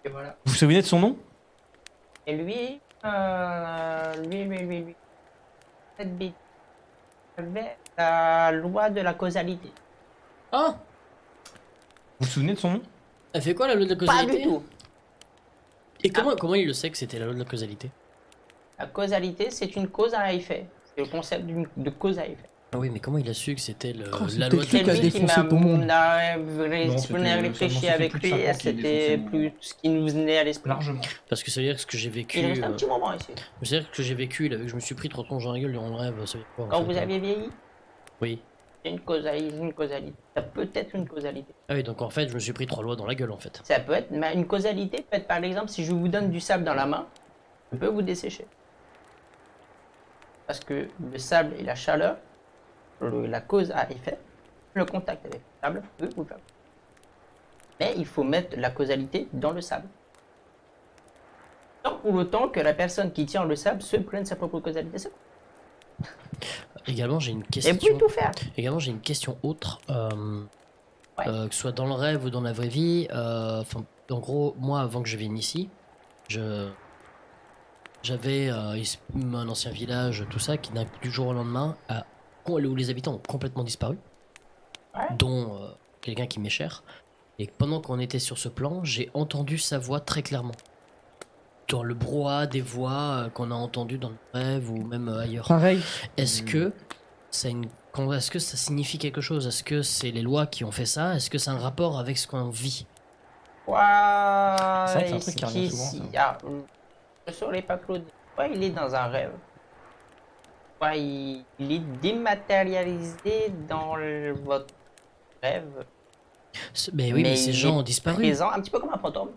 Et voilà. Vous vous souvenez de son nom? Et lui. Cette bête. Avait la loi de la causalité. Ah, Vous vous souvenez de son nom? elle fait quoi la loi de la Pas causalité? du tout. Et comment il le sait que c'était la loi de la causalité? La causalité, c'est une cause à effet. C'est le concept de cause à effet. Ah oui, mais comment il a su que c'était Oh, c'est la loi de technique à C'est lui qui défoncer tout le monde. on a c'était- réfléchi ça fait avec plus de lui 5 ans et qu'il est c'était défoncé, plus ce qui nous venait à l'esprit. Largement. Parce que ça veut dire que ce que j'ai vécu... Il reste un petit moment ici. C'est-à-dire que j'ai vécu, là, vu que je me suis pris 3 tronches dans la gueule durant le rêve, ça veut dire quoi en Quand fait, vous hein? avez vieilli, Oui. c'est une causalité. Ça peut être une causalité. Ah oui, donc en fait, je me suis pris 3 lois dans la gueule, en fait. Ça peut être, mais une causalité peut être par exemple si je vous donne du sable dans la main, je peux vous dessécher. Parce que le sable et la chaleur, la cause à effet, le contact avec le sable peut vous faire. Mais il faut mettre la causalité dans le sable. Sans pour autant que la personne qui tient le sable se prenne sa propre causalité. C'est bon. Également, j'ai une Et vous question... pouvez tout faire. Également, j'ai une question autre. Ouais. Que ce soit dans le rêve ou dans la vraie vie. En gros, moi, avant que je vienne ici, j'avais un ancien village, tout ça, qui du jour au lendemain, où les habitants ont complètement disparu, Ouais. dont quelqu'un qui m'est cher. Et pendant qu'on était sur ce plan, j'ai entendu sa voix très clairement. Dans le brouhaha des voix qu'on a entendues dans le rêve ou même ailleurs. Pareil. Est-ce que est-ce que ça signifie quelque chose? Est-ce que c'est les lois qui ont fait ça? Est-ce que c'est un rapport avec ce qu'on vit? Ouais, C'est vrai que c'est un truc qui revient souvent, ça. Sur les Claude. Ouais, il est dans un rêve. Ouais, il est dématérialisé dans votre rêve. Mais oui, mais ces il gens est ont disparu. Présent, un petit peu comme un fantôme.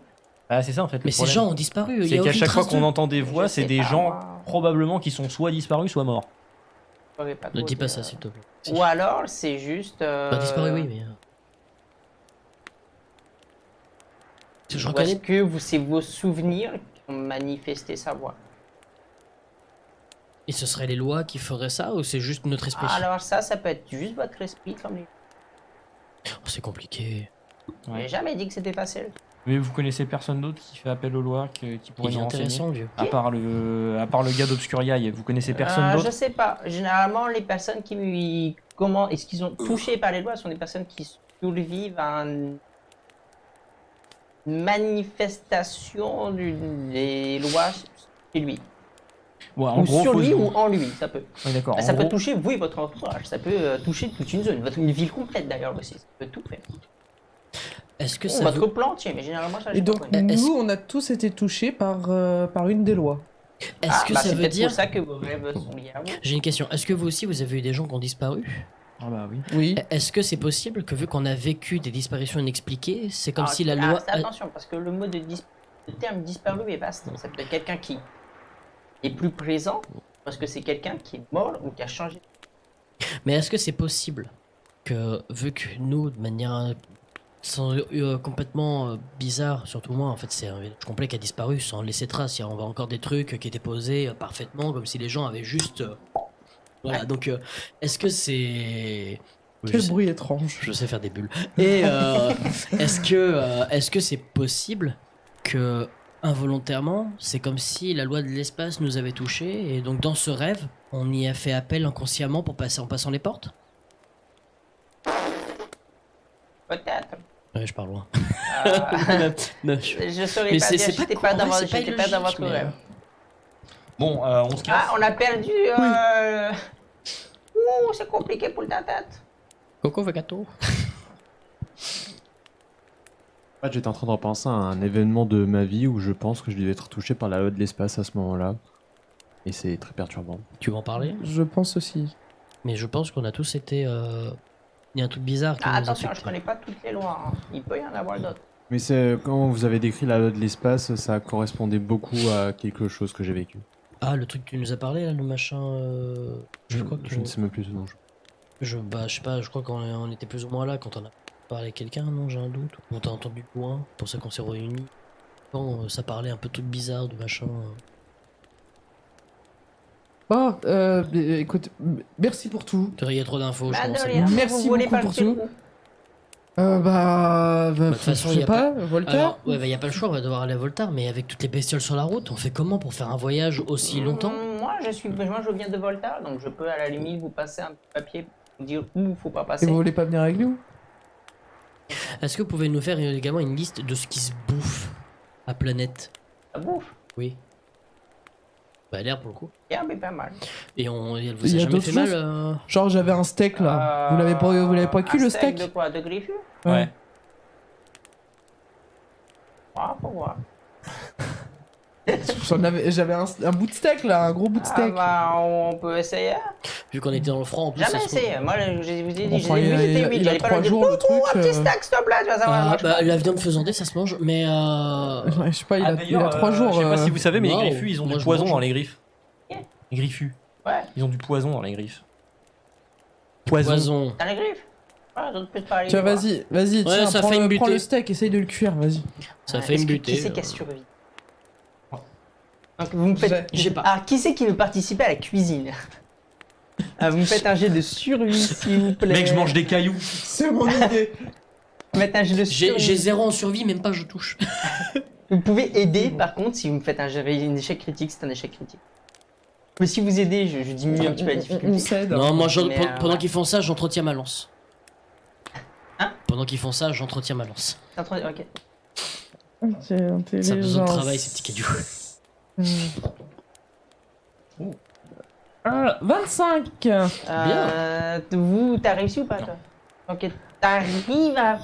Ah, c'est ça en fait. Mais ces gens ont disparu. il y C'est a qu'à aucune chaque fois trace qu'on d'eux. entend des voix, Je c'est sais des pas, gens moi. probablement qui sont soit disparus, soit morts. Je saurais pas Ne trop dis pas dire. ça, s'il te plaît. Ou alors, c'est juste. Pas disparu, oui, mais. Je Ou est-ce reconnais. que c'est vos souvenirs qui ont manifesté sa voix? Et ce serait les lois qui feraient ça ou c'est juste notre esprit? Alors, ça peut être juste votre esprit comme lui. Oh, c'est compliqué. J'ai jamais dit que c'était facile. Mais vous connaissez personne d'autre qui fait appel aux lois, qui pourrait Il est nous renseigner intéressant, vieux. à part le gars d'Obscuriaille, vous connaissez personne Je d'autre? sais pas. Généralement, les personnes qui est-ce qu'ils ont touché par les lois sont des personnes qui survivent à une manifestation des lois chez lui. Ouais, en Ou gros, sur faut lui se- ou en lui, ça peut. Ouais, d'accord. Ça En peut gros- toucher vous et votre entourage. Ça peut toucher toute une zone, une ville complète d'ailleurs aussi. Ça peut tout faire. Est-ce que Ou ça votre veut... plan entier, mais généralement ça. Et j'ai pas donc, connu. Est-ce- nous, on a tous été touchés par une des lois. Est-ce que bah, ça c'est veut peut-être dire... pour ça que vos rêves sont liés à vous. J'ai une question. Est-ce que vous aussi, vous avez eu des gens qui ont disparu? Ah bah oui. Oui. Est-ce que c'est possible que vu qu'on a vécu des disparitions inexpliquées, c'est comme Alors, si la loi... attention, parce que le terme disparu est vaste. Ça peut être quelqu'un qui est plus présent, parce que c'est quelqu'un qui est mort ou qui a changé. Mais est-ce que c'est possible que, vu que nous, de manière complètement bizarre, surtout moi, en fait, c'est un village complet qui a disparu sans laisser trace. On voit encore des trucs qui étaient posés parfaitement, comme si les gens avaient juste... Voilà, donc est-ce que c'est... Quel bruit étrange. Je sais faire des bulles. Et est-ce que c'est possible que involontairement, c'est comme si la loi de l'espace nous avait touchés et donc dans ce rêve, on y a fait appel inconsciemment pour passer en passant les portes? Peut-être. Ouais, je parle loin. Euh, je saurais Mais pas c'est- dire, c'est pas j'étais con- pas en dans vrai, votre, c'est pas j'étais pas dans illogique, votre mais, rêve. Bon, on se casse. Ah, on a perdu. Ouh, c'est compliqué pour ta tête. Coco Vagato. En fait, j'étais en train de repenser à un événement de ma vie où je pense que je devais être touché par la loi de l'espace à ce moment-là. Et c'est très perturbant. Tu veux en parler? Je pense aussi. Mais je pense qu'on a tous été... Il y a un truc bizarre qui Ah, nous a attention, je affectés. connais pas toutes les lois. Hein. Il peut y en avoir d'autres. Mais c'est quand vous avez décrit la loi de l'espace, ça correspondait beaucoup à quelque chose que j'ai vécu. Ah, le truc que tu nous as parlé, là, le machin... Je crois que... Je ne sais même plus ce nom. Je sais pas, je crois qu'on était plus ou moins là quand on a parlé à quelqu'un, non, j'ai un doute. On t'a entendu de loin, c'est pour ça qu'on s'est réunis. Quand ça parlait un peu tout bizarre, de machin. Bon, écoute, merci pour tout. Il y a trop d'infos, je Bah, de pense. rien. Merci Vous voulez beaucoup pour partir tout. où? De toute façon, je y sais a pas, Voltaire. Alors, ouais, bah, y a pas le choix, on va devoir aller à Voltaire, mais avec toutes les bestioles sur la route, on fait comment pour faire un voyage aussi longtemps? Moi, je viens de Volta, donc je peux à la limite vous passer un petit papier pour vous dire où il faut pas Et passer. vous voulez pas venir avec nous? Est-ce que vous pouvez nous faire également une liste de ce qui se bouffe à Planète? Ça bouffe. Oui. Bah, l'air pour le coup. Bien, mais pas mal. Et on, elle vous Il y a a jamais d'autres fait mal choses Genre j'avais un steak là. Vous l'avez pas cuit un le steak? De quoi? De griffu? Ouais. Ah, faut voir. J'avais un bout de steak là, un gros bout de Ah, steak. bah, on peut essayer. Vu qu'on était dans le franc en plus. Jamais ça se trouve- essayé. Moi, je vous ai dit, Enfin, j'ai il y a- visité il y a 8. J'allais pas 3 leur dire, jours, le truc, un petit steak, s'il te plaît, tu vas savoir. Ah, marche bah, pas. la viande faisandée, ça se mange, mais Ouais, je sais pas, il Ah, a d'ailleurs, 3 jours. Je sais pas si vous savez, mais Waouh. les griffus, ils ont Moi, du je poison mange. dans les griffes. Yeah. Les griffus. Ouais, Ils ont du poison dans les griffes. poison. t'as les griffes. Ouais, d'autres peut pas aller. Tiens, voir. vas-y, tiens, ça prends, fait une prends butée. le steak, essaye de le cuire, vas-y. Ça Ouais, fait est-ce une que- butée. Qui c'est qui a survécu? Donc, vous me faites. Je sais pas. Ah, qui c'est qui veut participer à la cuisine? Ah, vous me faites un jet de survie, s'il vous plaît. Mec, je mange des cailloux. C'est mon idée. Vous me faites un jet de J'ai survie. 0 en survie, même pas je touche. Vous pouvez aider, par contre, si vous me faites un échec critique, c'est un échec critique. Mais si vous aidez, je diminue un petit peu la On difficulté. s'aide. Non, moi, Mais, pendant ouais. qu'ils font ça, j'entretiens ma lance. Hein? Pendant qu'ils font ça, j'entretiens ma lance. Ok. C'est intelligent. Ça a besoin de travail, ces petits cailloux. 25. T'as réussi ou pas, toi? Ok, t'arrives à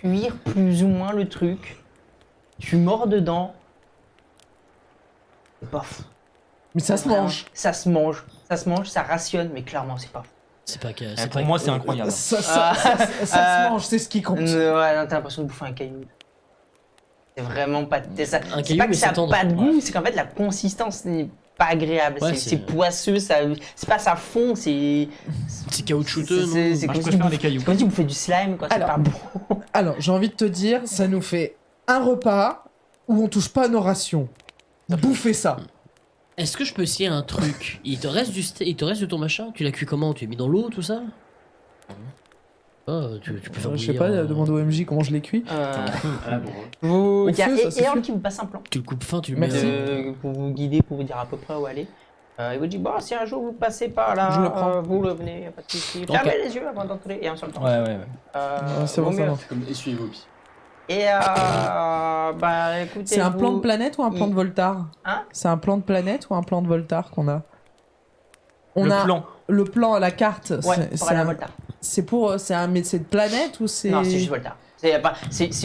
cuire plus ou moins le truc. Tu mords dedans. C'est pas fou. Mais ça se Vraiment, mange. Ça se mange. Ça se mange, ça rationne, mais clairement, c'est pas fou. C'est pas que. Eh, C'est Pour pas moi, c'est incroyable. Ça Ah, se mange, c'est ce qui compte. Ouais, non, t'as l'impression de bouffer un caillou. C'est vraiment pas. C'est caillou, pas que mais ça c'est a tendre. pas de goût, c'est qu'en fait la consistance n'est pas agréable. Ouais, c'est c'est- poisseux, c'est pas ça fond, c'est. C'est caoutchouteux, non? C'est Moi, je comme si préfère vous les cailloux. c'est comme si vous faites du slime, quoi. C'est Alors. pas bon. Alors, j'ai envie de te dire, ça nous fait un repas où on touche pas à nos rations. Bouffez ça. Est-ce que je peux essayer un truc? Il te reste de ton machin? Tu l'as cuit comment? Tu l'as mis dans l'eau, tout ça? Tu peux faire Je sais bouillir, pas, demande au MJ comment je les cuis. Vous... Au Il y a feu, ça Earl suffit. qui vous passe un plan. Tu le coupes fin, tu le Merci. mets. Pour vous guider, pour vous dire à peu près où aller. Il vous dit, bon, si un jour vous passez par là, Je le prends. vous revenez, y a pas de souci. Ok. Fermez les yeux avant d'entrer et un seul temps. Ouais, ouais, ouais. C'est vaut bon, ça mieux. va. Comme essuyer vos pieds. Et bah écoutez, C'est un plan de planète ou un plan de Voltar Hein? C'est un plan de planète ou un plan de Voltar qu'on a Le a plan. le plan, la carte. Ouais, c'est- pour c'est aller à un- Volta. C'est pour, c'est de planète ou c'est Non, c'est juste Volta. C'est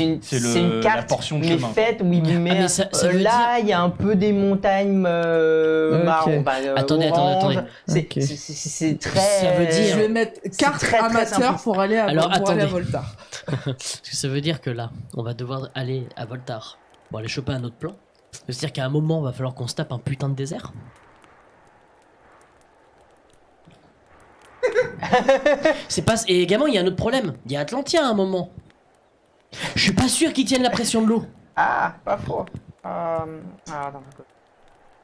une, C'est c'est une la carte, portion de mais chemin. faite où il met. mais ça veut là, il y a un peu des montagnes marron, bah, Attendez, orange. attendez. Ok. C'est très. Ça veut dire- Je vais mettre carte très, très amateur simpliste. pour aller à, Alors, pour aller à attendez. Voltar. Parce que ça veut dire que là, on va devoir aller à Voltar pour aller choper un autre plan. C'est-à-dire qu'à un moment, va falloir qu'on se tape un putain de désert. C'est pas. Et également, il y a un autre problème. Il y a Atlantia à un moment. Je suis pas sûr qu'ils tiennent la pression de l'eau. Ah, pas faux. Attends,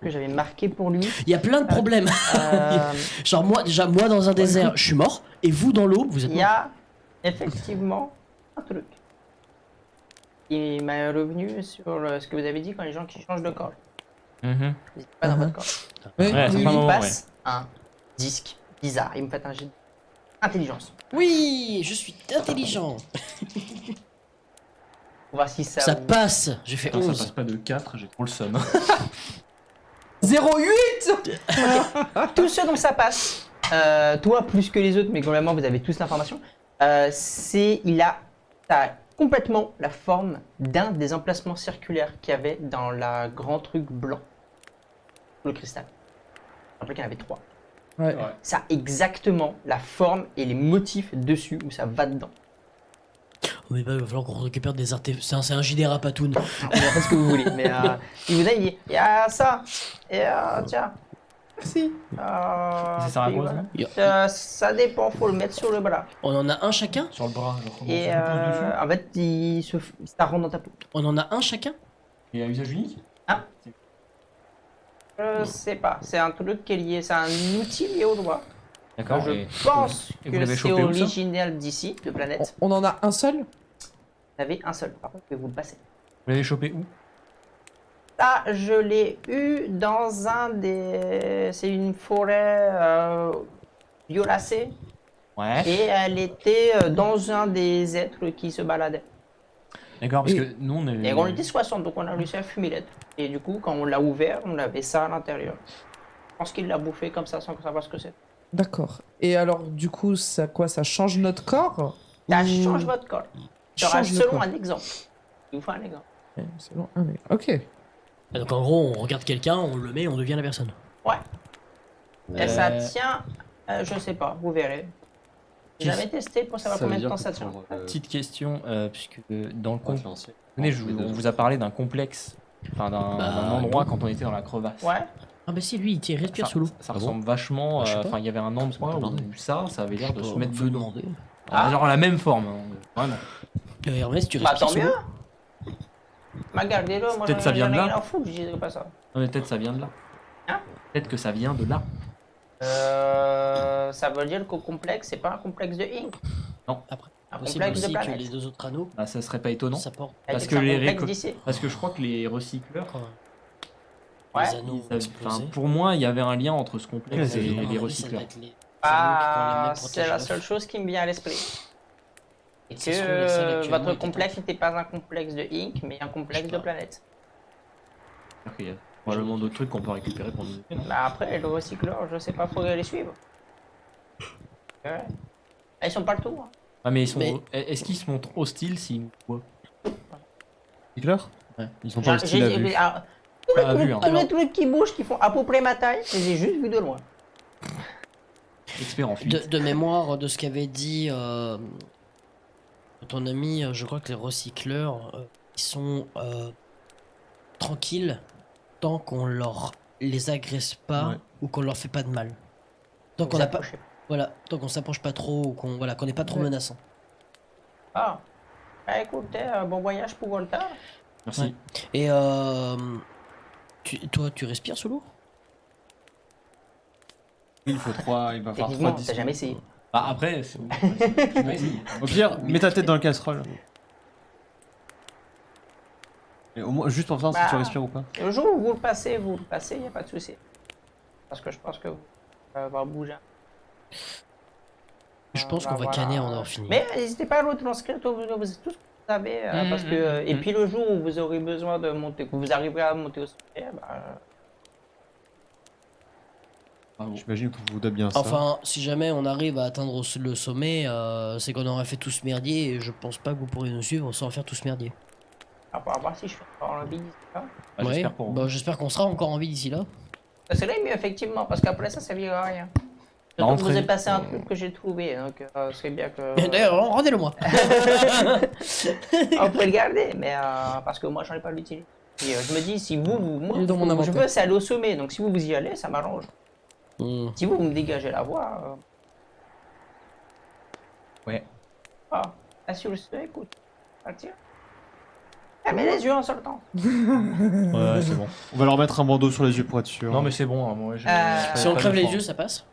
que j'avais marqué pour lui. Il y a plein de problèmes. Euh, Genre moi, déjà, moi dans un désert, je suis mort. Et vous dans l'eau, vous êtes Il y mort. a effectivement un truc qui m'est revenu sur ce que vous avez dit quand les gens qui changent de corps. Mhm. Ils étaient pas dans Mhm. votre corps. Oui, Ouais, oui, c'est Il pas un moment, passe un disque bizarre. Il me fait un jet d'intelligence. Oui, je suis intelligent. Pour voir si ça. Ça vous- passe. J'ai fait Putain, ça 11. passe pas de 4, j'ai trop le seum. 08 Tous ceux dont ça passe, toi plus que les autres, mais globalement vous avez tous l'information, ça a complètement la forme d'un des emplacements circulaires qu'il y avait dans la grand truc blanc, le cristal. Je rappelle qu'il y en avait 3. Ouais. Ça a exactement la forme et les motifs dessus où ça va dedans. Mais bah, il va falloir qu'on récupère des artefacts. C'est un JDR Patoun. Vous pouvez faire ce que vous voulez, mais il vous a dit, il y a ça, et tiens. Merci. Ça sert à puis quoi, voilà. Ça dépend, faut le mettre sur le bras. On en a un chacun. Sur le bras, genre. comment Et on se pose dessus. en fait, ça rentre dans ta peau. On en a un chacun. Et à usage unique Je sais pas, c'est un truc qui est lié, c'est un outil lié au doigt. D'accord. Je et- pense et vous que l'avez c'est chopé où, ça original d'ici, de planète. On en a un seul Vous avez un seul, par contre, que vous le passez. Vous l'avez chopé où Ça, je l'ai eu dans un des... C'est une forêt violacée. Ouais. Et elle était dans un des êtres qui se baladait. D'accord, parce Et- que nous on est. Et on était 60, donc on a réussi à fumer l'être. Et du coup, quand on l'a ouvert, on avait ça à l'intérieur. Je pense qu'il l'a bouffé comme ça sans savoir ce que c'est. D'accord. Et alors, du coup, ça quoi? Ça change notre corps Ça Ou- change votre corps. Je ferai Change le selon corps. un exemple. Je vous fais un exemple. Ouais, c'est bon. Ah, mais- Ok. Et donc en gros, on regarde quelqu'un, on le met, on devient la personne. Et ça tient, je sais pas, vous verrez. J'ai Qu'est-ce- jamais testé pour savoir combien de temps ça tient. Petite question, puisque dans le compte. lancier. On vous a parlé d'un complexe, enfin d'un endroit quand on était dans la crevasse. Ouais. Ah bah si, lui, il respire Ça- sous l'eau. Ça Ah bon ressemble vachement. Je sais pas. Enfin, il y avait un endroit où demander. ça avait l'air de se mettre Faut dedans. demander. Genre la même forme, hein, vraiment. Hermès, tu Bah respires tant sous mieux. l'eau. Bah gardez-le, moi Peut-être ça j'en ai vient de là. rien à foutre, je dirais pas ça. Non, mais peut-être ça vient de là. Hein Peut-être que ça vient de là. Ça veut dire qu'au complexe, c'est pas un complexe de Ink. Après, Un possible complexe de aussi que planète. les deux autres anneaux, Bah, ça serait pas étonnant. ça porte Parce C'est que un les complexe réco- d'ici. Parce que je crois que les recycleurs. Ouais. les anneaux Enfin, explosés. pour moi, il y avait un lien entre ce complexe et À mon les avis, ça recycleurs. doit être les anneaux qui ont les Ah, mêmes c'est la protège-œufs. seule chose qui me vient à l'esprit. Et C'est que sûr, les salles actuellement votre étaient complexe n'était pas un complexe de Ink, mais un complexe Je sais de pas. planète. C'est-à-dire qu'il y a probablement d'autres trucs qu'on peut récupérer pour nous aider, non Bah après, le recycleur, je sais pas, faudrait les suivre. Ouais. Ah, ils sont partout. Hein. Ah, mais ils sont. Mais- Est-ce qu'ils se montrent hostiles s'ils nous voient Hitler Ouais. Ils sont pas J'ai- hostiles à j'ai- vue. alors, Pas à vue, hein. tous les trucs qui bougent, qui font à peu près ma taille, je les ai juste vus de loin. Expert en fuite. De mémoire de ce qu'avait dit ton ami, je crois que les recycleurs, ils sont tranquilles tant qu'on leur les agresse pas Ouais. ou qu'on leur fait pas de mal. Tant qu'on Vous n'a pas, approchez. voilà, tant qu'on s'approche pas trop ou qu'on voilà, qu'on n'est pas trop Ouais. menaçant. Ah. Bah écoutez, bon voyage pour Volta. Merci. Ouais. Et toi, tu respires sous l'eau? Il faut 3, il va falloir 3 Techniquement, t'as disques. jamais essayé. Bah après, tu vas essayer. Au pire, mets ta tête dans la casserole. Et au moins, juste pour savoir si tu Bah. respires ou pas. Et le jour où vous le passez, il n'y a pas de souci. Parce que je pense que vous allez avoir bougé. Je pense qu'on va Voilà. canner en fini. Mais n'hésitez pas à retranscrire tout ce que vous savez. Parce que, et puis le jour où vous aurez besoin de monter, que vous arriverez à monter au sommet, J'imagine que vous doit bien ça. Enfin, si jamais on arrive à atteindre le sommet, c'est qu'on aura fait tout ce merdier et je pense pas que vous pourrez nous suivre sans faire tout ce merdier. on va voir si je fais encore la bille. Bah, j'espère pour vous. Bah, j'espère qu'on sera encore en vie d'ici là. C'est là mieux, effectivement, parce qu'après ça servira à rien. Bah, Surtout que vous rentrez. avez passé un truc que j'ai trouvé, donc c'est bien que. D'ailleurs, rendez-le moi. On peut le garder, mais parce que moi j'en ai pas l'utilité. Et je me dis, si moi, Il est dans mon je inventaire. veux, c'est aller au sommet, donc si vous y allez, ça m'arrange. Hmm. Si vous me dégagez la voie. Ouais. Ah, si vous le savez, écoute, partir. Fermez les yeux en sortant. Ouais, c'est bon. On va leur mettre un bandeau sur les yeux pour être sûr. Non, mais c'est bon, hein, moi j'ai. Si on crève les yeux, ça passe.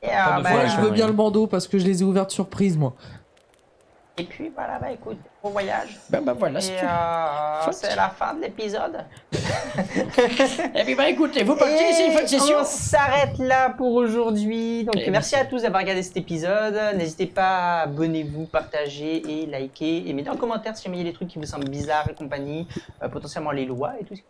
Et, Pas de bah, fois, Moi, Ouais, je c'est veux vrai. bien le bandeau parce que je les ai ouvertes surprise, moi. et puis voilà, bah écoute, bon voyage. Bah voilà, Et c'est c'est la fin de l'épisode. Et puis bah écoutez, vous partez, c'est une fin de session. On s'arrête là pour aujourd'hui. Donc Et merci merci. à tous d'avoir regardé cet épisode. N'hésitez pas à abonnez-vous, partagez et likez. Et mettez en commentaire si jamais il y a des trucs qui vous semblent bizarres et compagnie. Potentiellement les lois et tout ce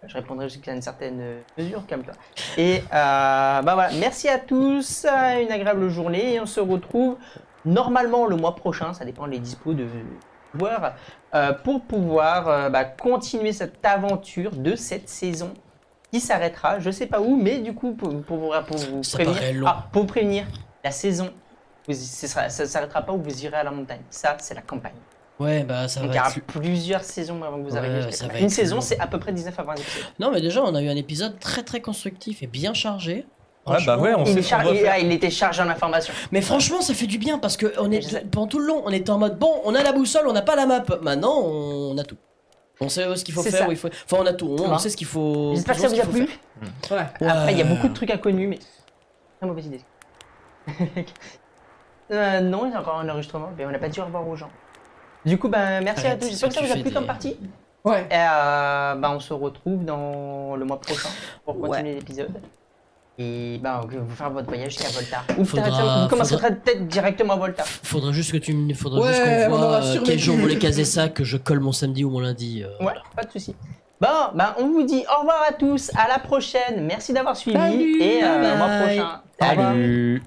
je répondrai jusqu'à une certaine mesure, comme toi. Et bah voilà, merci à tous, une agréable journée et on se retrouve normalement le mois prochain, ça dépend des dispos de joueurs, pour pouvoir continuer cette aventure de cette saison qui s'arrêtera, je sais pas où, mais du coup pour vous Ça paraît long. pour vous prévenir, la saison, ça s'arrêtera pas où vous irez à la montagne, ça c'est la campagne. Ouais, bah ça Donc il y va aura être... plusieurs saisons avant que vous Ouais, arriviez ça jusqu'à la va fin. Une être saison long. c'est à peu près 19 à 20 épisodes. Non mais déjà, on a eu un épisode très très constructif et bien chargé. Ouais, bah ouais, on Il, sait ce qu'on doit faire. il était chargé en information. Mais franchement, ça fait du bien parce que Je sais. pendant tout le long, on était en mode bon, on a la boussole, on n'a pas la map. Maintenant, on a tout. On sait ce qu'il faut C'est faire, ça. où il faut. Enfin, on a tout. On vois. sait ce qu'il faut. J'espère que on ça sait vous a ce qu'il plu. faut faire. Ouais. Après, il y a Ouais. beaucoup de trucs inconnus, mais très mauvaise idée. Non, il y a encore un enregistrement, mais on n'a pas dit au revoir aux gens. Du coup, merci à Arrête, tous. J'espère que ça tu vous a fais plu comme des- partie. Ouais. Et on se retrouve dans le mois prochain pour continuer l'épisode. Et vous faire votre voyage jusqu'à Volta. Ou Faudra- vous commencerez peut-être directement à Volta. Faudra juste que tu me. Faudra Ouais, juste qu'on on voit aura quel survécu. jour vous voulez caser ça, que je colle mon samedi ou mon lundi. Ouais, pas de soucis. Bon, on vous dit au revoir à tous, à la prochaine. Merci d'avoir suivi Salut, et bye au mois bye. prochain. Au revoir. Salut.